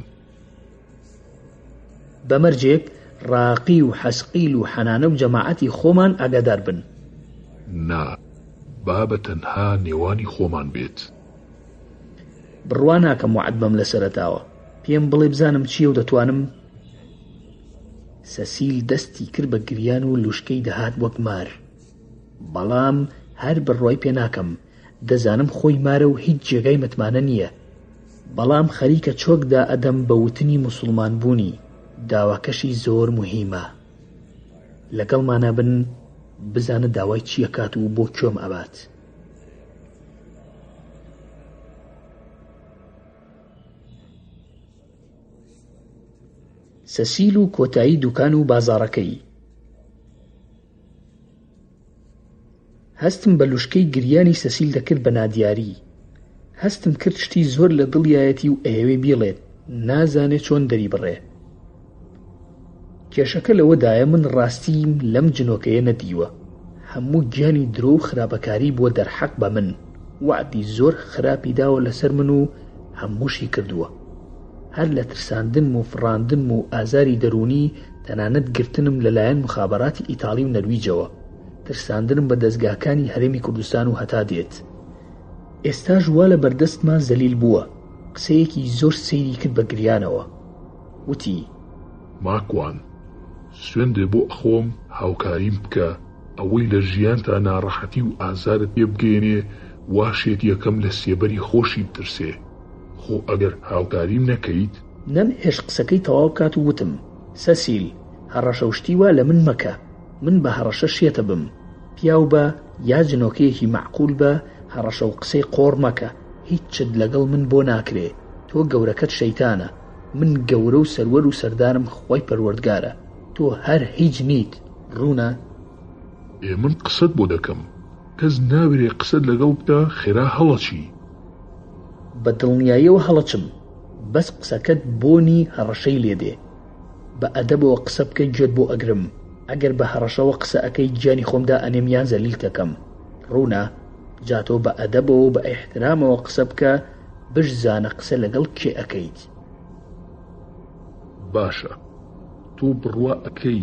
بەمەرجێک ڕاقی و حەسقیل و حەنانە و جەماعەتی خۆمان ئاگادار بن.
نا، با بە تەنها نێوانی خۆمان بێت.
بڕوا ناکەم وعد بەم لە سەرەتاوە. پێم بڵێ بزانم چییە و دەتوانم. سەسیل دەستی کرد بە گریان و لوشکەی دەهات وەک مار. بەڵام هەر بڕوای پێ ناکەم. دەزانم خۆی مارە و هیچ جێگای متمانە نییە. بەڵام خەریکە چۆکدا ئەدەم بە وتنی موسڵمان بوونی. داواکەشی زۆر موهیمە. لەگەڵمانە بن، بزانە داوای چییە کات و بۆ کوێم ئەبات. سەسیل و کۆتایی دوکان و بازاڕەکەی. هەستم بە لوشکەی گریانی سەسیل دەکرد بە نادیاری. هەستم کرد شتی زۆر لە دڵیایەتی و ئەیەوێ بیڵێت، نازانێت چۆن دەری بڕێ. کێشەکە لەوەدایە من ڕاستیم لەم جنۆکەیە نەدیوە. هەموو گیانی درۆ و خراپەکاری بووە دەرحەق بە من. وعدی زۆر خراپی داوە لەسەر من و هەمووشی کردووە. هەر لە ترساندن و فڕاندن و ئازاری دەرونی، تەنانەت گرتنم لەلایەن مخابەراتی ئیتاڵی و نەرویجەوە، ترساندنم بە دەستگاکانی هەرێمی کوردستان و هەتا دێت. ئێستاژ وا لە بەردەستمان زەلیل بووە. قسەیەکی زۆر سەیری کرد بە گریانەوە. وتی:
ماکوان، سوێندێ بۆ ئەخۆم هاوکاریم بکە، ئەوەی لە ژیانتا ناڕەحەتی و ئازارت پێ بگەێنێ واشێت یەکەم لە سێبەری خۆشی بترسێ. خۆ ئەگەر هاوکاریم نەکەیت؟
نەم هێش قسەکەی تەواو بکات و وتم: سەسیل، هەڕەشە شتی وا لە من مەکە. من بە هەڕەشە شێتە بم. پیاو بە یا جنۆکەیەکی معقول بە، هەڕەشە و قسەی قۆڕ مەکە. هیچ چت لەگەڵ من بۆ ناکرێ. تۆ گەورەکەت شەیتانە. من گەورە و سەروەر و سەردارم خوای پەروەردگارە. تۆ هەر هیچ نیت. ڕوونە؟
من قسەت بۆ دەکەم. کەس ناوێ قسەت لەگەڵ بکە خێرا هەڵەچی.
بە دڵنیاییەوە هەڵەچم. بەس قسەکەت بۆنی هەڕەشەی لێدێ. بە ئەدەبەوە قسە بکەی گوێت بۆ ئەگرم. ئەگەر بە هەڕەشەوە قسە ئەەکەی گیانی خۆمدا ئەنێمیان زەلیل دەکەم. ڕوونە؟ جاتۆ بە ئەدەبەوە بە ئیحترامەوە قسە بکە، بشزانە قسە لەگەڵ کێ ئەەکەیت.
باشە، تۆ بڕوا ئەەکەی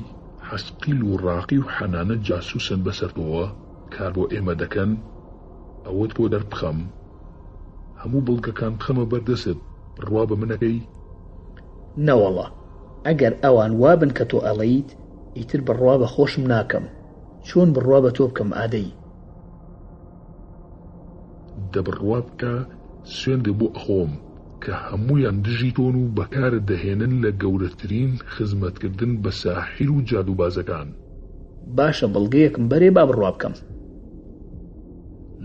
حەسقیل و ڕاقی و حەنانە جاسووسن بەسەرەوە کار بۆ ئێمە دەکەن. ئەوەت بۆ دەربخەم، هەموو بڵگەکان بخەمە بەردەست، بڕوا بە منەکەی؟
نەوەڵە، ئەگەر ئەوان وابن کە تۆ ئەڵەیت، ئیتر بڕوا بە خۆشم ناکەم. چۆن بڕوا بە تۆ بکەم ئادەی؟
دەبڕوا بکە سوێندە بۆ ئەخۆم کە هەموویان دژی تۆن و بەکارت دەهێنن لە گەورەترین خزمەتکردن بە ساحیر و جادوبازەکان.
باشە، بەڵگەیەکم بەرێ با بڕوا بکەم.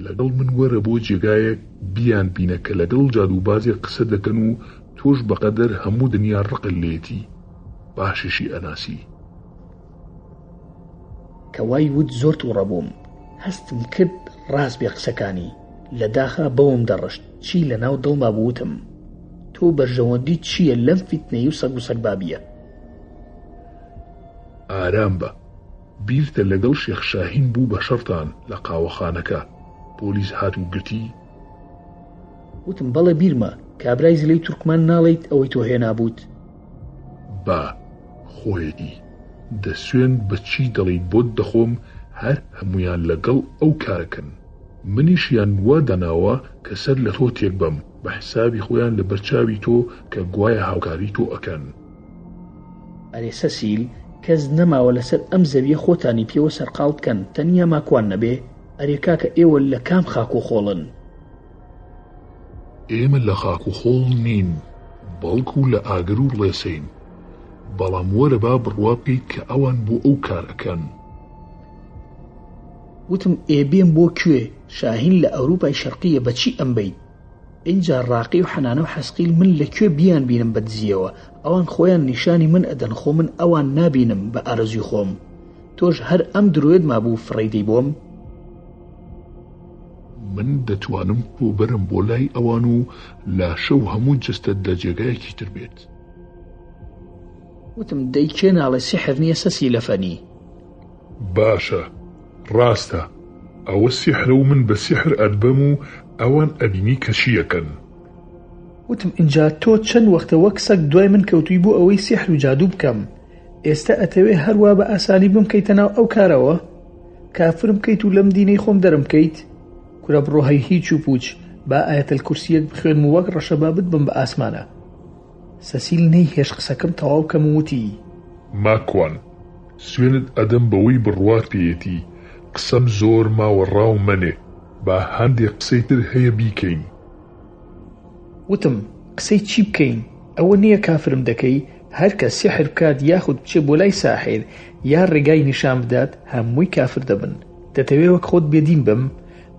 لەگەڵ من وەرە بۆ جێگایەک بیان بینە کە لەگەڵ جادوبازێک قسە دەکەن و تۆش بەقەدەر هەموو دنیا ڕقل لێتی. باشیشی ئەناسی.
کەوای وت زۆر تووڕەبووم، هەستم کرد ڕاست بێ قسەکانی، لە داخا بەوم دەڕشت چی لە ناو دڵما بووتم، تۆ بەرژەوەندی چییە لەم فیتنەی و سەگ و سەگ بابیە؟
ئارام بە، بیرتە لەگەڵ شێخ شاهین بوو بە شەرتان لە قاوەخانەکە، پۆلیس هات و گرتی؟
وتم بەڵێ بیرمە، کابرای زلەی تورکمان ناڵێیت ئەوەی تۆ هێنابووت.
با خۆیەتی دەسوێن بەچی دەڵێیت بۆت دەخۆم، هەر هەمویان لەگەڵ ئەو کارەکەن، منیشیان وا دەناوە کە سەر لە تۆ تێک بەم بە حسابی خۆیان لە بەرچاوی تۆ کە گوایە هاوکاری تۆ ئەکەن.
ئەرێ سەسیل، کەس نەماوە لەسەر ئەم زەویە خۆتانی پێوە سەرقاڵ بکەن تەنیا ماکوان نەبێ. ئەرێ کاکە ئێوە لە کام خاک و خۆڵن؟
ئێمە لە خاک و خۆڵ نین، بەڵکو لە ئاگر و ڕێسەین، بەڵام وەرە با بڕوا بکەیت کە ئەوان بۆ ئەو کارەکەن.
وتم ئێبێم بۆ کوێ؟ شاهین لە ئەوروپای شەرقیە، بەچی ئەمبەیت؟ اینجا ڕاقی و حەنانە و حەسقیل من لەکوێ بیان بینم بەدزیەوە؟ ئەوان خۆیان نیشانی من ئەدەن، خۆ من ئەوان نابینم بە ئارەزوی خۆم. تۆش هەر ئەم درۆیت مابوو فڕەیدەی بۆم؟
من دەتوانم بۆ بەرم بۆ لای ئەوان و لاشە و هەموو جستت لە جێگایەکی تر بێت.
وتم دەی کێ ناڵێ سیحر نییە سەسی لەفەنی؟
باشە، ڕاستە، ئەوە سیحرە و من بە سیحر ئەدبەم و ئەوان ئەبینی کە چیەکەن.
وتم اینجا تۆ چەند وەختە وەک سەگ دوای من کەوتووی بۆ ئەوەی سیحر و جادوو بکەم، ئێستا ئەتەوێ هەروە بە ئاسانی بمکەیتە ناو ئەو کارەوە؟ کافرم کەیت و لەم دینەی خۆم دەرم کەیت؟ کورە بڕۆهەی هیچ و پوچ، با ئایەتەل کورسیەک بخوێنم و وەک ڕەشەبابت بم بە ئاسمانە. سەسیل نەی هێش قسەکەم تەواو کەم وتی:
ماکوان، سوێنت ئەدەم بەوەی بڕوات پێیەتی، قسەم زۆر ماوە ڕاو مەنێ، با هەندێک قسەی تر هەیە بیکەین.
وتم قسەی چی بکەین؟ ئەوە نییە کافرم دەکەی؟ هەر کە سیحر بکات یاخود بچێ بۆ لای ساحر یا ڕێگای نیشان بدات هەمووی کافر دەبن. دەتەوێت وەک خۆت بێدین بم؟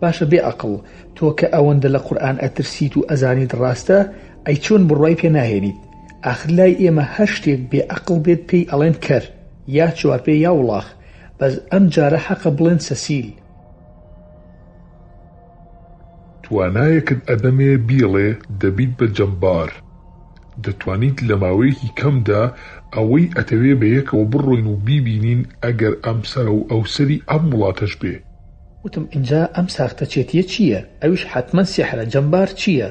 باشە بێ عەقڵ، تۆ کە ئەوەندە لە قورئان ئەترسیت و ئەزانیت ڕاستە، ئەی چۆن بڕوای پێ ناهێنیت؟ ئاخر لای ئێمە هەر شتێک بێ عەقڵ بێت پێی ئەڵێن کەر یا چوارپێ یا وڵاغ، بەس ئەم جارە حەقە بڵێن سەسیل.
توانایەکت ئەدەمێ بیڵێ دەبیت بە جەمبار، دەتوانیت لە ماوەیەکی کەمدا ئەوەی ئەتەوێ بە یەکەوە بڕۆین و بیبینین ئەگەر ئەم سەرە و ئەو سەری ئەم وڵاتەش بێ.
وتم اینجا ئەم ساختە چێتیە چییە؟ ئەویش حتمەن سیحرە. جەمبار چییە؟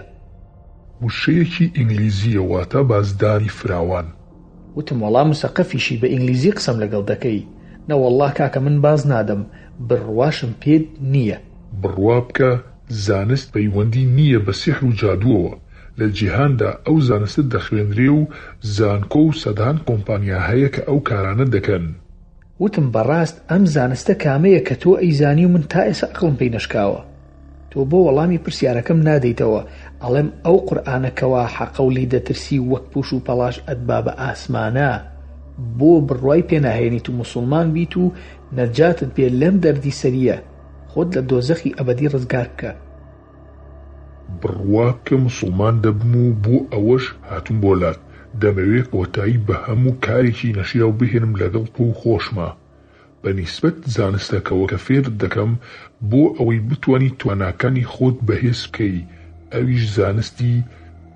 وشەیەکی ئینگلیزیە، واتە بازدانی فراوان.
وتم وەڵام مسەقەفیشی بە ئینگلیزی قسەم لەگەڵ دەکەی؟ نەوەڵڵا کاکە من باز نادەم، بڕواشم پێت نییە.
بڕوا بکە، زانست پەیوەندی نییە بە سیحر و جادووەوە، لە جیهاندا ئەو زانستت دەخوێنرێ و زانکۆ و سەدان کۆمپانیا هەیە کە ئەو کارانە دەکەن.
وتم بەڕاست ئەم زانستە کامەیە کە تۆ ئەیزانی و من تا ئێستا عەقڵم پێی نەشکاوە؟ تۆ بۆ وەڵامی پرسیارەکەم نادەیتەوە، ئەڵێم ئەو قورئانەکەوە حەقە و لی دەترسی وەک پوش و پەڵاش ئەدبا بە ئاسمانە، بۆ بڕوای پێ ناهێنیت و موسڵمان بیت و نەجاتت پێ لەم دەردی سەریە، خۆت لە دۆزەخی ئەبەدی ڕزگار بکە.
بڕوا کە موسڵمان دەبم و بۆ ئەوەش هاتووم بۆلات، دەمەوێت کۆتایی بە هەموو کارێکی نەشیاو بهێنم لەگەڵ تۆ خۆشمە، بە نیسبەت زانستەکەوە کە فێرت دەکەم بۆ ئەوەی بتوانیت تواناکانی خۆت بەهێز بکەی، ئەویش زانستی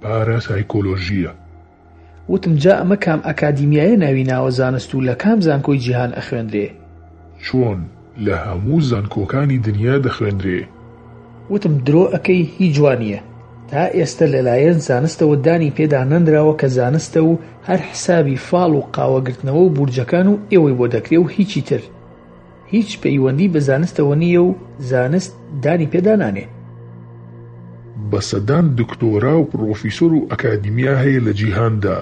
پاراسایکۆلۆژیە.
وتم جا ئەمە کام ئەکادیمیایە ناوی ناوە زانست و لە کام زانکۆی جیهان ئەخوێندرێ؟
چۆن لە هەموو زانکۆکانی دنیا دەخوێندرێ.
وتم درۆ ئەەکەی هیچ جوانیە، تا ئێستا لەلایەن زانستەوە دانی پێدا نەندراوە کە زانستە و هەر حسابی فاڵ و قاوەگرتنەوە و بورجەکان و ئێوەی بۆ دەکرێ و هیچی تر. هیچ پەیوەندی بە زانستەوە نییە و زانست دانی پێدا نانێ.
بە سەدان دکتۆرا و پرۆفیسۆر و ئەکادیمیا هەیە لە جیهاندا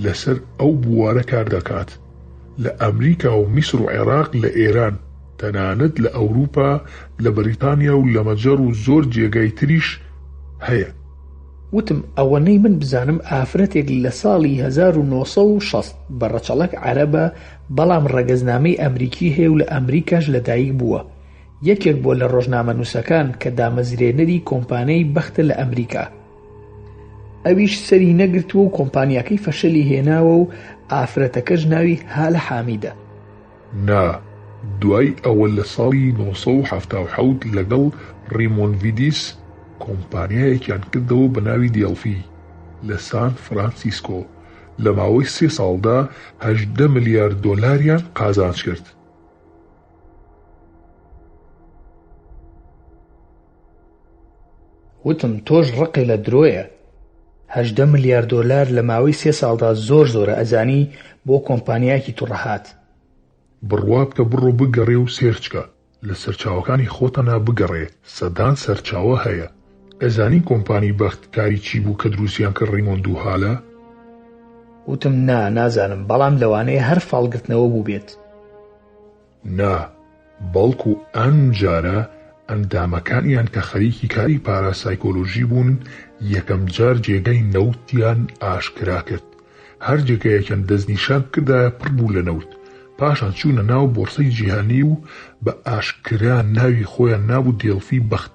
لەسەر ئەو بوارە کار دەکات، لە ئەمریکا و میسر و عێراق، لە ئێران، تەنانەت لە ئەوروپا، لە بەریتانیا و لە مەجەر و زۆر جێگای تریش هەیە.
وتم ئەوەنەی من بزانم ئافرەتێک لە ساڵی 1960 بە ڕەچەڵەک عەرەبە، بەڵام ڕەگەزنامەی ئەمریکی هەیە و لە ئەمریکاش لەدایک بووە. یەکێک بۆ لە ڕۆژنامە نووسەکان کە دامەزرێنەری کۆمپانیای بەختە لە ئەمریکا. ئەویش سەری نەگرتووە و کۆمپانیاکەی فەشەلی هێناوە و ئافرەتەکەش ناوی هالە حامیدە.
نا، دوای ئەوە لە ساڵی 1970 لەگەڵ ڕیمۆنڤیدیس کۆمپانیایەکیان کردەوە بە ناوی دێڵفی لە سان فرانسیسکۆ. لە ماوەی 3 ساڵدا 18 ملیارد دۆلاریان قازانج کرد.
وتم تۆش ڕقی لە درۆیە. 18 ملیارد دۆلار لە ماوەی 3 ساڵدا زۆرە ئەزانی بۆ کۆمپانیایەکی تووڕەهات.
بڕوا بکە بڕۆ بگەڕێ و سێرچکە لە سەرچاوەکانی خۆتەنا بگەڕێ، سەدان سەرچاوە هەیە. ئەزانی کۆمپانی بەختکاری چی بوو کە دروستیان کرد ڕیمۆند و هالە؟
وتم نازانم، بەڵام لەوانەیە هەر فاڵگرتنەوە بوو بێت.
نا، بەڵکو ئەم جارە ئەندامەکانیان کە خەریکی کاری پاراسایکۆلۆژی بوون یەکەم جار جێگەی نەوتیان ئاشکرا کرد. هەر جێگەیەکیان دەستنیشان کردایە پڕ بوو لە نەوت. پاشان چوونە ناو بۆرسەی جیهانی و بە ئاشکرا ناوی خۆیان نابوو دێڵفی بەخت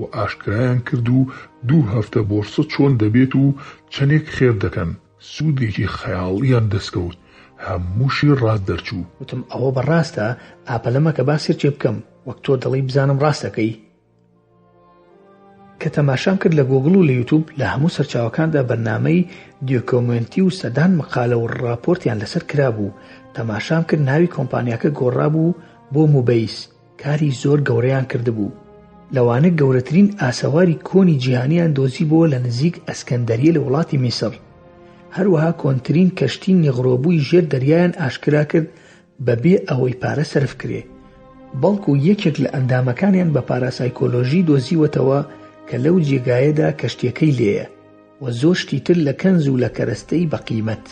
و ئاشکرایان کرد و 2 هەفتە بۆرسە چۆن دەبێت و چەندێک خێر دەکەن. سوودێکی خەیاڵیان دەستکەوت، هەمووشی ڕاست دەرچوو.
وتم ئەوە بەڕاستە، ئاپەلەمە کە باسی چێ بکەم وەک تۆ دەڵی بزانم ڕاستەکەی. کە تەماشام کرد لە گۆگڵ و لە یوتوب لە هەموو سەرچاوەکاندا بەرنامەی دیۆکۆمنتی و سەدان مقالە و ڕاپۆرتیان لەسەر کرابوو. تەماشام کرد ناوی کۆمپانیاکە گۆڕابوو بۆ موبەیس، کاری زۆر گەورەیان کردبوو. لەوانە گەورەترین ئاسەواری کۆنی جیهانیان دۆزی بۆ لە نزیک ئەسکەندەریە لە وڵاتی میسر. هەروەها کۆنترین کەشتی نێغڕۆبووی ژێر دەریایان ئاشکرا کرد بەبێ ئەوەی پارە سەرف کرێ. بەڵکو یەکێک لە ئەندامەکانیان بە پاراسایکۆلۆژی دۆزیوەتەوە کە لەو جێگایەدا کەشتیەکەی لێیە و زۆر شتی تر لە کەنز و لە کەرەستەی بەقیمەت.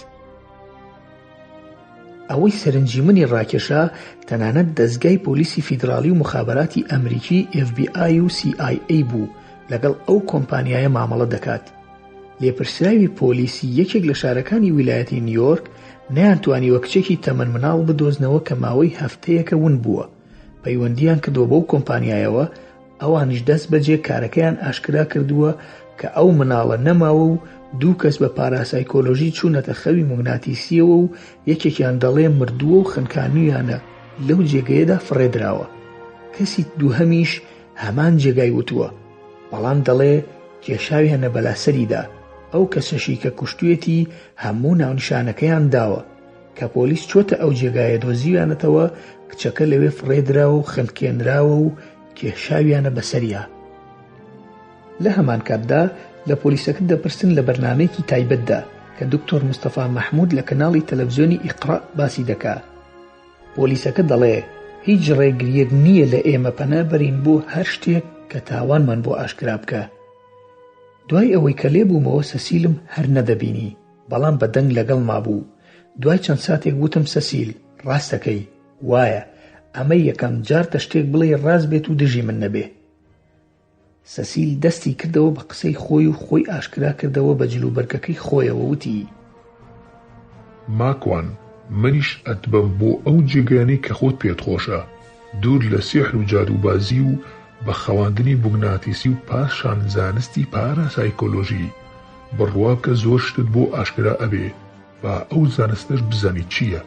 ئەوەی سەرنجی منی ڕاکێشا تەنانەت دەستگای پۆلیسی فیدراڵی و مخابەراتی ئەمریکی FBI و CIA بوو لەگەڵ ئەو کۆمپانیایە مامەڵە دەکات. لێپرسراوی پۆلیسی یەکێک لە شارەکانی ویلایەتی نیویۆرک نەیانتوانی وە کچێکی تەمەن مناڵ بدۆزنەوە کە ماوەی هەفتەیەکە ون بووە. پەیوەندیان کردووە بەو کۆمپانیایەوە، ئەوانش دەست بەجێ کارەکەیان ئاشکرا کردووە کە ئەو مناڵە نەماوە و 2 کەس بە پاراسایکۆلۆژی چوونەتە خەوی موگناتیسیەوە و یەکێکیان دەڵێ مردووە و خنکانویانە لەو جێگەیەدا فڕێدراوە. کەسی دووهەمیش هەمان جێگای وتووە، بەڵام دەڵێ کێشاویانە بەلاسەریدا. ئەو کەسەشی کە کوشتوێتی هەموو ناونیشانەکەیان داوە. کە پۆلیس چۆتە ئەو جێگایە دۆزیویانەتەوە، کچەکە لەوێ فڕێدراوە و خەلکێنراوە و کێشاویانە بەسەریا. لە هەمان کاتدا لە پۆلیسەکە دەپرسن لە بەرنامەیەکی تایبەتدا کە دکتۆر مستەفا مەحموود لە کەناڵی تەلەڤیزیۆنی ئیقرا باسی دەکا. پۆلیسەکە دەڵێ هیچ ڕێگریەک نییە لە ئێمە پەنا بەرین بۆ هەر شتێک کە تاوانمان بۆ ئاشکرا بکە. دوای ئەوەی کە لێبوومەوە سەسیلم هەر نەدەبینی، بەڵام بەدەنگ لەگەڵ مابوو. دوای چەند ساتێک وتم سەسیل ڕاستەکەی وایە ئەمە یەکەم جارتە شتێک بڵێ ڕاست بێت و دژی من نەبێ. سەسیل دەستی کردەوە بە قسەی خۆی و خۆی ئاشکرا کردەوە بە جلوبەرگەکەی خۆیەوە وتی
ماکوان، منیش ئەتبەم بۆ ئەو جێگانەی کە خۆت پێت خۆشە، دوور لە سێحر و جادوبازی و بە خەواندنی موگناتیسی و پاشان زانستی پاراسایکۆلۆژی. بڕوا بکە زۆر شتت بۆ ئاشکرا ئەبێ با ئەو زانستەش بزانی چییە.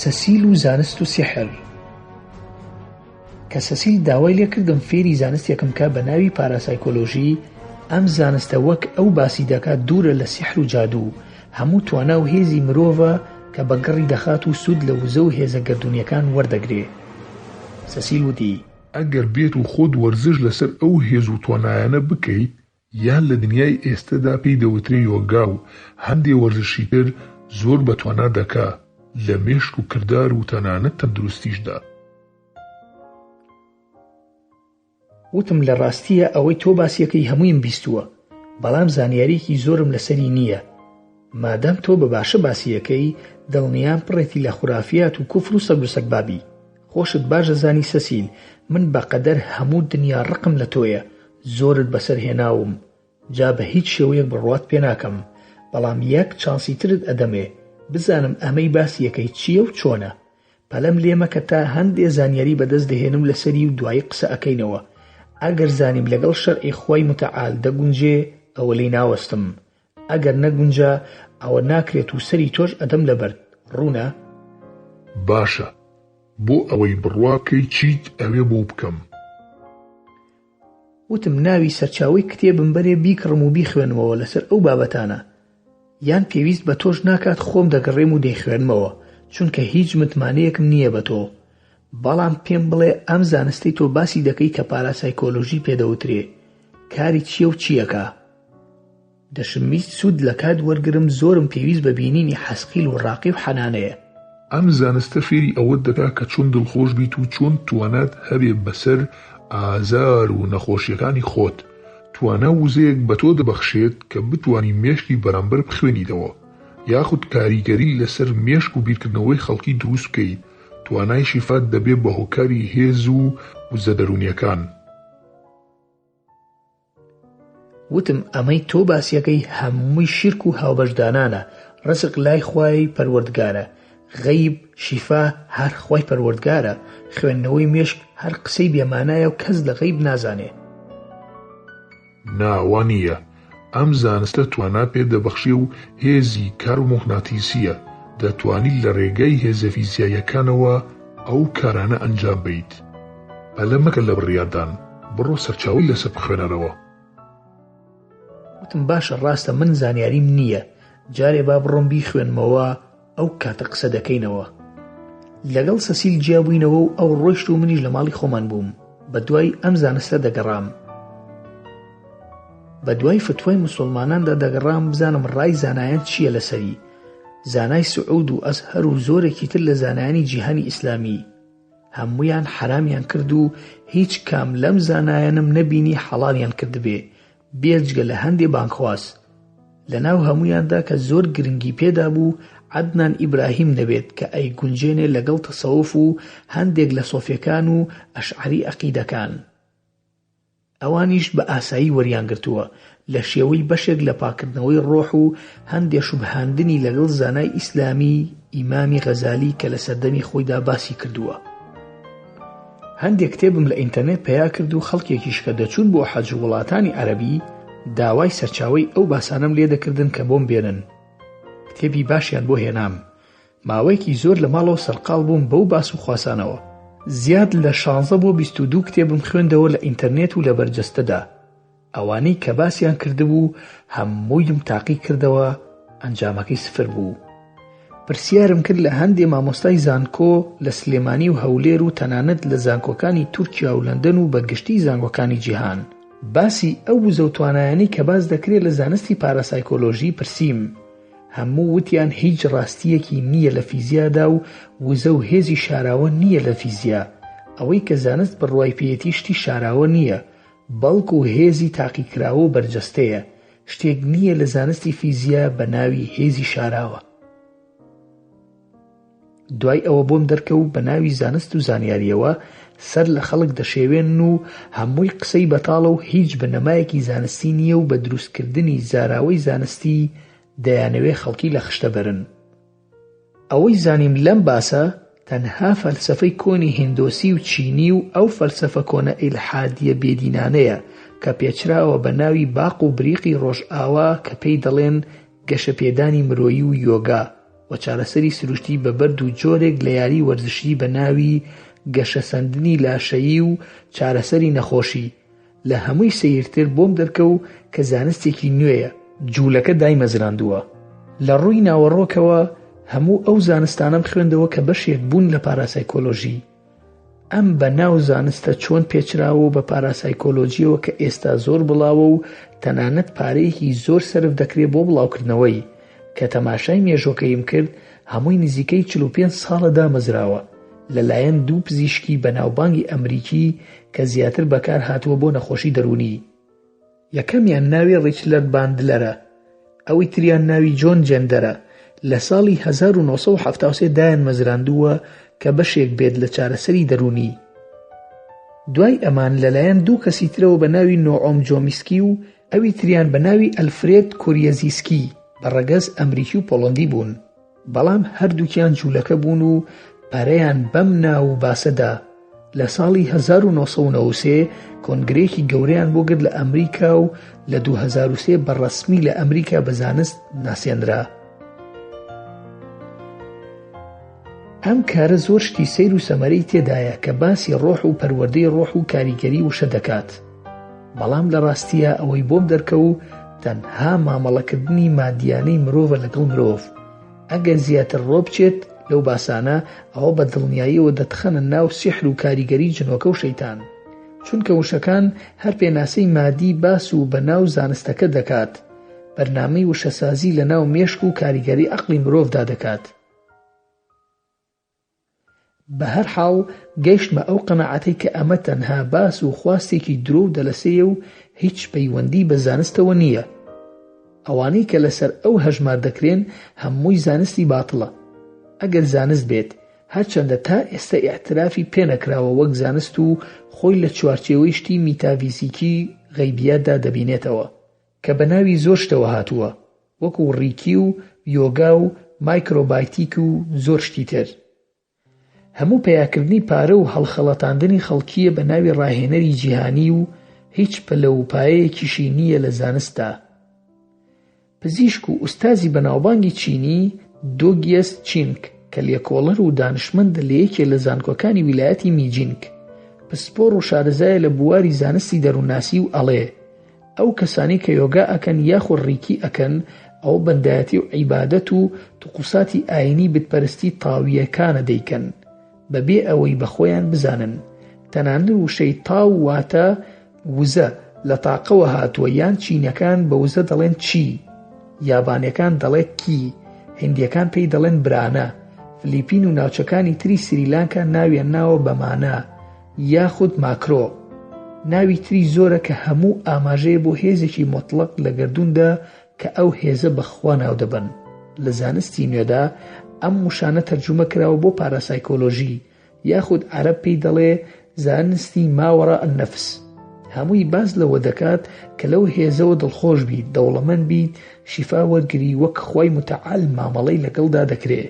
سەسیل و زانست و سیحر. کە سەسیل داوای لێ کردم فێری زانستێکم کە بە ناوی پاراسایکۆلۆژی، ئەم زانستە وەک ئەو باسی دەکات دوورە لە سیحر و جادوو، هەموو توانا و هێزی مرۆڤە کە بەگەڕی دەخات و سوود لە وزە و هێزە گەردوونیەکان وەردەگرێ. سەسیل وتی
ئەگەر بێت و خۆت وەرزش لەسەر ئەو هێز و توانایانە بکەیت، یان لە دنیای ئێستادا پێی دەوترێ یۆگا و هەندێ وەرزشی تر زۆر بەتوانا دەکا لە مێشک و کردار و تەنانەت تەندروستیشدا.
وتم لە ڕاستیە ئەوەی تۆ باسیەکەی هەموویم بیستووە، بەڵام زانیاریکی زۆرم لەسەری نییە. مادام تۆ بە باشە باسیەکەی، دڵنیام پڕێتی لە خورافیات و کوفر و سەگ و سەگبابی. خۆشت باشە زانی سەسیل، من بەقەدەر هەموو دنیا ڕقم لە تۆیە، زۆرت بەسەر هێناوم، جا بە هیچ شێوەیەک بڕوات پێ ناکەم، بەڵام یەک چانسی ترت ئەدەمێ بزانم ئەمەی باسیەکەی چییە و چۆنە. پەلەم لێمەکە تا هەندێ زانیاری بەدەست دەهێنم لەسەری و دوایی قسە ئەکەینەوە. ئەگەر زانیم لەگەڵ شەرعی خۆی متعال دەگونجێ ئەوە لی ناوەستم، ئەگەر نەگونجا ئەوە ناکرێت و سەری تۆش ئەدەم لەبەر. ڕوونە؟
باشە، بۆ ئەوەی بڕواکەی چیت ئەوێ بۆ بکەم.
وتم ناوی سەرچاوی کتێبم بەرێ بیکڕم و بیخوێنمەوە لەسەر ئەو بابەتانە، یان پێویست بە تۆش ناکات خۆم دەگەڕێم و دەیخوێنمەوە چونکە هیچ متمانەیەکم نییە بە تۆ. بەڵام پێم بڵێ ئەم زانستەی تۆ باسی دەکەی کە پاراسایکۆلۆژی پێدەوترێ کاری چییە و چییەکە؟ دەشمویست سوود لە کات وەرگرم، زۆرم پێویست بە بینینی حەسقیل و ڕاقی و حەنانەیە.
ئەم زانستە فێری ئەوەت دەکا کە چۆن دڵخۆش بیت و چۆن توانات هەبێ بەسەر ئازار و نەخۆشیەکانی خۆت. توانە وزەیەک بە تۆ دەبەخشێت کە بتوانی مێشکی بەرامبەر بخوێنیتەوە، یاخود کاریگەری لەسەر مێشک و بیرکردنەوەی خەڵکی دروست بکەیت. توانای شیفات دەبێت بە هۆکاری هێز و وزە دەرونیەکان.
وتم ئەمەی تۆ باسیەکەی هەمووی شیرک و هاوبەشدانانە، ڕزق لای خوای پەروەردگارە، غەیب شیفا هەر خوای پەروەردگارە، خوێندنەوەی مێشک هەر قسەی بێمانایە و کەس لە غەیب نازانێ.
ناوانیە، ئەم زانستە توانات پێ دەبەخشێ و هێزی کارمۆغناتیسیە، دەتوانیت لە ڕێگەی هێزە فیزیاییەکانەوە ئەو کارانە ئەنجام بیت. پەلە مەکە لە بڕیاردان، بڕۆ سەرچاوی لەسەر بخوێنەرەوە.
وتم باشە، ڕاستە من زانیاریم نییە، جارێ با بڕۆم بیخوێنمەوە ئەو کاتە قسە دەکەینەوە. لەگەڵ سەسیل جیابووینەوە و ئەو ڕۆیشت و منیش لە ماڵی خۆمان بووم. بە دوای ئەم زانستە دەگەڕام، بە دوای فتوای موسڵماناندا دەگەڕام بزانم ڕای زانایان چییە لەسەری. زانای سعود و ئەزهەر و زۆرێکی تر لە زانایانی جیهانی ئیسلامی هەموویان حرامیان کرد و هیچ کام لەم زانایانم نەبینی حەڵالیان کردبێ بێجگە لە هەندێ بانخواس. لەناو هەموویاندا کە زۆر گرنگی پێدا بوو عەدنان ئیبراهیم دەبێت کە ئەی گونجێنێ لەگەڵ تەسەوف و هەندێک لە سۆفیەکان و ئەشعەری عەقیدەکان. ئەوانیش بە ئاسایی وەریان گرتووە لە شێوەی بەشێک لە پاکردنەوەی ڕۆح و هەندێ شوبهاندنی لەگەڵ زانای ئیسلامی ئیمامی غەزالی کە لە سەردەمی خۆیدا باسی کردووە. هەندێک کتێبم لە ئینتەرنێت پەیا کرد و خەڵکێکیش کە دەچوون بۆ حەج وڵاتانی عەرەبی داوای سەرچاوەی ئەو باسانەم لێ دەکردن کە بۆم بێنن. کتێبی باشیان بۆ هێنام، ماوەیەکی زۆر لە ماڵەوە سەرقاڵ بووم بەو باس و خواسانەوە. زیاد لە 16 بۆ 22 کتێبم خوێندەوە لە ئینتەرنێت و لە بەرجەستەدا. ئەوانەی کە باسییان کردبوو هەموویم تاقی کردەوە، ئەنجامەکەی سفر بوو. پرسیارم کرد لە هەندێ مامۆستای زانکۆ لە سلێمانی و هەولێر و تەنانەت لە زانکۆکانی تورکیا و لەندەن و بەگشتی زانکۆکانی جیهان. باسی ئەو وزە و توانایانی کە باز دەکرێت لە زانستی پاراسایکۆلۆژی پرسییم. هەموو وتیان هیچ ڕاستیەکی نییە لە فیزیادا و وزە و هێزی شاراوە نییە لە فیزیا. ئەوەی کە زانست بڕوای پێیەتی شتی شاراوە نییە، بەڵکو و هێزی تاقیکراوە و بەرجەستەیە، شتێک نییە لە زانستی فیزیا بە ناوی هێزی شاراوە. دوای ئەوە بۆم دەرکەوت بە ناوی زانست و زانیاریەوە سەر لە خەڵک دەشێوێن و هەمووی قسەی بەتاڵە و هیچ بنەمایەکی زانستی نییە و بە دروستکردنی زاراوەی زانستی دەیانەوێ خەڵکی لە خشتە بەرن. ئەوەی زانیم لەم باسە تەنها فەلسەفەی کۆنی هیندۆسی و چینی و ئەو فەلسەفە کۆنە ئیلحادیە بێدینانەیە کە پێچراوە بە ناوی باق و بریقی ڕۆژئاوا کە پێی دەڵێن گەشەپێدانی مرۆیی و یۆگا و چارەسەری سروشتی بە بەرد و جۆرێک لە یاری وەرزشی بە ناوی گەشەسەندنی لاشەیی و چارەسەری نەخۆشی. لە هەمووی سەیرتر بۆم دەرکەوت کە زانستێکی نوێیە، جوولەکە دایمەزراندووە. لە ڕووی ناوەڕۆکەوە هەموو ئەو زانستانەم خوێندەوە کە بەشێک بوون لە پاراسایکۆلۆژی. ئەم بە ناو زانستە چۆن پێچراوە بە پاراسایکۆلۆژیەوە کە ئێستا زۆر بڵاوە و تەنانەت پارەیەکی زۆر سەرف دەکرێت بۆ بڵاوکردنەوەی کە تەماشای مێژۆکەیم کرد هەمووی نزیکەی 45 ساڵە دامەزراوە لەلایەن 2 پزیشکی بەناوبانگی ئەمریکی کە زیاتر بەکار هاتووە بۆ نەخۆشی دەرونی. یەکەمیان ناوی ڕیچلەرد باندلەرە، ئەوی تریان ناوی جۆن جێندەرە. لە ساڵی 1973 دایان مەزراندووە کە بەشێک بێت لە چارەسەری دەرونی. دوای ئەمان لەلایەن 2 کەسی ترەوە بە ناوی نۆعۆم جۆمیسکی و ئەوی تریان بە ناوی ئەلفرێد کۆریەزیسکی بە ڕەگەز ئەمریکی و پۆڵەندی بوون، بەڵام هەردووکیان جوولەکە بوون و پارەیان بەم ناو باسەدا. لە ساڵی 1993 کۆنگرێکی گەورەیان بۆ گرت لە ئەمریکا و لە 2003 بەڕەسمی لە ئەمریکا بە زانست ناسێنرا. ئەم کارە زۆر شتی سەیر و سەمەرەی تێدایە کە باسی ڕۆح و پەروەردەی ڕۆح و کاریگەری وشە دەکات. بەڵام لە ڕاستیە ئەوەی بۆم دەرکەوت تەنها مامەڵەکردنی مادیانەی مرۆڤە لەگەڵ مرۆڤ. ئەگەر زیاتر ڕۆ بچێت لەو باسانە ئەوە بە دڵنیاییەوە دەتخەنە ناو سیحر و کاریگەری جنۆکە و شەیتان، چونکە وشەکان هەر پێناسەی مادی باس و بە ناو زانستەکە دەکات، بەرنامەی وشەسازی لە ناو مێشک و کاریگەری عەقڵی مرۆڤدا دەکات. بە هەر حاڵ گەیشتمە ئەو قەناعەتەی کە ئەمە تەنها باس و خواستێکی درۆ و دەلەسەیە و هیچ پەیوەندی بە زانستەوە نییە. ئەوانەی کە لەسەر ئەو هەژمار دەکرێن هەمووی زانستی باتڵە. ئەگەر زانست بێت هەرچەندە تا ئێستا ئیعترافی پێنەکراوە وەک زانست و خۆی لە چوارچێوەی شتی میتافیزیکی غەیبیەتدا دەبینێتەوە کە بە ناوی زۆر شتەوە هاتووە، وەکو ڕیکی و یۆگا و مایکرۆبایتیک و زۆر شتی تر. هەموو پەیاکردنی پارە و هەڵخەڵەتاندنی خەڵکیە بە ناوی ڕاهێنەری جیهانی و هیچ پەلە و پایەیەکیشی نییە لە زانستدا. پزیشک و ئوستازی بەناوبانگی چینی دۆگیەس چینک کە لێکۆڵەر و دانشمەندە لە یەکێ لە زانکۆکانی ویلایەتی میجینگ، پسپۆڕ و شارەزایە لە بواری زانستی دەرووناسی و ئەڵێ ئەو کەسانی کە یۆگا ئەکەن یاخۆ ڕیکی ئەکەن ئەو بەندایەتی و عیبادەت و توقوساتی ئاینی بتپەرستی تاویەکانە دەیکەن بەبێ ئەوەی بەخۆیان بزانن. تەنانەت وشەی تاو واتە وزە لە تاقەوە هاتووە، یان چینەکان بە وزە دەڵێن چی، یابانیەکان دەڵێت کی، هیندیەکان پێی دەڵێن برانە، فلیپین و ناوچەکانی تری سریلانکا ناویان ناوە بەمانە یاخود ماکرۆ. ناوی تری زۆرە کە هەموو ئاماژەیە بۆ هێزێکی مطلق لە گردووندا کە ئەو هێزە بەخوا ناو دەبن. لە زانستی نوێدا ئەم وشانە تەرجمە کراوە بۆ پاراسایکۆلۆژی، یاخود عەرەب پێی دەڵێ زانستی ماوەڕە النەفس. هەمووی باز لەوە دەکات کە لەو هێزەوە دڵخۆش بیت، دەوڵەمەند بیت، شیفا وەرگری وەک خوای متعال مامەڵەی لەگەڵدا دەکرێ.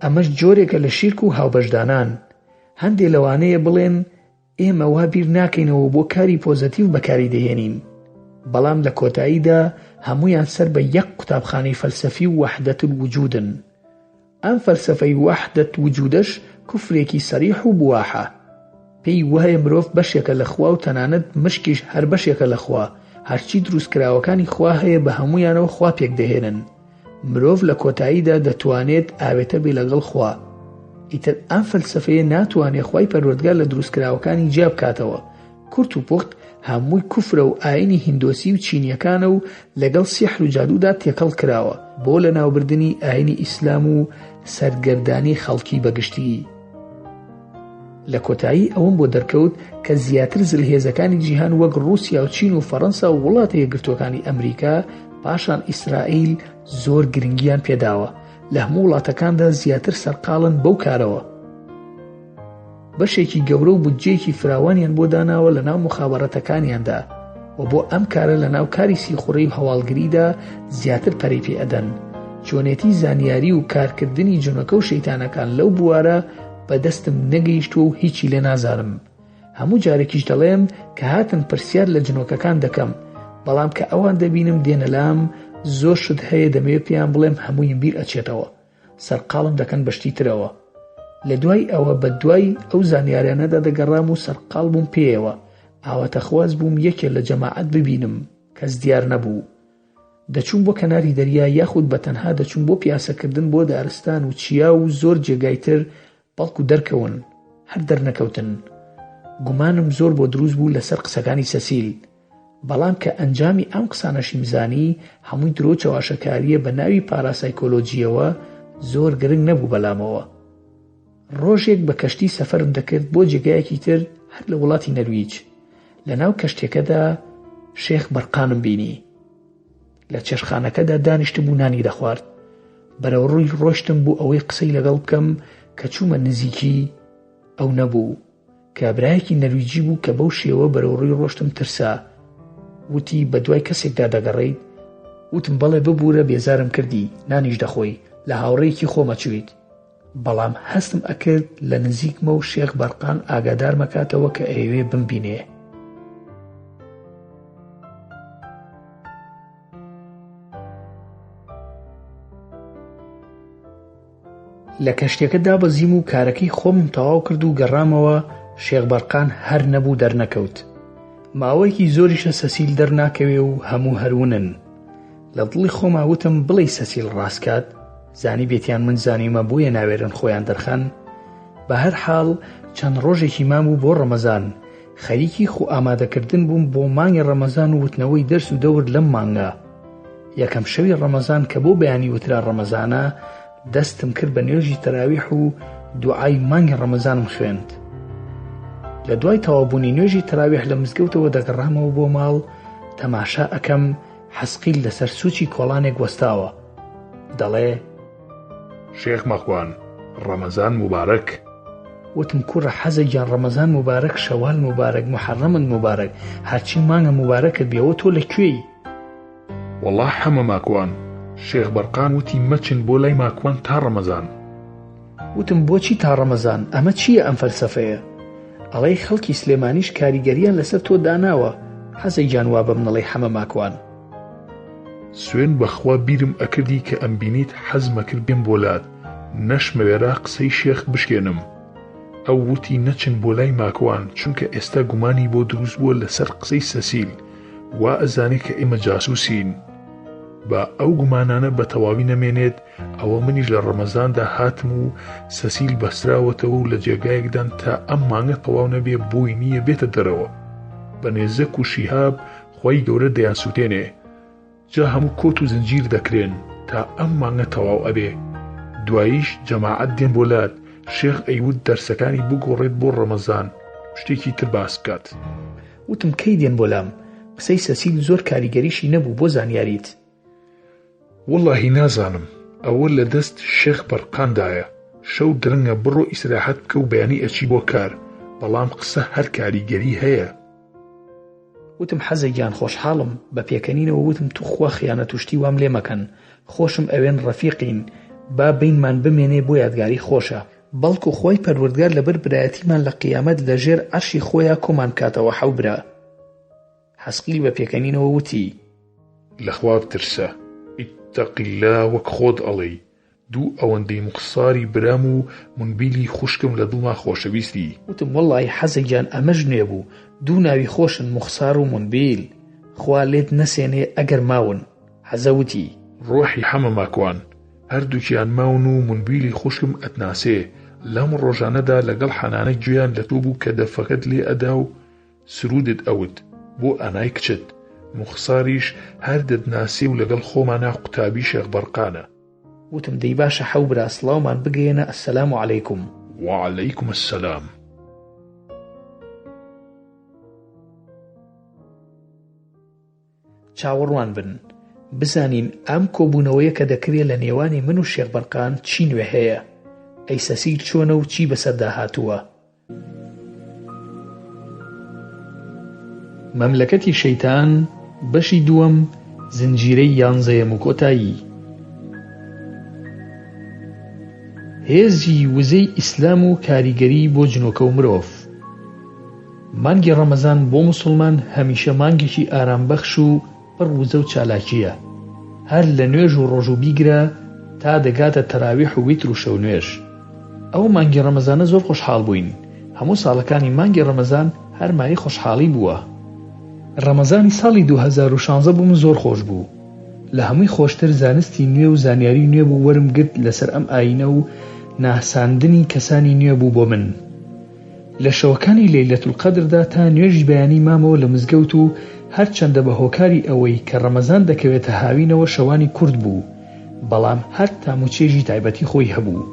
ئەمەش جۆرێکە لە شیرک و هاوبەشدانان. هەندێک لەوانەیە بڵێن ئێمە وا بیر ناکەینەوە بۆ کاری پۆزەتیڤ بەکاری دەهێنین، بەڵام لە کۆتاییدا هەمویان سەر بە یەک قوتابخانەی فەلسەفی و وەحدەت الوجودن. ئەم فەلسەفەی وەحدەت وجودەش کوفرێکی سەریح و بواحە. پێی وایە مرۆڤ بەشێکە لە خوا و تەنانەت مشکیش هەر بەشێکە لە خوا، هەرچی دروستکراوەکانی خوا هەیە بە هەمویانەوە خوا پێک دەهێنن. مرۆڤ لە کۆتاییدا دەتوانێت ئاوێتە بێ لەگەڵ خوا. ئیتر ئەم فەلسەفەیە ناتوانێت خوای پەروەردگار لە دروستکراوەکانی جیا بکاتەوە. کورت و پوخت هەمووی کوفرە و ئاینی هیندۆسی و چینیەکانە و لەگەڵ سیحر و جادوودا تێکەڵ کراوە بۆ لە ناوبردنی ئاینی ئیسلام و سەرگەردانی خەڵکی بەگشتی. لە کۆتایی ئەوم بۆ دەرکەوت کە زیاتر زلهێزەکانی جیهان وەک ڕووسیا و چین و فەڕەنسا و وڵاتە یەکگرتووەکانی ئەمریکا پاشان ئیسرائیل زۆر گرنگیان پێداوە. لە هەموو وڵاتەکاندا زیاتر سەرقاڵن بەو کارەوە. بەشێکی گەورە و بودجەیەکی فراوانیان بۆ داناوە لە ناو مخابەرەتەکانیاندا و بۆ ئەم کارە لە ناو کاری سیخوڕی و هەواڵگریدا زیاتر پەرەی پێ ئەدەن. چۆنێتی زانیاری و کارکردنی جنۆکە و شەیتانەکان لەو بوارە بەدەستم نەگەیشتووە و هیچی لێ نازانم. هەموو جارێکیش دەڵێم کە هاتن پرسیار لە جنۆکەکان دەکەم، بەڵام کە ئەوان دەبینم دێنە لام زۆر شت هەیە دەمەوێت پێیان بڵێم هەموویم بیر ئەچێتەوە، سەرقاڵم دەکەن بەشتی ترەوە. لە دوای ئەوە بە دوای ئەو زانیاریانەدا دەگەڕام و سەرقاڵ بووم پێیەوە. ئاواتەخواز بووم یەکێ لە جەماعەت ببینم کەس دیار نەبوو. دەچوون بۆ کەناری دەریا یاخود بە تەنها دەچوون بۆ پیاسەکردن بۆ دارستان و چیا و زۆر جێگایتر بەڵکو دەرکەون هەر دەرنەکەوتن. گومانم زۆر بۆ دروست بوو لەسەر قسەکانی سەسیل، بەڵام کە ئەنجامی ئەم قسانەشی مزانی هەمووی درۆ چاواشەکاریە بە ناوی پاراسایکۆلۆجیەوە زۆر گرنگ نەبوو بەلامەوە. ڕۆژێک بە کەشتی سەفەرم دەکرد بۆ جێگایەکی تر هەر لە وڵاتی نەرویج. لە ناو کەشتێکەدا شێخ بەرقانم بینی. لە چێشخانەکەدا دانیشتم و نانی دەخوارد. بەرەو ڕووی ڕۆشتم بوو ئەوەی قسەی لەگەڵ بکەم کە چوومە نزیکی ئەو نەبوو. کابرایەکی نەرویجی بوو کە بەو شێوە بەرەو ڕووی ڕۆشتم ترسا. وتی بە دوای کەسێکدا دەگەڕێیت؟ وتم بەڵێ ببوورە بێزارم کردی، نانیش دەخۆی، لە هاوڕێیەکی خۆمە چویت. بەڵام هەستم ئەکرد لە نزیکمە و شێخ بەرقان ئاگادار مەکاتەوە کە ئەیەوێ بمبینێ. لە کەشتێکە دابەزیم و کارەکەی خۆم تەواو کرد و گەڕامەوە. شێخ بەرقان هەر نەبوو دەرنەکەوت. ماوەیەکی زۆریشە سەسیل دەرناکەوێ و هەموو هەرونن. لە دڵی خۆما وتم بڵێ سەسیل ڕاستکات، زانی بێتیان من زانیمە بۆیە ناوێرن خۆیان دەرخەن. بە هەر حاڵ چەند ڕۆژێکی مام بوو بۆ ڕەمەزان. خەریکی خو ئامادەکردن بووم بۆ مانگی ڕەمەزان و وتنەوەی دەرس و دەور لەم مانگە. یەکەم شەوی ڕەمەزان کە بۆ بەیانی وترا ڕەمەزانە، دەستم کرد بە نوێژی تەراویح و دوعای مانگی ڕەمەزانم خوێند. لە دوای تەوابوونی نوێژی تەراویح لە مزگەوتەوە دەگەڕامەوە بۆ ماڵ. تەماشا ئەکەم حەسقیل لەسەر سوچی کۆڵانێک وەستاوە. دەڵێ:
شێخ مەخوان، ڕەمەزان مبارەک.
وتم: کوڕە حەزە گیان، ڕەمەزان مبارەک، شەوال مبارەک، محەڕەمت مبارەک، هەرچی مانگە مبارەکت بێەوە. تۆ لەکوێی؟
وەڵڵا حەمە ماکوان. شێخ بەرقان وتی مەچن بۆ لای ماکوان تا ڕەمەزان.
وتم: بۆچی تا ڕەمەزان؟ ئەمە چییە ئەم فەلسەفەیە؟ ئەڵێ خەڵکی سلێمانیش کاریگەریان لەسەر تۆ داناوە. حەزە گیان وا بە منەڵی حەمە ماکوان.
سوێن بەخوا بیرم ئەکردی کە ئەمبینیت حەزمە کرد بێم بۆلات، نەشمەوێرا قسەی شێخ بشکێنم. ئەو وتی نەچن بۆ لای ماکوان چونکە ئێستا گومانی بۆ دروست بووە لەسەر قسەی سەسیل، وا ئەزانێت کە ئێمە جاسووسین. با ئەو گومانانە بە تەواوی نەمێنێت، ئەوە منیش لە ڕەمەزاندا هاتم و سەسیل بەستراوەتەوە و لە جێگایەکدان تا ئەم مانگە تەواو نەبێ بۆی نییە بێتە دەرەوە. بە نێزەک و شیهاب خوای گەورە دەیان سووتێنێ، جا هەموو کۆت و زنجیر دەکرێن تا ئەم مانگە تەواو ئەبێ. دواییش جەماعەت دێن بۆلات. شێخ ئەیوت دەرسەکانی بگۆڕێت بۆ ڕەمەزان، شتێکی تر باس بکات.
وتم: کەی دێن بۆلام؟ قسەی سەسیل زۆر کاریگەریشی نەبوو بۆ زانیاریت.
وەڵڵاهی نازانم، ئەوە لە دەست شێخ بەرقاندایە. شەو درەنگە بڕۆ ئیسراحەت بکە و بەیانی ئەچی بۆ کار، بەڵام قسە هەر کاریگەری هەیە.
وتم: حەزە گیان، خۆشحاڵم. بە پێکەنینەوە وتم: تو خوا خیانەت و شتی وام لێ مەکەن. خۆشم ئەوێن ڕەفیقین، با بینمان بمێنێ بۆ یادگاری خۆشە. بەڵکو خۆی پەروەردگار لەبەر برایەتیمان لە قیامەت لە ژێر عەرشی خۆیان کۆمان کاتەوە حەوبرا. حەسقیلی بە پێکەنینەوە وتی:
لەخوا بترسە، ئیتەقی الله وەک خۆت ئەڵێی. دوو ئەوەندەی مخساری برام و منبیلی خوشکم لە دڵما خۆشەویستی.
وتم: وەڵڵاهی حەزە گیان، ئەمەش نوێ بوو. دوو ناوی خۆشن، مخسار و منبیل. خوا لێت نەسێنێ ئەگەر ماون. حەزە وتی:
ڕۆحی حەمە ماکوان، هەردووکیان ماون و منبیلی خوشکم ئەتناسێ. لەم ڕۆژانەدا لەگەڵ حەنانەی گوێیان لە تۆ بوو کە دەفەکەت لێ ئەدا و سرودت ئەوت بۆ ئەنای کچت. مخساریش هەر دەتناسێ و لەگەڵ خۆمانە قوتابی شێخ بەرقانە.
وتم: دەی باشە حەوبرا، سڵاومان بگەێنە. ئەسەلام عەلەیکوم.
وعەلەیکم ئەسسەلام.
چاوەڕوان بن، بزانین ئەم کۆبوونەوەیە کە دەکرێت لە نێوانی من و شێخ بەرقان چی نوێ هەیە، ئەی سەسیل چۆنە و چی بەسەردا هاتووە. مەملەکەتی شەیتان بەشی دووەم، زنجیرەی 11 و کۆتایی. هێزی وزەی ئیسلام و کاریگەری بۆ جنۆکە و مرۆڤ. مانگی ڕەمەزان بۆ موسڵمان هەمیشە مانگێکی ئارامبەخش و پڕ وزە و چالاکیە. هەر لە نوێژ و ڕۆژ و بیگرە تا دەگاتە تەراویح و ویتر و شەو نوێژ. ئەو مانگی ڕەمەزانە زۆر خۆشحاڵ بووین. هەموو ساڵەکانی مانگی ڕەمەزان هەر مای خۆشحاڵی بووە. ڕەمەزانی ساڵی 2016 بووم زۆر خۆش بوو. لە هەمووی خۆشتر زانستی نوێ و زانیاری نوێ بوو وەرم گرت لەسەر ئەم ئاینە و ناساندنی کەسانی نوێ بوو بۆ من. لە شەوەکانی لەیلەتول قەدردا تا نوێژی بەیانی مامەوە لە مزگەوت و هەرچەندە بە هۆکاری ئەوەی کە ڕەمەزان دەکەوێتە هاوینەوە شەوانی کورد بوو، بەڵام هەر تاموچێژی تایبەتی خۆی هەبوو.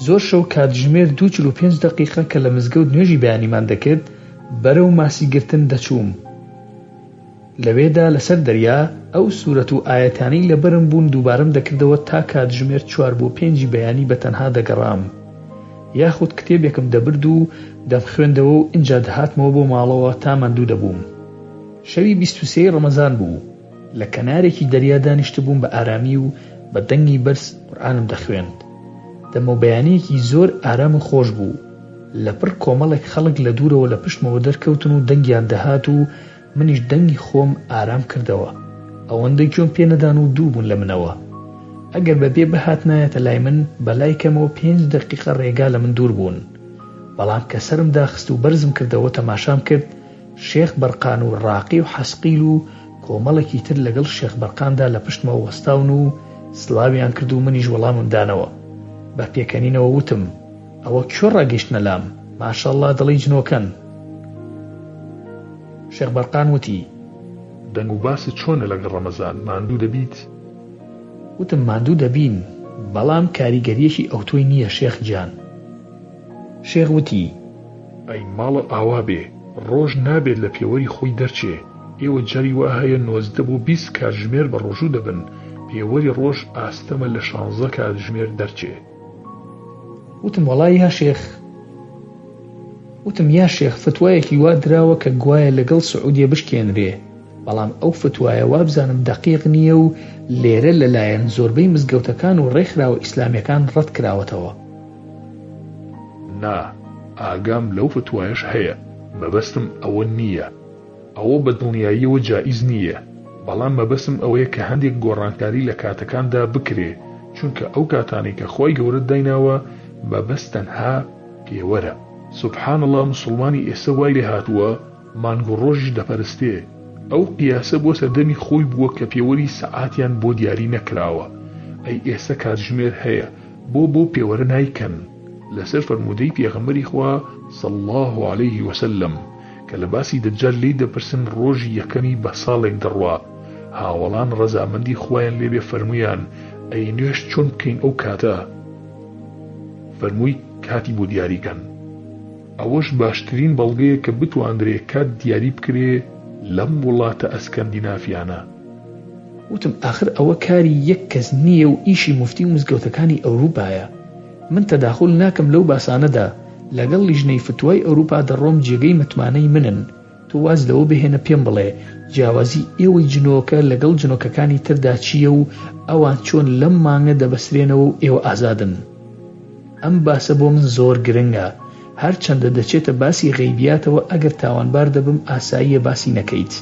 زۆر شەو کاتژمێر 2:45 دقیقە کە لە مزگەوت نوێژی بەیانیمان دەکرد بەرەو ماسیگرتن دەچووم. لەوێدا لەسەر دەریا ئەو سوورەت و ئایەتانی لەبەرم بوون دووبارەم دەکردەوە تا کاتژمێر 4-5 بەیانی بەتەنها دەگەڕام. یاخود کتێبێکم دەبرد و دەمخوێندەوە و ئینجا دەهاتمەوە بۆ ماڵەوە تا ماندوو دەبووم. شەوی 23 ڕەمەزان بوو. لە کەنارێکی دەریا دانیشتبووم بە ئارامی و بە دەنگی بەرز قورئانم دەخوێند. دەمەوبەیانەیەکی زۆر ئارام و خۆش بوو. لەپڕ کۆمەڵێک خەڵک لە دوورەوە لە پشتمەوە دەرکەوتن و دەنگیان دەهات و منیش دەنگی خۆم ئارام کردەوە. ئەوەندەی گوێم پێ نەدان و دوور بوون لە منەوە. ئەگەر بەبێ بەهات نایەتە لای من بەلای کەمەوە 5 دەقیقە ڕێگا لە من دوور بوون. بەڵام کە سرم داخست و بەرزم کردەوە تەماشام کرد، شێخ بەرقان و ڕاقی و حەسقیل و کۆمەڵێکی تر لەگەڵ شێخ بەرقاندا لە پشتمەوە وەستاون و سڵاویان کرد و منیش وەڵامم دانەوە. بە پێکەنینەوە وتم: ئەوە کوێ ڕاگەیشتنە لام؟ ماشەڵڵا دڵی جنۆکەن. شێخ بەرقان وتی:
دەنگ و باست چۆنە لەگەڵ ڕەمەزان؟ ماندوو دەبیت؟
وتم: ماندوو دەبین، بەڵام کاریگەریەکی ئەوتۆی نییە شێخ گیان. شێخ وتی:
ئەی ماڵە ئاوا بێ، ڕۆژ نابێت لە پێوەری خۆی دەرچێ. ئێوە جاری وا هەیە 19 بۆ 20 کاتژمێر بە ڕۆژوو دەبن، پێوەری ڕۆژ ئاستەمە لە 16 کاتژمێر دەرچێ.
وتم: وەڵای یا شێخ. وتم: یا شێخ، فتوایەکی وا دراوە کە گوایە لەگەڵ سعودیە بشکێنرێ، بەڵام ئەو فتوایە وابزانم دەقیق نییە و لێرە لەلایەن زۆربەی مزگەوتەکان و ڕێکخراوە ئیسلامیەکان ڕەت کراوەتەوە.
نا، ئاگام لەو فتوایەش هەیە، مەبەستم ئەوە نییە. ئەوە بە دڵنیاییەوە جائیز نییە، بەڵام مەبەستم ئەوەیە کە هەندێک گۆڕانکاری لە کاتەکاندا بکرێ، چونکە ئەو کاتانەی کە خۆی گەورە دایناوە مەبەست تەنها پێوەرە. سوبحان الله، مسلمانی ئێستا وای لێ هاتووە مانگ و ڕۆژیش دەپەرستێ. ئەو قیاسە بۆ سەردەمی خۆی بووە کە پێوەری سەعاتیان بۆ دیاری نەکراوە. ئەی ئێستا کاتژمێر هەیە، بۆ پێوەرە نایکەن لەسەر فەرمودەی پێغەمبەری خوا صلی الله عليه وسلم کە لە باسی دەجال لی دەپرسن ڕۆژی یەکەمی بە ساڵێک دەڕوا. هاوڵان ڕەزامەندی خوایان لێبێ فەرمویان: ئەی نوێش چۆن بکەین ئەو کاتە؟ فەرمووی: کاتی بۆ دیاریکەن. ئەوەش باشترین بەڵگەیە کە بتواندرێ کات دیاری بکرێ لەم وڵاتە ئەسکەندینافیانە.
وتم: ئاخر ئەوە کاری یەک کەس نییە و ئیشی موفتی و مزگەوتەکانی ئەوروپایە. من تەداخل ناکەم لەو باسانەدا. لەگەڵ لیژنەی فتوای ئەوروپا دەڕۆم، جێگەی متمانەی منن. تو واز لەوە بهێنە پێم بڵێ جیاوازی ئێوەی جنۆکە لەگەڵ جنۆکەکانی تردا چییە و ئەوان چۆن لەم مانگە دەبەسرێنەوە و ئێوە ئازادن. ئەم باسە بۆ من زۆر گرنگە، هەر چەندە دەچێتە باسی غەیبیاتەوە. ئەگەر تاوانبار دەبم ئاساییە باسی نەکەیت.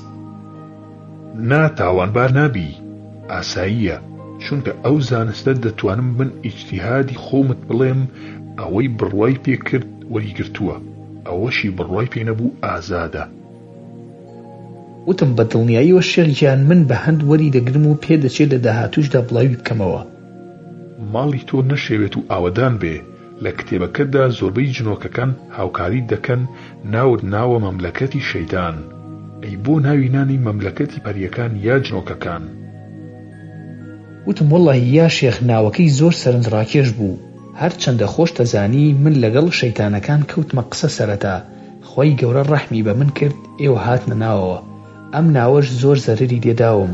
نا، تاوانبار نابی، ئاساییە، چونکە ئەو زانستە دەتوانم من ئیجتیهادی خۆمت بڵێم ئەوەی بڕوای پێکرد وەریگرتووە، ئەوەشی بڕوای پێ نەبوو ئازادە.
وتم: بە دڵنیاییەوە شێخ گیان، من بە هەند وەری دەگرم و پێدەچێت لە داهاتووشدا بڵاوی بکەمەوە.
ماڵی تۆ نەشێوێت و ئاوەدان بێ. لە کتێبەکەتدا زۆربەی جنۆکەکان هاوکاری دەکەن ناوت ناوە مەملەکەتی شەیتان. ئەی بۆ ناوی نانی مەملەکەتی پەریەکان یا جنۆکەکان؟
وتم: وەڵڵاهی یا شێخ، ناوەکەی زۆر سەرنجڕاکێش بوو. هەر چەندە خۆش دەزانی من لەگەڵ شەیتانەکان کەوتمە قسە سەرەتا. خۆی گەورە ڕەحمی بە من کرد، ئێوە هاتنە ناوەوە. ئەم ناوەش زۆر زەرری دێداوم.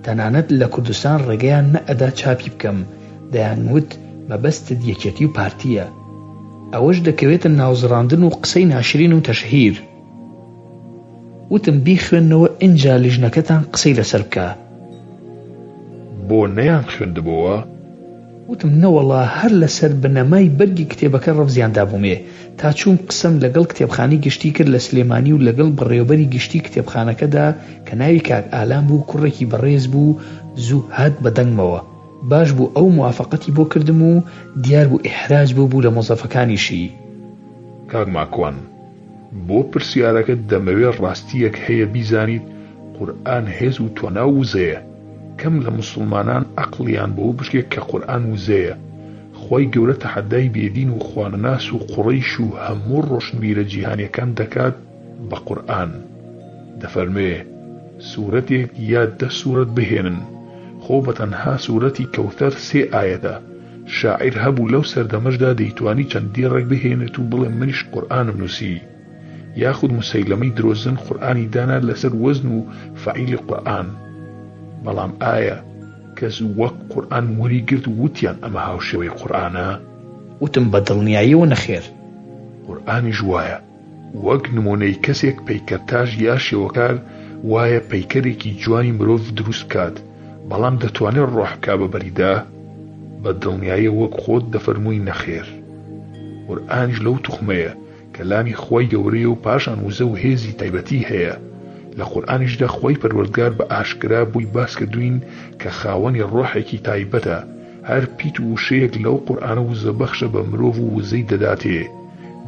تەنانەت لە کوردستان ڕێگەیان نەئەدا چاپی بکەم، دەیانوت مەبەستت یەکێتی و پارتیە. ئەوەش دەکەوێتە ناوزڕاندن و قسەی ناشرین و تەشهیر. وتم: بیخوێننەوە ئینجا لیژنەکەتان قسەی لەسەر بکە.
بۆ نەیان خوێندبەوە؟
وتم: نەوەڵا، هەر لەسەر بنەمای بەرگی کتێبەکە ڕەفزیاندا بوومێ. تا چوون قسەم لەگەڵ کتێبخانەی گشتی کرد لە سلێمانی و لەگەڵ بەڕێوەبەری گشتی کتێبخانەکەدا کە ناوی کاک ئالام بوو، کوڕێکی بەڕێز بوو. زوو هات بەدەنگمەوە. باش بوو ئەو موافقەتی بۆ کردم و دیار بوو ئیحراج بوو لە مۆزەفەکانیشی.
کاک ماکوان، بۆ پرسیارەکەت دەمەوێت ڕاستیەک هەیە بیزانیت قورئان هێز و تۆنا وزەیە. کەم لە مسلمانان عەقڵیان بەوە بشکێت کە قورئان وزەیە. خۆی گەورە تەحەدای بێدین و خوانەناس و قوڕەیش و هەموو ڕۆشنبیرە جیهانیەکان دەکات بە قورئان. دەفەرمێ سوورەتێک یا 10 سوورەت بهێنن، خۆ بەتەنها سوورەتی کەوتەر 3 ئایەتە. شاعیر هەبوو لەو سەردەمەشدا دەیتوانی چەندی ڕێک بهێنێت و بڵێ منیش قورئانم نووسی. یاخود مسەیلەمەی درۆزن قورئانی دانا لەسەر وەزن و فەعیلی قورئان. بەڵام ئایا کەس وەک قورئان وەریگرت وتیان ئەمە هاوشێوەی قورئانە؟
وتم: بە دڵنیاییەوە نەخێر.
قورئانیش وایە، وەک نمونەی کەسێک پەیکەرتاژ یا شێوەکار وایە پەیکەرێکی جوانی مرۆڤ دروست کات، بەڵام دەتوانێت ڕۆح بکا بە بەریدا؟ بە دڵنیایی وەک خۆت دەفەرمووی نەخێر. قورئانیش لەو توخمەیە کەلامی خۆی گەورەیە و پاشان وزە و هێزی تایبەتی هەیە. لە قورئانیشدا خۆی پەروەردگار بە ئاشکرا بووی باس کردوین کە خاوەنی ڕۆحێکی تایبەتە، هەر پیت و وشەیەک لەو قورئانە وزە بەخشە بە مرۆڤ و وزەی دەداتێ.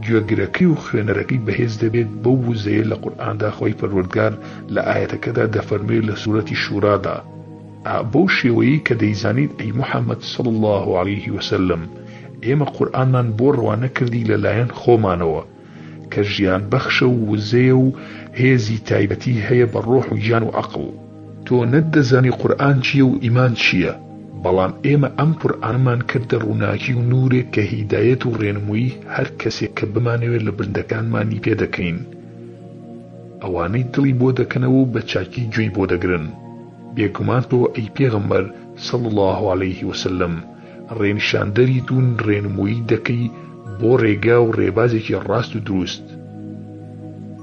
گوێگرەکەی و خوێنەرەکەی بەهێز دەبێت بەو وزەیە لە قورئاندا خۆی پەروەردگار لە ئاەتەکەدا دەفەرمێت لە سوورەتی شورادا: بەو شێوەیەی کە دەیزانیت ئەی موحەممەد صلی الله عليه وسلم، ئێمە قورئانمان بۆ ڕەوانە کردی لەلایەن خۆمانەوە کە ژیان بەخشە و وزەیە و هێزی تایبەتی هەیە بە ڕۆح و گیان و عەقڵ. تۆ نەتدەزانی قورئان چییە و ئیمان چییە، بەڵام ئێمە ئەم قورئانمان کردە ڕووناکی و نورێک کە هیدایەت و ڕێنمووی هەر کەسێک کە بمانەوێت لە بردەکانمانی پێدەکەین. ئەوانەی دڵی بۆ دەکەنەوە و بە چاکی گوێی بۆ دەگرن. بێگومان تۆ ئەی پێغەمبەر صلی الله عليه وسلم ڕێنیشاندەریت و ڕێنمووی دەکەی بۆ ڕێگا و ڕێبازێکی ڕاست و دروست.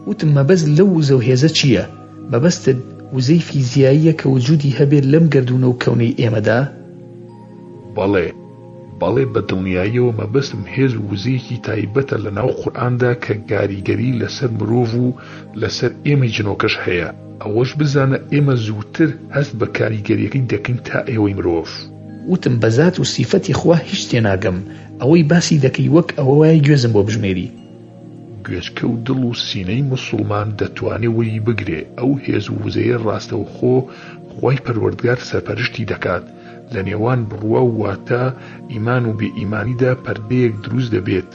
وتم مەبەست لەو وزە و هێزە چییە؟ مەبەستت وزەی فیزیاییە کە وجودی هەبێت لەم گەردونە و کەونەی ئێمەدا؟
بەڵێ بە دڵنیاییەوە مەبەستم هێز و وزەیەکی تایبەتە لە ناو قورئاندا کە کاریگەری لەسەر مرۆڤ و لەسەر ئێمەی جنۆکەش هەیە. ئەوەش بزانە ئێمە زووتر هەست بە کاریگەریەکەی دەکەین تا ئێوەی مرۆڤ.
وتم بەزات و سیفەتی خوا هیچ تێناگەم، ئەوەی باسی دەکەی وەک ئەوە وای گوێزم بۆ بژمێری.
گوێچکە و دڵ و سینەی موسڵمان دەتوانێت وەری بگرێ ئەو هێز و وزەیە ڕاستەوخۆ خۆی پەروەردگار سەرپەرشتی دەکات. لە نێوان بڕوا و واتە ئیمان و بێ ئیمانیدا پەردەیەک دروست دەبێت.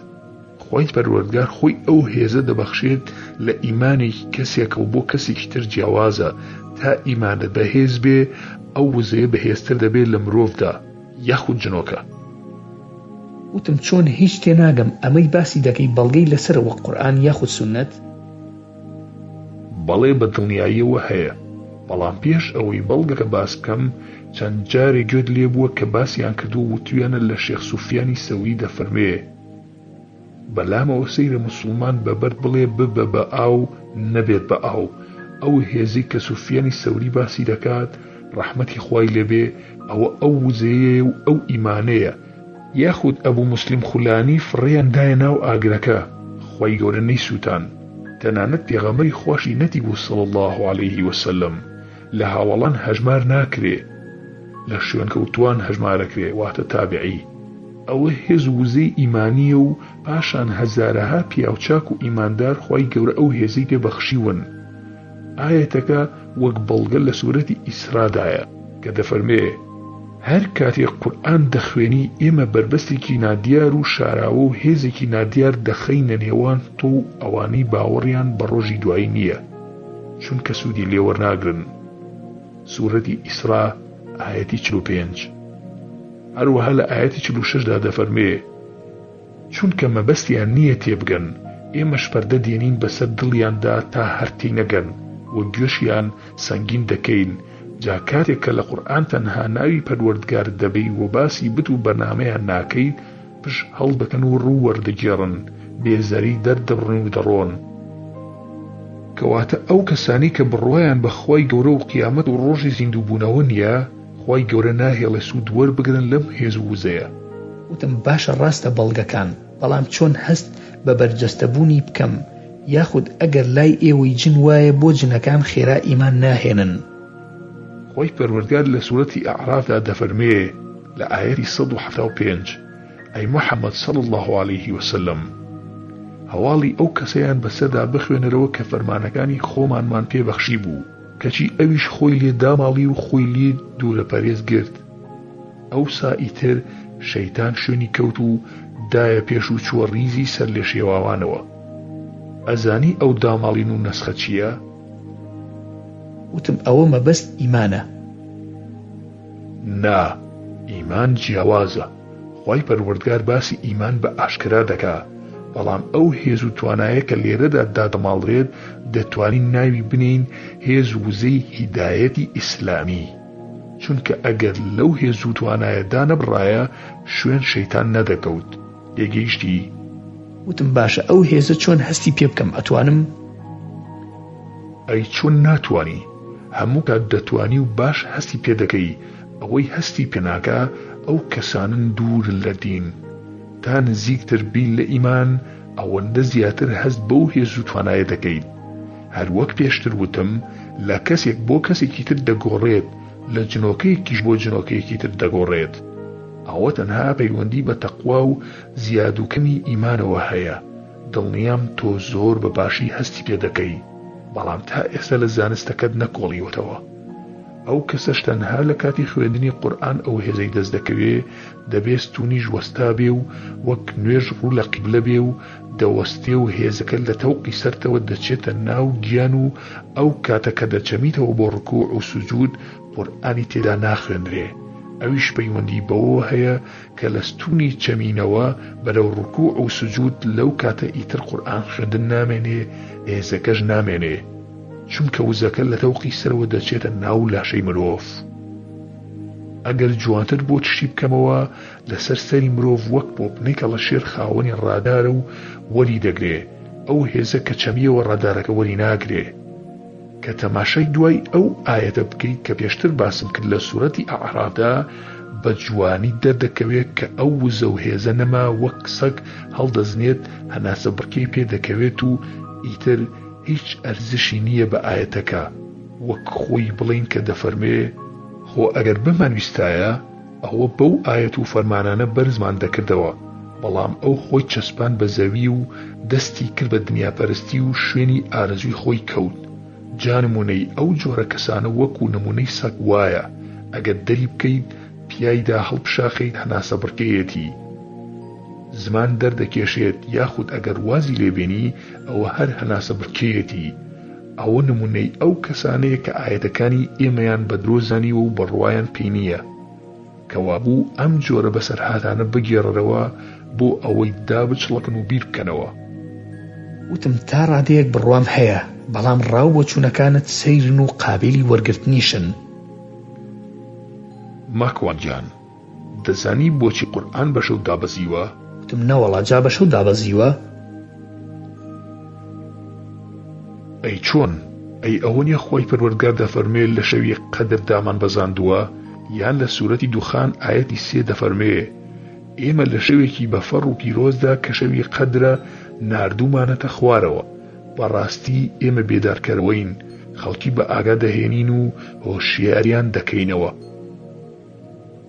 خۆی پەروەردگار خۆی ئەو هێزە دەبەخشێت لە ئیمانێکی کەسێکە و بۆ کەسێکی تر جیاوازە تا ئیمانە بەهێز بێ، ئەو وزەیە بەهێزتر دەبێت لە مرۆڤدا یاخود جنۆکە.
وتم چۆن هیچ تێناگەم ئەمەی باسی دەکەی بەڵگەی لەسەر وەک قورئان یاخود سونەت؟
بەڵێ بە دڵنیاییەوە هەیە، بەڵام پێش ئەوەی بەڵگەکە باس بکەم چەند جارێک گوێت لێ بووە کە باسییان کردو و وتویانە لە شێخ سوفیانی سەوری دەفەرمێ: بەلامەوە سەیرە موسڵمان بەبەر بڵێ ببە بە ئاو نەبێت بە ئاو. ئەو هێزی کە سوفیانی سەوری باسی دەکات ڕەحمەتی خوای لێبێ، ئەوە ئەو وزەیە و ئەو ئیمانەیە. یاخود ئەبوو موسلیم خولانی فڕێیان دایە ناو ئاگرەکە، خوای گەورە نەیسووتان. تەنانەت پێغەمبەری خۆشی نەتی بوو صلی الله عليه وسلم لە هاوڵان هەژمار ناکرێ، لە شوێن کەوتوان هەژمارەکرێ، واتە تابعی. ئەوە هێز وزەی ئیمانیە و پاشان هەزارەها پیاوچاک و ئیماندار خوای گەورە ئەو هێزەی پێبەخشیون. ئاەتەکە وەک بەڵگە لە سوورەتی ئیسرادایە کە دەفەرمێ: هەر کاتێک قورئان دەخوێنی ئێمە بربەستێکی نادیار و شاراوە و هێزێکی نادیار دەخەینە نێوان تۆ و ئەوانەی باوەڕیان بە ڕۆژی دوایی نییە، چونکە سوودی لێوەرناگرن. سوورەتی ئیسرا ئاەتی 45. هەروەها لە ئاەتی 46دا دەفەرمێ: چونکە مەبەستیان نییە تێبگەن، ئێمەش پەردە دێنین بەسەر دڵیاندا تا هەرتی نەگەن و گوێشیان سەنگین دەکەین. جا کاتێک کە لە قورئان تەنها ناوی پەروەردگار دەبەی و باسی بت و بەرنامەیان ناکەی، پش هەڵدەکەن و ڕوو وەردەگێڕن، بێزەری دەردەبڕن و دەڕۆن. کەواتە ئەو کەسانی کە بڕوایان بە خوای گەورە و قیامەت و ڕۆژی زیندووبوونەوە نییە، خوای گەورە ناهێڵێ سوود وەربگرن لەم هێز و وزەیە.
وتم باشە ڕاستە بەڵگەکان، بەڵام چۆن هەست بە بەرجەستەبوونی بکەم، یاخود ئەگەر لای ئێوەی جن وایە بۆ جنەکان خێرا ئیمان ناهێنن؟
خۆی پەروەردگار لە سوورەتی ئەعرافدا دەفەرمێ لە ئاەتی 175: ئەی موحەممەد صلی الله عليه وسلم، هەواڵی ئەو کەسەیان بەسەردا بخوێنەرەوە کە فەرمانەکانی خۆمانمان پێبەخشی بوو، کەچی ئەویش خۆی لێ داماڵی و خۆی لێ دوورە پەرێز گرت. ئەو سائیتر شەیتان شوێنی کەوت و دایە پێش و چووە ریزی سەر لێ شێواوانەوە. ئەزانی ئەو داماڵین و نەسخە چییە؟
وتم ئەوە مەبەست ئیمانە.
نا، ئیمان جیاوازە. خوای پەروەردگار باسی ئیمان بە ئاشکرا دەکا، بەڵام ئەو هێز و توانایە کە لێرەدا دادەماڵرێت دەتوانین ناوی بنین هێز وزەی هیدایەتی ئیسلامی، چونکە ئەگەر لەو هێز و توانایەدا نەبڕایە شوێن شەیتان نەدەکەوت. تێگەیشتی؟
وتم باشە ئەو هێزە چۆن هەستی پێ بکەم، ئەتوانم؟
ئەی چۆن ناتوانی؟ هەموو کات دەتوانی و باش هەستی پێدەکەی ئەوەی هەستی پێناکە ئەو کەسانن دوور لە دین تا نزیکتر بین لە ئیمان ئەوەندە زیاتر هەست بەو هێز و توانایە دەکەیت هەر وەک پێشتر وتم لە کەسێک بۆ کەسێکی تر دەگۆڕێت لە جنۆکەیەکیش بۆ جنۆکەیەکی تر دەگۆڕێت ئەوە تەنها پەیوەندی بە تەقوا و زیادوکەمی ئیمانەوە هەیە دڵنیام تۆ زۆر بەباشی هەستی پێ دەکەی بەڵام تا ئێستا لە زانستەکەت نەکۆڵیوەتەوە ئەو کەسەش تەنها لە کاتی خوێندنی قورئان ئەو هێزەی دەست دەکەوێ دەبێت ستونیش وەستا بێ و وەک نوێژ ڕوو لە قیبلە بێ و دەوەستێ و هێزەکە لە تەوقی سەرتەوە دەچێتە ناو گیان و ئەو کاتە کە دەچەمیتەوە بۆ ڕکوع و سوجود قورئانی تێدا ناخوێنرێ ئەویش پەیوەندی بەوە هەیە کە لە ستونی چەمینەوە بەرەو ڕکوع و سوجود لەو کاتە ئیتر قورئان خوێندن نامێنێ هێزەکەش نامێنێ چونکە وزەکە لە تەوقی سەرەوە دەچێتە ناو لاشەی مرۆڤ ئەگەر جوانتر بۆ چشی بکەمەوە لەسەر سەری مرۆڤ وەک پۆپنەی کە لە شێر خاوەنی ڕادارە و وەری دەگرێ ئەو هێزە کە چەمیەوە ڕادارەکە وەری ناگرێ کە تەماشای دوای ئەو ئاەتە بکەیت کە پێشتر باسم کرد لە سوورەتی ئەعرافدا بە جوانی دەردەکەوێت کە ئەو وزە و هێزە نەما وەک سەگ هەڵدەزنێت هەناسە بڕکەی پێ دەکەوێت و ئیتر هیچ ئەرزشی نییە بە ئاەتەکە وەک خۆی بڵین کە دەفەرمێ خۆ ئەگەر بمانویستایە ئەوە بەو ئاەت و فەرمانانە بەرزمان دەکردەوە بەڵام ئەو خۆی چەسپان بە زەوی و دەستی کرد بە دنیاپەرستی و شوێنی ئارەزوی خۆی کەوت جانمونەی ئەو جۆرە کەسانە وەکو نمونەی سەگ وایە ئەگەر دەری بکەیت پیایدا هەڵبشاخیت هەناسە بڕکەیەتی زمان دەردەکێشێت یاخود ئەگەر وازی لێبێنی ئەوە هەر هەناسە بڕکەیەتی ئەوە نمونەی ئەو کەسانەیە کە ئاەتەکانی ئێمەیان بە درۆزانی و بەڕوایان پێی نییە کەوابوو ئەم جۆرە بەسەرهاتانە بگێڕەرەوە بۆ ئەوەی دابچڵەکن و بیر بکەنەوە
وتم تا ڕادەیەک بڕوام هەیە بەڵام ڕاو بۆ چوونەکانت سەیرن و قابلی وەرگرتنیشن
ماکوان گیان دەزانی بۆچی قورئان بە شەو دابەزیوە؟
وتم نەوەڵا جا بە شەو دابەزیوە؟
ئەی چۆن؟ ئەی ئەوە نیە خۆی پەروەردگار دەفەرمێ لە شەوی قەدر دامان بەزاندووە یان لە سوورەتی دوخان ئاەتی 3 دەفەرمێ ئێمە لە شەوێکی بەفەڕ و پیرۆزدا کە شەوی قەدرە ناردوومانەتە خوارەوە بەڕاستی ئێمە بێدارکەرەوەین خەڵکی بە ئاگا دەهێنین و هۆشیاریان دەکەینەوە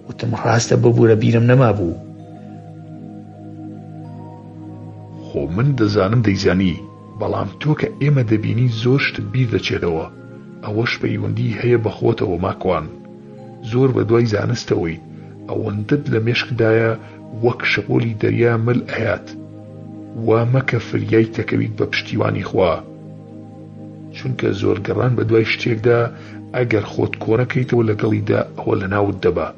وتم ڕاستە ببوورە بیرم نەما بوو
خۆ من دەزانم دەیزانی بەڵام تۆ کە ئێمە دەبینی زۆر شتت بیر دەچێتەوە ئەوەش پەیوەندی هەیە بە خۆتەوە ماکوان زۆر بە دوای زانستەوەی ئەوەندەت لە مێشکدایە وەک شەپۆلی دەریا مل ئەیات وا مەکە فریای تەکەویت بە پشتیوانی خوا چونکە زۆر گەڕان بە دوای شتێکدا ئەگەر خۆت کۆنەکەیتەوە لەگەڵیدا ئەوە لە ناوت دەبا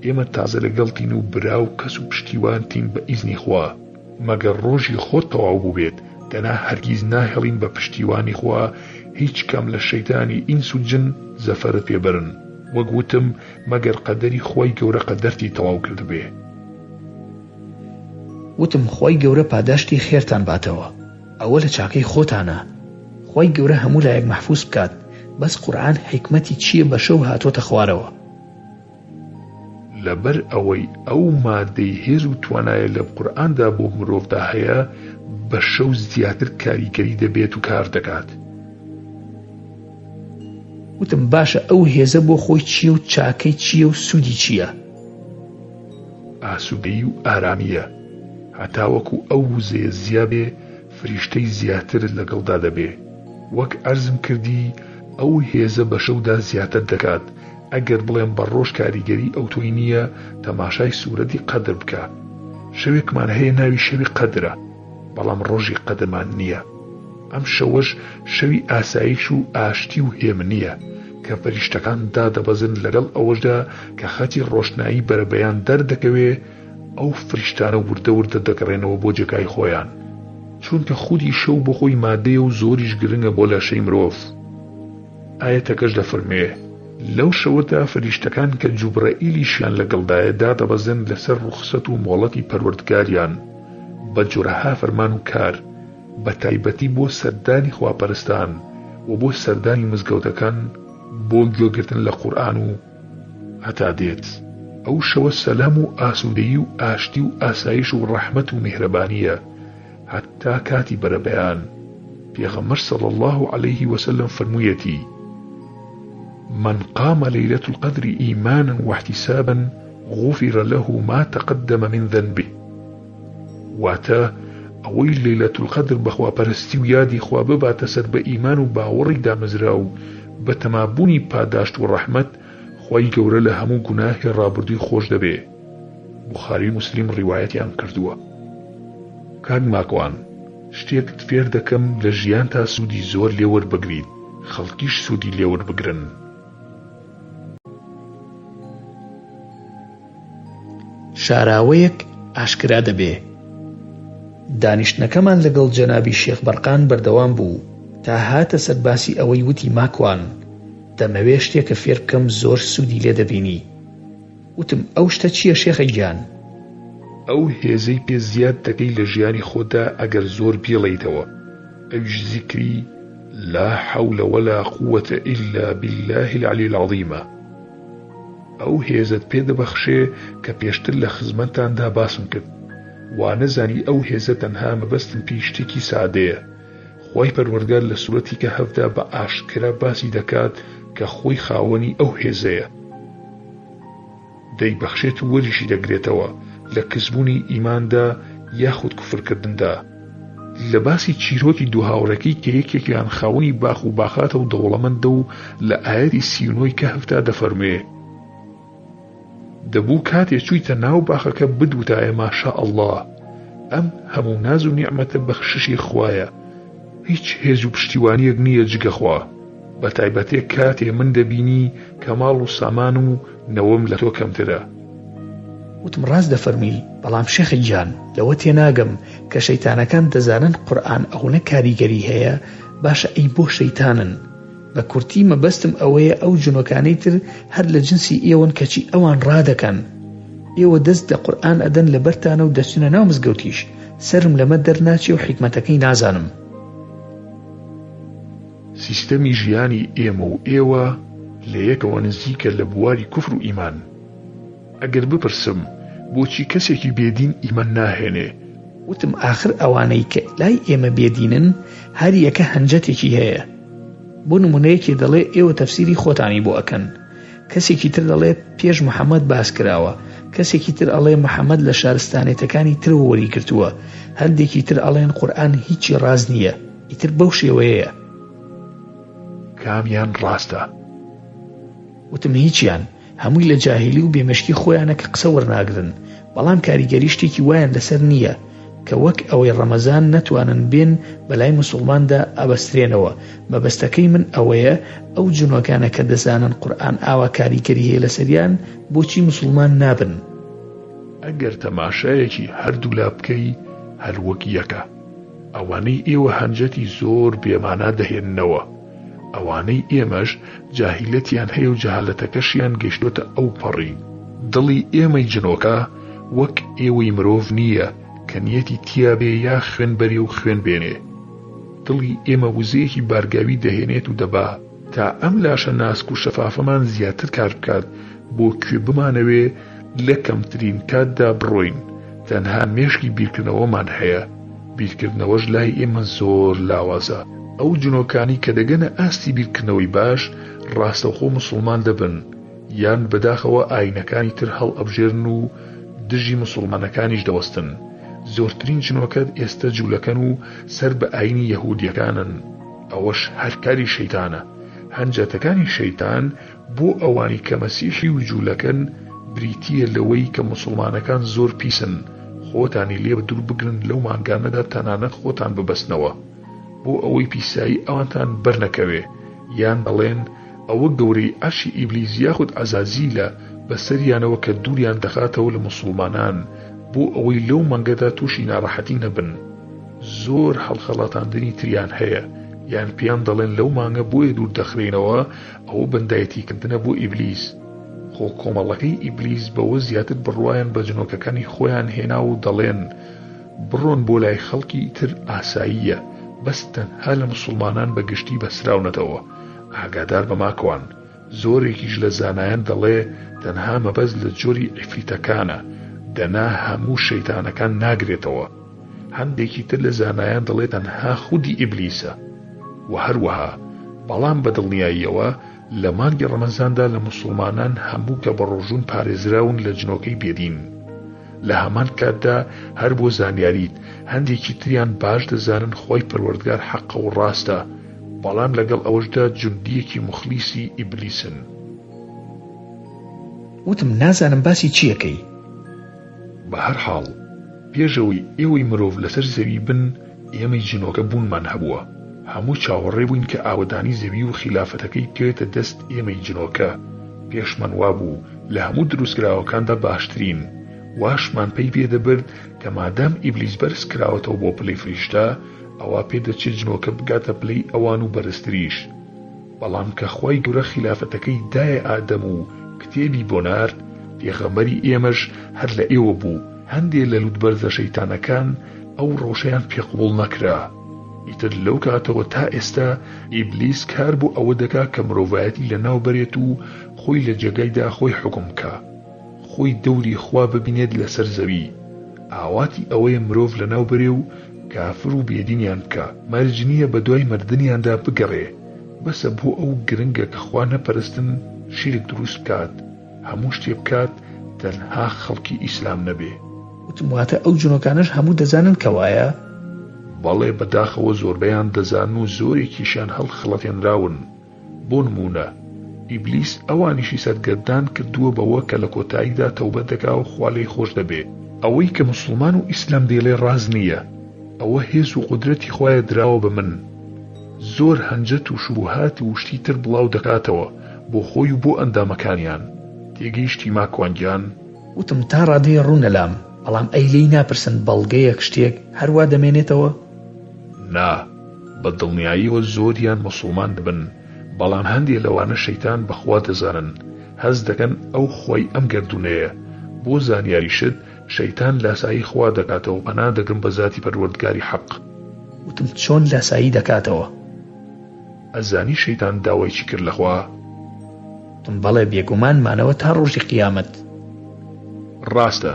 ئێمە تازە لەگەڵتین و برا و کەس و پشتیوانتین بە ئیزنی خوا مەگەر ڕۆژی خۆت تەواو بوو بێت دەنا هەرگیز ناهێڵین بە پشتیوانی خوا هیچ کەم لە شەیتانی ئینس و جن زەفەرت پێبەرن وەک وتم مەگەر قەدەری خۆی گەورە قەدەرتی تەواو کرد بێ
وتم خۆی گەورە پاداشتی خێرتان باتەوە ئەوە لە چاکەی خۆتانە خۆی گەورە هەموو لایەک مەحفوظ بکات بەس قورئان حیکمەتی چییە بە شەو هاتوۆتە خوارەوە
لەبەر ئەوەی ئەو مادەی هێز و توانایە لە قورئاندا بۆ مرۆڤدا هەیە بە شەو زیاتر کاریگەری دەبێت و کار دەکات
وتم باشە ئەو هێزە بۆ خۆی چییە و چاکەی چییە و سوودی چییە
ئاسوودەیی و ئارامیە هەتاوەکو ئەو وزەیە زیابێ فریشتەی زیاتر لەگەڵدا دەبێ وەک ئەرزم کردی ئەو هێزە بە شەودا زیاتر دەکات ئەگەر بڵێم بە ڕۆژ کاریگەری ئەو تۆی نییە تەماشای سوورەتی قەدر بکە شەوێکمان هەیە ناوی شەوی قەدرە بەڵام ڕۆژی قەدرمان نییە ئەم شەوەش شەوی ئاسایش و ئاشتی و هێم نییە کە فەریشتەکان دادەبەزن لەگەڵ ئەوەشدا کە خەتی ڕۆشنایی بەرەبەیان دەردەکەوێ ئەو فریشتانە وردە وردە دەگەڕێنەوە بۆ جێگای خۆیان چونکە خودی شەو بۆ خۆی مادەیە و زۆریش گرنگە بۆ لاشەی مرۆڤ ئاەتەکەش دەفەرمێ لەو شەوەدا فریشتەکان کە جوبرەئیلیشیان لەگەڵدایە دادەبەزن لەسەر ڕوخسەت و مۆڵەتی پەروەردگاریان بە جورەها فەرمان و کار بە تایبەتی بۆ سەردانی خواپەرستان و بۆ سەردانی مزگەوتەکان بۆ گوێگرتن لە قورئان و هەتا دێت. ئەو شەوە سەلام و ئاسوودەیی و ئاشتی و ئاسایش و ڕەحمەت و میهرەبانیە هەتا کاتی بەرەبەیان. پێغەمبەر صلی الله عليه وسلم فەرموویەتی: من قام ليلة القدر إيمانا واحتسابا غفر له ما تقدم من ذنبه. واتا ئەوەی لەیلەت القەدر بەخوا پەرستی و یادی خوا بباتە سەر بە ئیمان و باوەڕی دامەزرا و بە تەمابوونی پاداشت و ڕەحمەت خوای گەورە لە هەموو گوناهی ڕابردووی خۆش دەبێ. بوخاری مسلم ڕیوایەتیان کردووە. کاک ماکوان، شتێکت فێر دەکەم لە ژیان تا سوودی زۆر لێوەربگریت، خەڵکیش سوودی لێوەربگرن.
شاراوەیەک ئاشکرا دەبێ. دانیشتنەکەمان لەگەڵ جەنابی شێخ بەرقان بەردەوام بوو تا هاتە سەر باسی ئەوەی وتی ماکوان دەمەوێ شتێکە فێر بکەم زۆر سوودی لێ دەبینی. وتم ئەو شتە چییە شێخەی گیان؟
ئەو هێزەی پێ زیاد دەکەی لە ژیانی خۆدا ئەگەر زۆر بێڵێیتەوە. ئەویش زیکری لا حول ولا قوة إلا بالله العلي العظيمة. ئەو هێزت پێ دەبەخشێ کە پێشتر لە خزمەتاندا باسم کرد. وانەزانی ئەو هێزە تەنها مەبەستم پێی شتێکی سادەیە. خوای پەروەردگار لە سوورەتی کەهەفدا بە ئاشکرا باسی دەکات کە خۆی خاوەنی ئەو هێزەیە. دەیبەخشێت و وەریشی دەگرێتەوە لە کەسبوونی ئیماندا یاخود کوفرکردندا. لە باسی چیرۆکی دوو هاوڕێکەی کە یەکێکیان خاوەنی باخ و باخاتە و دەوڵەمەندە و لە ئایەتی 39 کەهەفدا دەفەرمێ: دەبوو کاتێ چوویتە ناو باخەکە بدوتایە ماشا ئەڵڵا، ئەم هەموو ناز و نیعمەتە بەخششی خوایە، هیچ هێز و پشتیوانیەک نییە جگە خوا، بە تایبەتێ کاتێ من دەبینی کە ماڵ و سامان و نەوەم لە تۆ کەمترە.
وتم ڕاست دەفەرمی، بەڵام شێخی گیان لەوە تێناگەم کە شەیتانەکان دەزانن قورئان ئەوەنە کاریگەری هەیە، باشە ئەی بۆ شەیتانن. بە کورتی مەبەستم ئەوەیە ئەو جنۆکانەی تر هەر لە جنسی ئێوەن کەچی ئەوان ڕادەکەن. ئێوە دەست لە قورئان ئەدەن لەبەرتانە و دەچنە ناو مزگەوتیش، سرم لەمە دەرناچێ و حیکمەتەکەی نازانم.
سیستەمی ژیانی ئێمە و ئێوە لە یەکەوە نزیکە لە بواری کوفر و ئیمان. ئەگەر بپرسم بۆچی کەسێکی بێدین ئیمان ناهێنێ؟
وتم ئاخر ئەوانەی کە لای ئێمە بێدینن هەر یەکە هەنجەتێکی هەیە. بۆ نمونەیەکی دەڵێ ئێوە تەفسیری خۆتانی بۆ ئەکەن، کەسێکی تر دەڵێ پێش محەممەد باس کراوە، کەسێکی تر ئەڵێ محەممەد لە شارستانێتەکانی تر وەری کردووە، هەندێکی تر ئەڵێن قورئان هیچی ڕاز نییە، ئیتر بەو شێوەیەیە.
کامیان ڕاستە؟
وتم هیچیان، هەمووی لە جاهیلی و بێمەشکی خۆیانە کە قسە وەرناگرن، بەڵام کاریگەری شتێکی وایان لەسەر نییە کە وەک ئەوەی ڕەمەزان نەتوانن بێن بەلای موسڵماندا ئەبەسترێنەوە. مەبەستەکەی من ئەوەیە ئەو جنۆکانە کە دەزانن قورئان ئاوا کاریگەری هەیە لەسەریان بۆچی موسڵمان نابن؟
ئەگەر تەماشایەکی هەردوو لا بکەی هەر وەک یەکە. ئەوانەی ئێوە هەنجەتی زۆر بێمانە دەهێننەوە، ئەوانەی ئێمەش جاهیلەتیان هەیە و جەهالەتەکەشیان گەشتوتە ئەو پەڕی. دڵی ئێمەی جنۆکە وەک ئێوەی مرۆڤ نییە کە نیەتی تیابێ یا خوێن بەرێ و خوێن بێنێ. دڵی ئێمە وزەیەکی بارگاوی دەهێنێت و دەبا تا ئەم لاشە ناسک و شەفافەمان زیاتر کار بکات بۆ کوێ بمانەوێ لە کەمترین کاتدا بڕۆین. تەنها مێشکی بیرکردنەوەمان هەیە، بیرکردنەوەش لای ئێمە زۆر لاوازە. ئەو جنۆکانی کە دەگەنە ئاستی بیرکردنەوەی باش ڕاستەوخۆ موسڵمان دەبن، یان بەداخەوە ئاینەکانی تر هەڵ ئەبژێرن و دژی موسڵمانەکانیش دەوەستن. زۆرترین جنۆکەت ئێستا جوولەکەن و سەر بە ئاینی یەهودیەکانن. ئەوەش هەرکاری شەیتانە. هەنجەتەکانی شەیتان بۆ ئەوانی کە مەسیحی و جوولەکەن بریتیە لەوەی کە موسڵمانەکان زۆر پیسن، خۆتانی لێ دوور بگرن لەو مانگانەدا تەنانەت خۆتان ببەستنەوە بۆ ئەوەی پیسایی ئەوانتان بەرنەکەوێ، یان دەڵێن ئەوە گەورەی ئەرشی ئیبلیس یاخود ئەزازیلە بەسەریانەوە کە دووریان دەخاتەوە لە موسڵمانان بۆ ئەوەی لەو مانگەدا تووشی ناڕەحەتی نەبن. زۆر هەڵخەڵاتاندنی تریان هەیە، یان پێیان دەڵێن لەو مانگە بۆیە دوور دەخرێنەوە ئەوە بەندایەتیکردنە بۆ ئیبلیس. خۆ کۆمەڵەکەی ئیبلیس بەوە زیاتر بڕوایان بە جنۆکەکانی خۆیان هێنا و دەڵێن بڕۆن بۆ لای خەڵکی تر ئاساییە، بەس تەنها لە موسڵمانان بەگشتی بەسراونەتەوە. ئاگادار بەماکەوان زۆرێکیش لە زانایان دەڵێ تەنها مەبەست لە جۆری عیفریتەکانە دەنا هەموو شەیتانەکان ناگرێتەوە هەندێکی تر لە زانایان دەڵێ تەنها خودی ئیبلیسە و هەروەها بەڵام بە دڵنیاییەوە لە مانگی ڕەمەزاندا لە موسڵمانان هەموو کە بە ڕۆژوون پارێزراون لە جنۆکەی بێدین لە هەمان کاتدا هەر بۆ زانیاریت هەندێکی تریان باش دەزانن خۆی پەروەردگار حەقە و ڕاستە بەڵام لەگەڵ ئەوەشدا جوندیەکی مخلیسی ئیبلیسن.
وتم نازانم باسی چیەکەی.
بە هەر حاڵ پێشەوەی ئێوەی مرۆڤ لەسەر زەوی بن ئێمەی جنۆکە بوونمان هەبووە هەموو چاوەڕێ بووین کە ئاوەدانی زەوی و خلافەتەکەی بکەوێتە دەست ئێمەی جنۆکە پێشمان وابوو لە هەموو دروستکراوەکاندا باشترین واشمان پێی پێدەبرد کە مادام ئیبلیس بەرز کراوەتەوە بۆ پلەی فریشتە ئەوا پێدەچێت جنۆکە بگاتە پلەی ئەوان و بەرزتریش بەڵام کە خۆی گەورە خلافەتەکەی دایە ئادەم و کتێبی بۆ نارد پێغەمبەری ئێمەش هەر لە ئێوە بوو هەندێ لە لووتبەرزە شەیتانەکان ئەو ڕۆژەیان پێقبوڵ نەکرا ئیتر لەو کاتەوە تا ئێستا ئیبلیس کار بۆ ئەوە دەکا کە مرۆڤایەتی لەناو بەرێت و خۆی لە جێگایدا خۆی حکم کە خۆی دەوری خوا ببینێت لەسەر زەوی ئاواتی ئەوەیە مرۆڤ لەناو بەرێ و کافر و بێدینیان بکە مەرج نییە بە دوای مردنیاندا بگەڕێ بەسە بۆ ئەو گرنگە کە خوا نەپەرستن شیرک دروست بکات هەموو شتێ بکات تەنها خەڵکی ئیسلام نەبێ.
وتم واتە ئەو جنۆکانش هەموو دەزانن کە وایە؟
بەڵێ بەداخەوە زۆربەیان دەزانن و زۆرێکیشیان هەڵخەڵەتێنراون بۆ نمونە ئیبلیس ئەوانیشی سەرگەردان کردووە بەوە کە لە کۆتاییدا تەوبەت دەکا و خوا لێی خۆش دەبێ ئەوەی کە موسڵمان و ئیسلام دێڵێ ڕاز نییە ئەوە هێز و قودرەتی خوایە دراوە بە من زۆر هەنجەت و شوبهات و شتی تر بڵاو دەکاتەوە بۆ خۆی و بۆ ئەندامەکانیان تێگەیشتی ماکوانگیان.
وتم تا ڕادەیە ڕوونە لام بەڵام ئەی لێی ناپرسن بەڵگەیەک شتێک هەروە دەمێنێتەوە؟
نا بە دڵنیاییەوە زۆریان موسڵمان دەبن بەڵام هەندێک لەوانە شەیتان بەخوا دەزانن هەز دەکەن ئەو خۆی ئەم گەردونەیە بۆ زانیاریشت شەیتان لاسایی خوا دەکاتەوە پەنا دەگرم بە ذاتی پەروەردگاری حەق.
وتم چۆن لاسایی دەکاتەوە؟
ئەزانی شەیتان داوای چی کرد لەخوا؟
وتم بەڵێ بێگومانمانەوە تا ڕۆژی قیامەت.
ڕاستە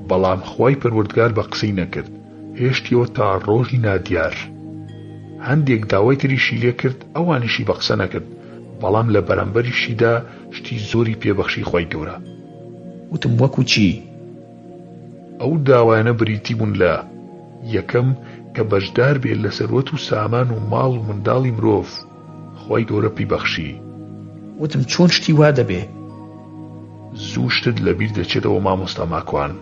بەڵام خوای پەروەردگار بە قسەی نەکرد هێشتیەوە تا ڕۆژی نادیار هەندێک داوای تریشی لێ کرد ئەوانیشی بە قسە نەکرد بەڵام لە بەرامبەریشیدا شتی زۆری پێبەخشی خوای گەورە.
وتم وەکو چی؟
ئەو داوایانە بریتی بوون لە یەکەم کە بەشدار بێت لە سەروەت و سامان و ماڵ و منداڵی مرۆڤ خوای گەورە پێبەخشی.
وتم چۆن شتی وا دەبێ؟
زوو شتت لەبیر دەچێتەوە مامۆستا ماکوان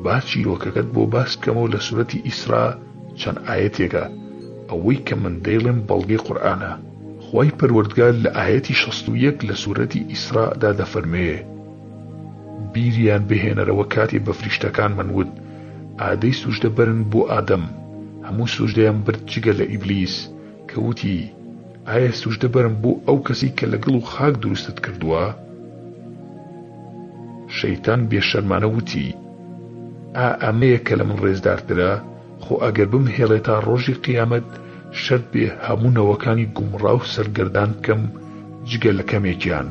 با چیرۆکەکەت بۆ باس بکەمەوە لە سورەتی ئیسرا چەند ئاەتێکە ئەوەی کە من دەیڵێم بەڵگەی قورئانە خوای پەروەردگار لە ئاەتی 61 لە سورەتی ئیسرادا دەفەرمێ بیریان بهێنەرەوە کاتێ بە فریشتەکان منوت ئادەی سوژدە بەرن بۆ ئادەم هەموو سوژدەیان برد جگە لە ئیبلیس کەوتی ئایا سوژدە بەرن بۆ ئەو کەسی کە لەگەڵ و خاک دروستت کردووە؟ شەیتان بێشەرمانە وتی ئەمەیە کە لە من ڕێزدارترە خۆ ئەگەر بمهێڵێ تا ڕۆژی قیامەت شەرت بێ هەموو نەوەکانی گومڕا و سەرگەردان بکەم جگە لە کەمێکیان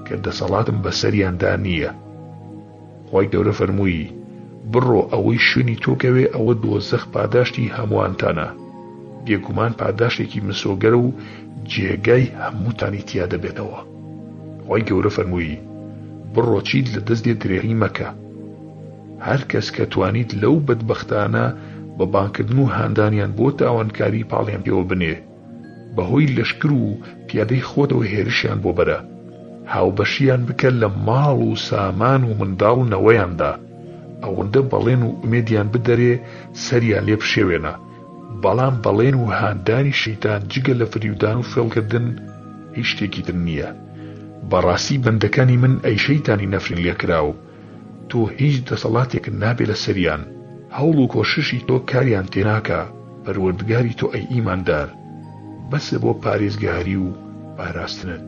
کە دەسەڵاتم بەسەریاندا نییە. خوای گەورە فەرمووی بڕۆ ئەوەی شوێنی تۆکەوێ ئەوە دۆزەخ پاداشتی هەمووانتانە بێگومان پاداشتێکی مسۆگەرە و جێگای هەمووتانی تیا دەبێتەوە. خوای گەورە فەرمووی بڕۆ چیت لە دەست دێ درێغی مەکە هەر کەس کە توانیت لەو بەدبەختانە بە بانکردن و هاندانیان بۆ تاوانکاری پاڵیان پێوە بنێ بەهۆی لەشکر و پیادەی خۆتەوە هێرشیان بۆ بەرە هاوبەشیان بکە لە ماڵ و سامان و منداڵ و نەوەیاندا ئەوەندە بەڵێن و ئومێدیان بدەرێ سەریان لێ بشێوێنە بەڵام بەڵێن و هاندانی شەیتان جگە لە فریودان و فێڵکردن هیچ شتێکی تر نییە. بەڕاستی بەندەکانی من ئەی شەیتانی نەفرین لێکراو تۆ هیچ دەسەڵاتێک نابێ لە سەریان هەوڵ و کۆششی تۆ کاریان تێناکە پەروەردگاری تۆ ئەی ئیماندار بەسە بۆ پارێزگاری و پاراستنت.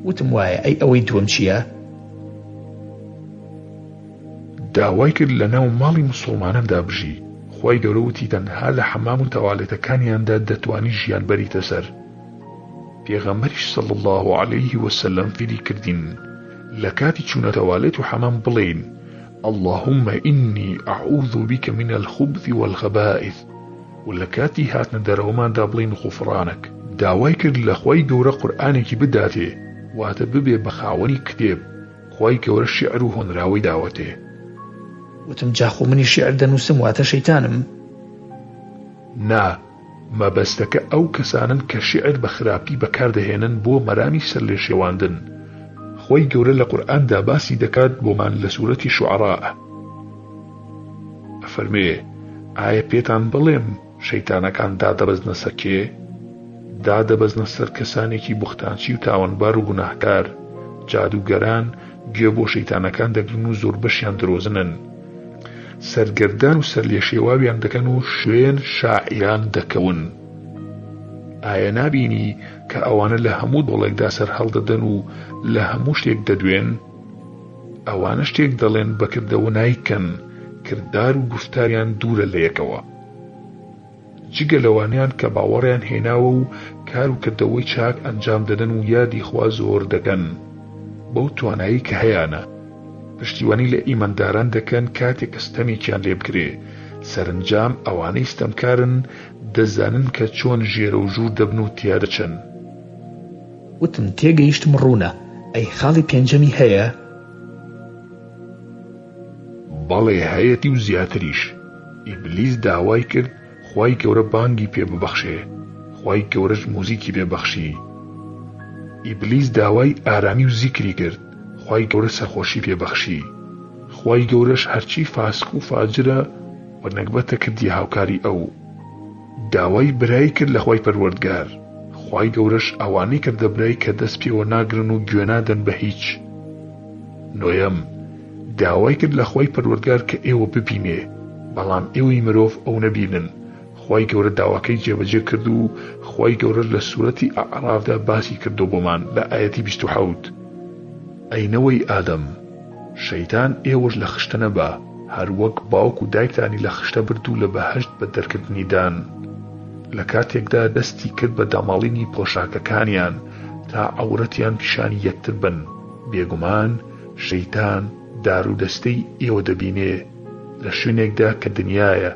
وتم وایە ئەی ئەوەی دووەم چییە؟
داوای کرد لە ناو ماڵی موسڵماناندا بژی خوای گەورە وتی تەنها لە حەمام و تەواڵێتەکانیاندا دەتوانی ژیان بەریتە سەر پێغەمبەریش صلی الله عليه وسلم فێری کردین لە کاتی چوونەتەوە لێت و حەمام بڵێین اللهم إني أعوذ بك من الخبث والخبائث و لە کاتی هاتنە دەرەوەماندا بڵێین غوفرانك. داوای کرد لە خوای گەورە قورئانێکی بداتێ واتە ببێ بە خاوەنی کتێب خوای گەورە شیعر و هۆنراوەی داوەتێ.
وتم جاخۆ منی شیعر دەنووسم واتە شەیتانم؟
نا، مەبەستەکە ئەو کەسانن کە شیعر بە خراپی بەکاردەهێنن بۆ مەرامی سەر لێ شێواندن. خۆی گەورە لە قورئاندا باسی دەکات بۆمان لە سوورەتی شوعەڕا. ئەفەرمێ ئایا پێتان بڵێم شەیتانەکان دادەبەزنە سەر کێ؟ دادەبەزنە سەر کەسانێکی بوختانچی و تاوانبار و گوناهکار، جادوگەران گوێ بۆ شەیتانەکان دەگرن و زۆر بەشیان درۆزنن، سەرگەردان و سەرلێشێواویان دەکەن و شوێن شاعیران دەکەون. ئایا نابینی کە ئەوانە لە هەموو دۆڵێکدا سەر هەڵدەدەن و لە هەموو شتێک دەدوێن؟ ئەوانە شتێک دەڵێن بەکردەوە نایکەن، کردار و گفتاریان دوورە لە یەکەوە. جگە لەوانیان کە باوەڕیان هێناوە و کار و کردەوەی چاک ئەنجام دەدەن و یادی خوا زۆر دەکەن بەو توانایی کە هەیەە. پشتیوانی لە ئیمانداران دەکەن کاتێک ئەستەمێکیان لێ بکرێ، سەرنجام ئەوانەی ستەمکارن دەزانن کە چۆن ژێرە و ژوور دەبن و تیا دەچن.
وتم تێگەیشتم ڕوونە، ئەی خاڵی پێنجەمی هەیە؟
بەڵێ هەیەتی و زیاتریش. ئیبلیس داوای کرد خوای گەورە بانگی پێ ببەخشێ، خوای گەورەش موزیکی پێبەخشی. ئیبلیس داوای ئارامی و زیکری کرد، خوای گەورە سەرخۆشی پێبەخشی. خوای گەورەش هەرچی فاسق و فاجرە وەرنەگبەتە کردی هاوکاری ئەو. داوای برایی کرد لە خوای پەروەردگار، خوای گەورەش ئەوانەی کردە برای کە دەست پێوە ناگرن و گوێ نادەن بە هیچ. نۆیەم داوای کرد لە خوای پەروەردگار کە ئێوە ببینێ، بەڵام ئێوەی مرۆڤ ئەو نەبینن. خوای گەورە داواکەی جێبەجێ کرد و خوای گەورە لە سوورەتی ئەعرافدا باسی کردو بۆمان لە ئایەتی 27. ئەینەوەی ئادەم، شەیتان ئێوەش لە خشتە نەبا، هەروەک باوک و دایکتانی لە خشتە برد و لە بەهەشت بە دەرکردنی دان. لە کاتێکدا دەستی کرد بە داماڵینی پۆشاکەکانیان تا عەورەتیان پیشانی یەکتر بن. بێگومان شەیتان دارودەستەی ئێوە دەبینێ لە شوێنێکدا کە دنیایە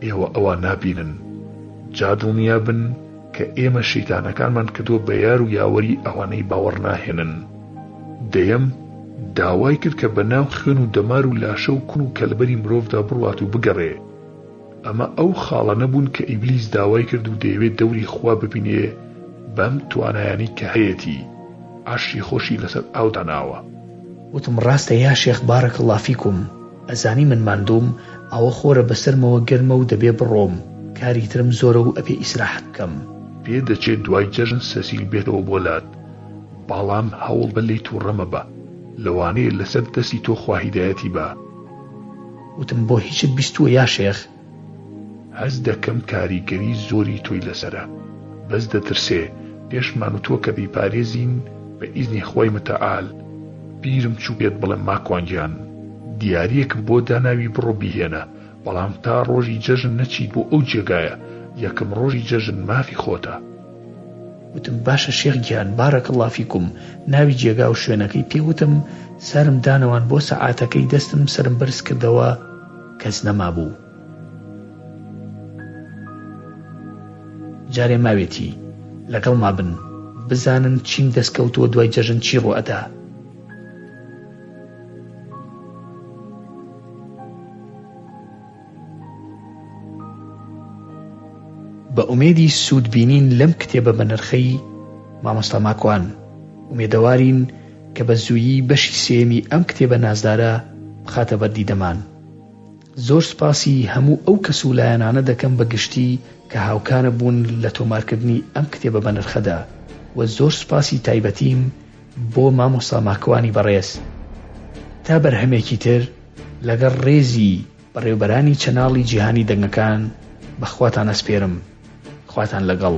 ئێوە ئەوە نابینن. جا دڵنیا بن کە ئێمە شەیتانەکانمان کردووە بە یار و یاوەری ئەوانەی باوەڕ ناهێنن. دەیەم داوای کرد کە بەناو خوێن و دەمار و لاشە و کون و کەلبەری مرۆڤدا بڕوات و بگەڕێ. ئەمە ئەو خاڵە نەبوون کە ئیبلیس داوای کرد و دەیەوێت دەوری خوا ببینێ بەم توانایانی کە هەیەتی عەرشی خۆشی لەسەر ئاو داناوە.
وتم ڕاستە یا شێخ بارەکەڵڵا فیکوم، ئەزانی من ماندووم ئەوە خۆرە بەسەرمەوە گەرمە و دەبێ بڕۆم، کاری ترم زۆرە و ئەبێ ئیسراحەت بکەم.
پێ دەچێت دوای جەژن سەسیل بێتەوە بۆ لات، بەڵام هەوڵ بە لێی تووڕەمە بە، لەوانەیە لەسەر دەستی تۆ خوا هیدایەتی بە.
وتم بۆ هیچت بیستووە یا شێخ؟
هەز دەکەم کاریگەری زۆری تۆی لەسەرە، بەس دەترسێ پێشمان و تۆ کە بیپارێزین بە ئیزنی خوای متەعال. بیرم چوو بێت بڵێم ماکوانگیان دیاریەکم بۆ داناوی بڕۆ بیهێنە، بەڵام تا ڕۆژی جەژن نەچیت بۆ ئەو جێگایە، یەکەم ڕۆژی جەژن مافی خۆتە.
وتم باشە شێخ گیان بارەکەڵڵا فیکوم، ناوی جێگا و شوێنەکەی پێوتم، سرم دانەوان بۆ سەعاتەکەی دەستم سرم بەرز کردەوە کەس نەما بوو. جارێ ماوێتی لەگەڵ ما بن بزانن چیم دەستکەوتووە دوای جەژن چی ڕۆ ئەدا. بە ئومێدی سوودبینین لەم کتێبە بە نرخەی مامۆستا ماکوان، ئومێدەوارین کە بە زوویی بەشی سێمی ئەم کتێبە نازدارە بخاتە بەردیدەمان. زۆر سپاسی هەموو ئەو کەسولایەنانە دەکەم بە گشتی کە هاوکارە بوون لە تۆمارکردنی ئەم کتێبە بە نرخەدا، و زۆر سپاسی تایبەتیم بۆ مامۆستا ماکوانی بەڕێز. تا بەرهەمێکی تر لەگەڵ ڕێزی بەڕێوبەرانی چەناڵی جیهانی دەنگەکان بەخواتان ئەسپێرم. خواتان لەگەڵ.